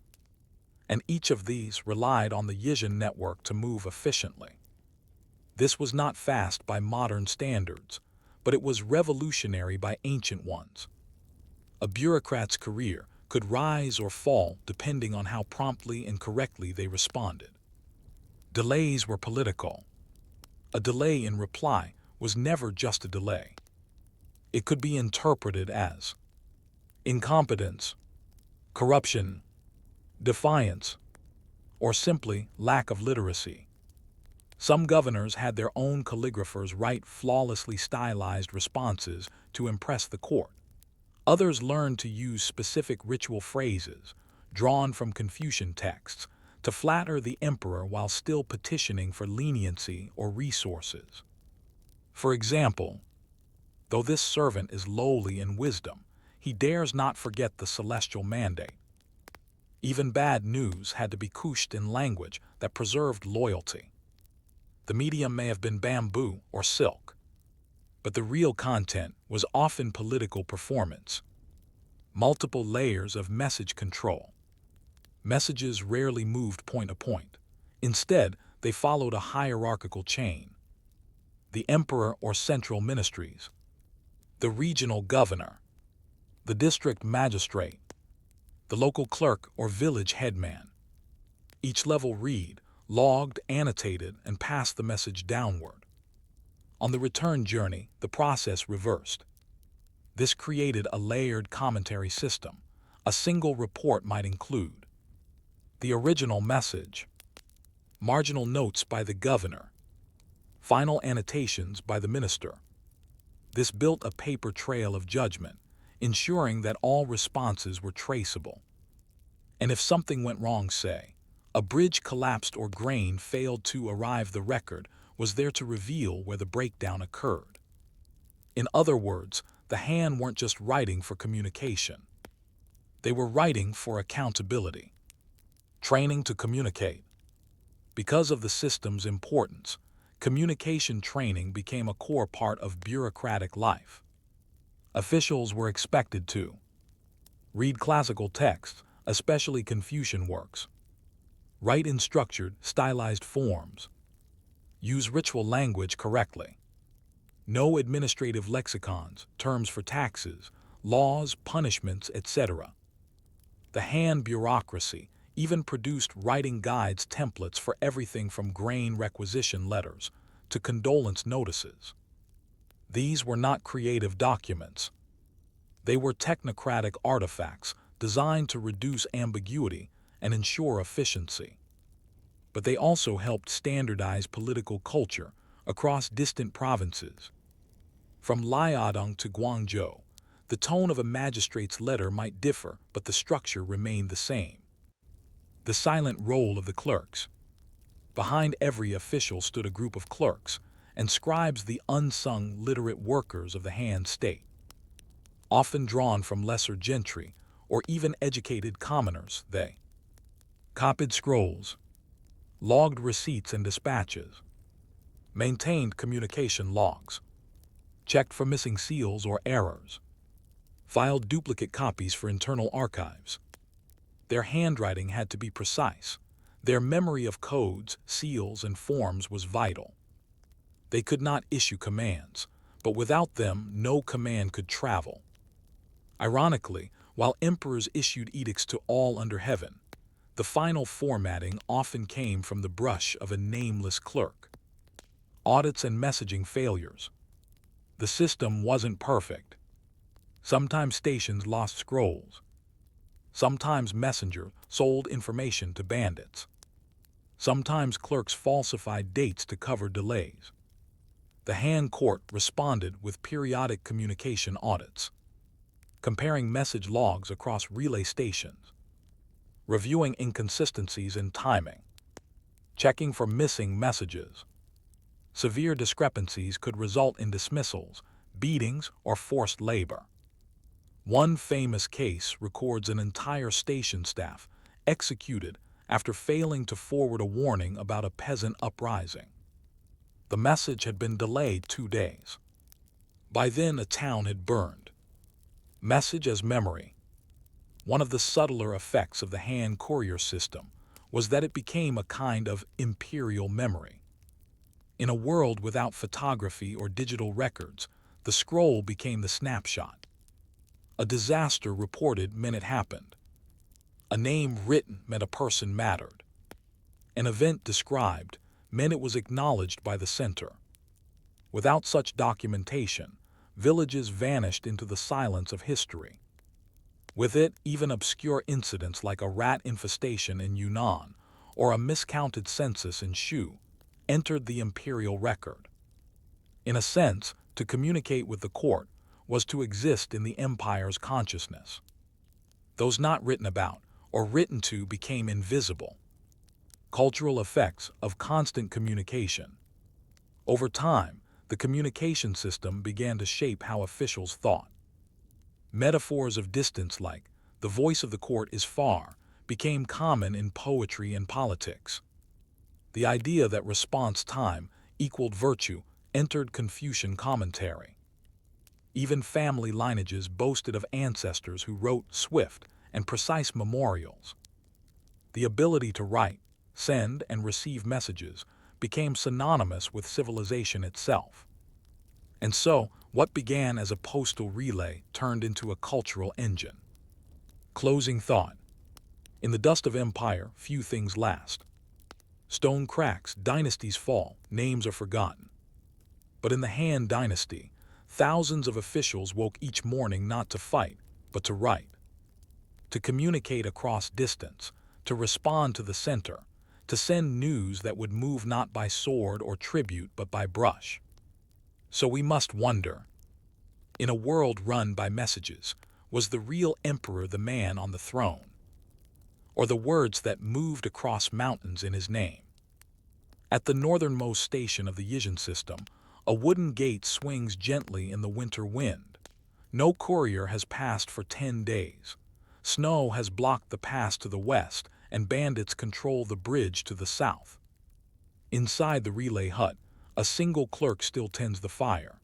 And each of these relied on the Yizhen network to move efficiently. This was not fast by modern standards, but it was revolutionary by ancient ones. A bureaucrat's career could rise or fall depending on how promptly and correctly they responded. Delays were political. A delay in reply was never just a delay. It could be interpreted as incompetence, corruption, defiance, or simply lack of literacy. Some governors had their own calligraphers write flawlessly stylized responses to impress the court. Others learned to use specific ritual phrases, drawn from Confucian texts, to flatter the emperor while still petitioning for leniency or resources. For example, though this servant is lowly in wisdom, he dares not forget the celestial mandate. Even bad news had to be couched in language that preserved loyalty. The medium may have been bamboo or silk, but the real content was often political performance. Multiple layers of message control. Messages rarely moved point to point. Instead, they followed a hierarchical chain. The emperor or central ministries, the regional governor, the district magistrate, the local clerk or village headman. Each level read, logged, annotated, and passed the message downward. On the return journey, the process reversed. This created a layered commentary system. A single report might include the original message, marginal notes by the governor, final annotations by the minister. This built a paper trail of judgment, ensuring that all responses were traceable. And if something went wrong, say, a bridge collapsed or grain failed to arrive, the record was there to reveal where the breakdown occurred. In other words, the Han weren't just writing for communication. They were writing for accountability. Training to communicate. Because of the system's importance, communication training became a core part of bureaucratic life. Officials were expected to read classical texts, especially Confucian works, write in structured, stylized forms, use ritual language correctly, know administrative lexicons, terms for taxes, laws, punishments, etc. The Han bureaucracy even produced writing guides, templates for everything from grain requisition letters to condolence notices. These were not creative documents. They were technocratic artifacts designed to reduce ambiguity and ensure efficiency. But they also helped standardize political culture across distant provinces. From Liaodong to Guangzhou, the tone of a magistrate's letter might differ, but the structure remained the same. The silent role of the clerks. Behind every official stood a group of clerks and scribes, the unsung literate workers of the Han state. Often drawn from lesser gentry or even educated commoners, they copied scrolls, logged receipts and dispatches, maintained communication logs, checked for missing seals or errors, filed duplicate copies for internal archives. Their handwriting had to be precise. Their memory of codes, seals, and forms was vital. They could not issue commands, but without them, no command could travel. Ironically, while emperors issued edicts to all under heaven, the final formatting often came from the brush of a nameless clerk. Audits and messaging failures. The system wasn't perfect. Sometimes stations lost scrolls. Sometimes messenger sold information to bandits. Sometimes clerks falsified dates to cover delays. The Han court responded with periodic communication audits. comparing message logs across relay stations, reviewing inconsistencies in timing, checking for missing messages. Severe discrepancies could result in dismissals, beatings, or forced labor. One famous case records an entire station staff executed after failing to forward a warning about a peasant uprising. The message had been delayed 2 days. By then, a town had burned. Message as memory. One of the subtler effects of the hand courier system was that it became a kind of imperial memory. In a world without photography or digital records, the scroll became the snapshot. A disaster reported meant it happened. A name written meant a person mattered. An event described meant it was acknowledged by the center. Without such documentation, villages vanished into the silence of history. With it, even obscure incidents like a rat infestation in Yunnan or a miscounted census in Shu entered the imperial record. In a sense, to communicate with the court was to exist in the empire's consciousness. Those not written about or written to became invisible. Cultural effects of constant communication. Over time, the communication system began to shape how officials thought. Metaphors of distance like, "the voice of the court is far," became common in poetry and politics. The idea that response time equaled virtue entered Confucian commentary. Even family lineages boasted of ancestors who wrote swift and precise memorials. The ability to write, send, and receive messages became synonymous with civilization itself. And so, what began as a postal relay turned into a cultural engine. Closing thought. In the dust of empire, few things last. Stone cracks, dynasties fall, names are forgotten. But in the Han Dynasty, thousands of officials woke each morning not to fight, but to write. To communicate across distance, to respond to the center, to send news that would move not by sword or tribute but by brush. So we must wonder, in a world run by messages, was the real emperor the man on the throne? Or the words that moved across mountains in his name? At the northernmost station of the Yizhen system, a wooden gate swings gently in the winter wind. No courier has passed for 10 days. Snow has blocked the pass to the west, and bandits control the bridge to the south. Inside the relay hut, a single clerk still tends the fire.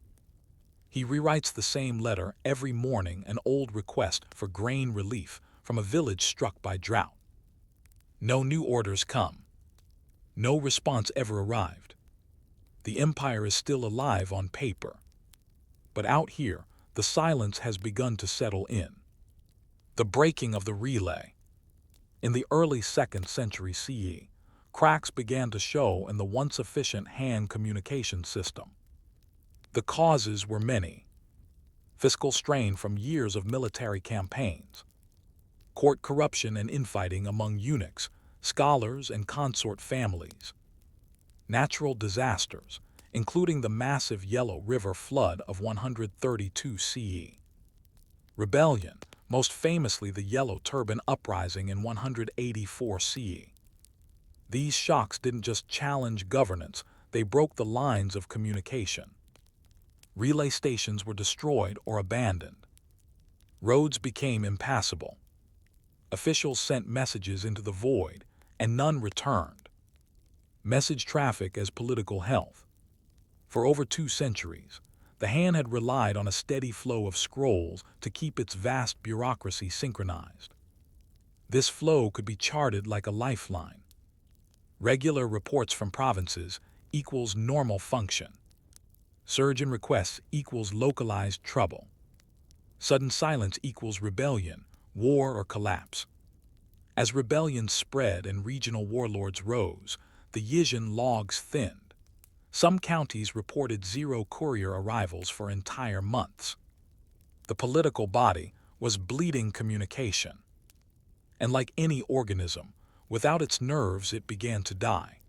He rewrites the same letter every morning, an old request for grain relief from a village struck by drought. No new orders come. No response ever arrived. The empire is still alive on paper. But out here, the silence has begun to settle in. The breaking of the relay. In the early 2nd century CE, cracks began to show in the once efficient hand communication system. The causes were many. Fiscal strain from years of military campaigns, court corruption and infighting among eunuchs, scholars, and consort families, natural disasters, including the massive Yellow River flood of 132 CE, rebellion, most famously the Yellow Turban Uprising in 184 CE. These shocks didn't just challenge governance, they broke the lines of communication. Relay stations were destroyed or abandoned. Roads became impassable. Officials sent messages into the void, and none returned. Message traffic as political health. For over 2 centuries, the Han had relied on a steady flow of scrolls to keep its vast bureaucracy synchronized. This flow could be charted like a lifeline. Regular reports from provinces equals normal function. Surge in requests equals localized trouble. Sudden silence equals rebellion, war, or collapse. As rebellions spread and regional warlords rose, the Yizhen logs thinned. Some counties reported 0 courier arrivals for entire months. The political body was bleeding communication. And like any organism, without its nerves it began to die.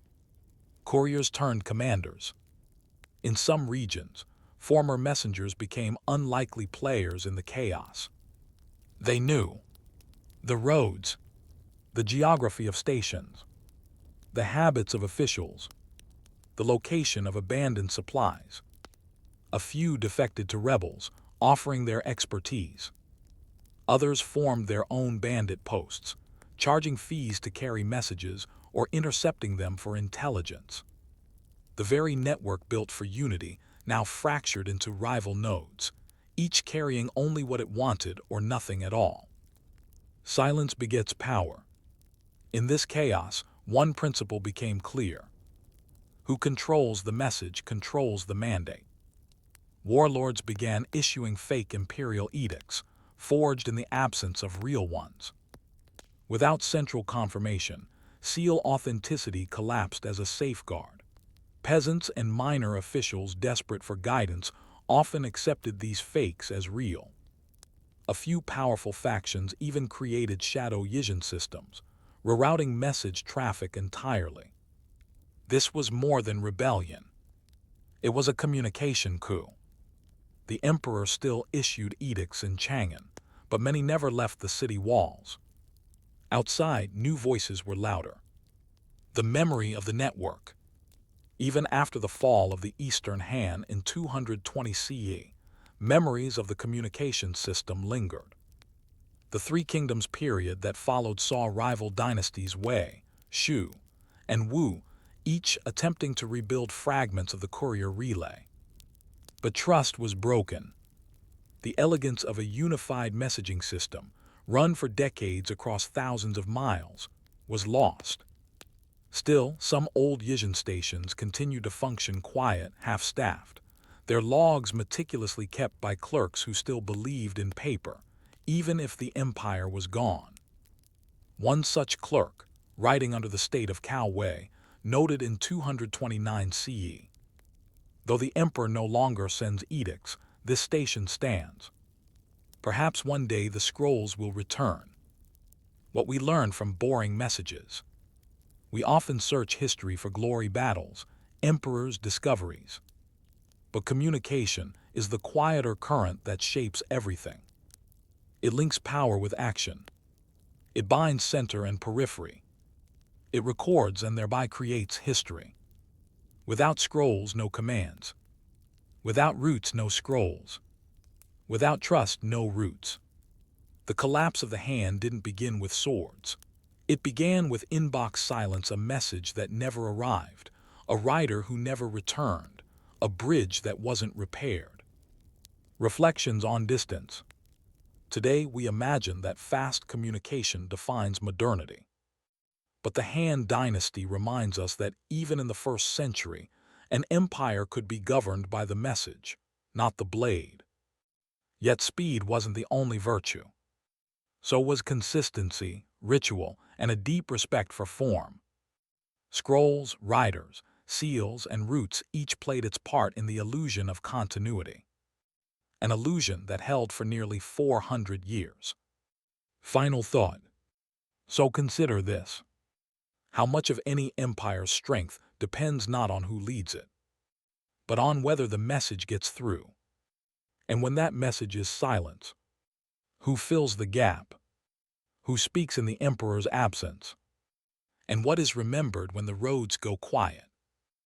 Couriers turned commanders. In some regions, former messengers became unlikely players in the chaos. They knew the roads, the geography of stations, the habits of officials, the location of abandoned supplies. A few defected to rebels, offering their expertise. Others formed their own bandit posts, charging fees to carry messages or intercepting them for intelligence. The very network built for unity now fractured into rival nodes, each carrying only what it wanted or nothing at all. Silence begets power. In this chaos, one principle became clear. Who controls the message controls the mandate. Warlords began issuing fake imperial edicts, forged in the absence of real ones. Without central confirmation, seal authenticity collapsed as a safeguard. Peasants and minor officials desperate for guidance often accepted these fakes as real. A few powerful factions even created shadow Yizhen systems, rerouting message traffic entirely. This was more than rebellion. It was a communication coup. The emperor still issued edicts in Chang'an, but many never left the city walls. Outside, new voices were louder. The memory of the network. Even after the fall of the Eastern Han in 220 CE, memories of the communication system lingered. The Three Kingdoms period that followed saw rival dynasties Wei, Shu, and Wu, each attempting to rebuild fragments of the courier relay. But trust was broken. The elegance of a unified messaging system, run for decades across thousands of miles, was lost. Still, some old Yizhen stations continued to function quiet, half-staffed, their logs meticulously kept by clerks who still believed in paper, even if the empire was gone. One such clerk, writing under the state of Cao Wei, noted in 229 CE, "Though the emperor no longer sends edicts, this station stands. Perhaps one day the scrolls will return." What we learn from boring messages. We often search history for glory battles, emperors' discoveries. But communication is the quieter current that shapes everything. It links power with action. It binds center and periphery. It records and thereby creates history. Without scrolls, no commands. Without roots, no scrolls. Without trust, no roots. The collapse of the Han didn't begin with swords. It began with inbox silence, a message that never arrived, a writer who never returned, a bridge that wasn't repaired. Reflections on distance. Today we imagine that fast communication defines modernity. But the Han dynasty reminds us that even in the first century, an empire could be governed by the message, not the blade. Yet speed wasn't the only virtue. So was consistency, ritual, and a deep respect for form. Scrolls, writers, seals, and roots each played its part in the illusion of continuity. An illusion that held for nearly 400 years. Final thought. So consider this. How much of any empire's strength depends not on who leads it, but on whether the message gets through. And when that message is silence, who fills the gap? Who speaks in the emperor's absence? And what is remembered when the roads go quiet?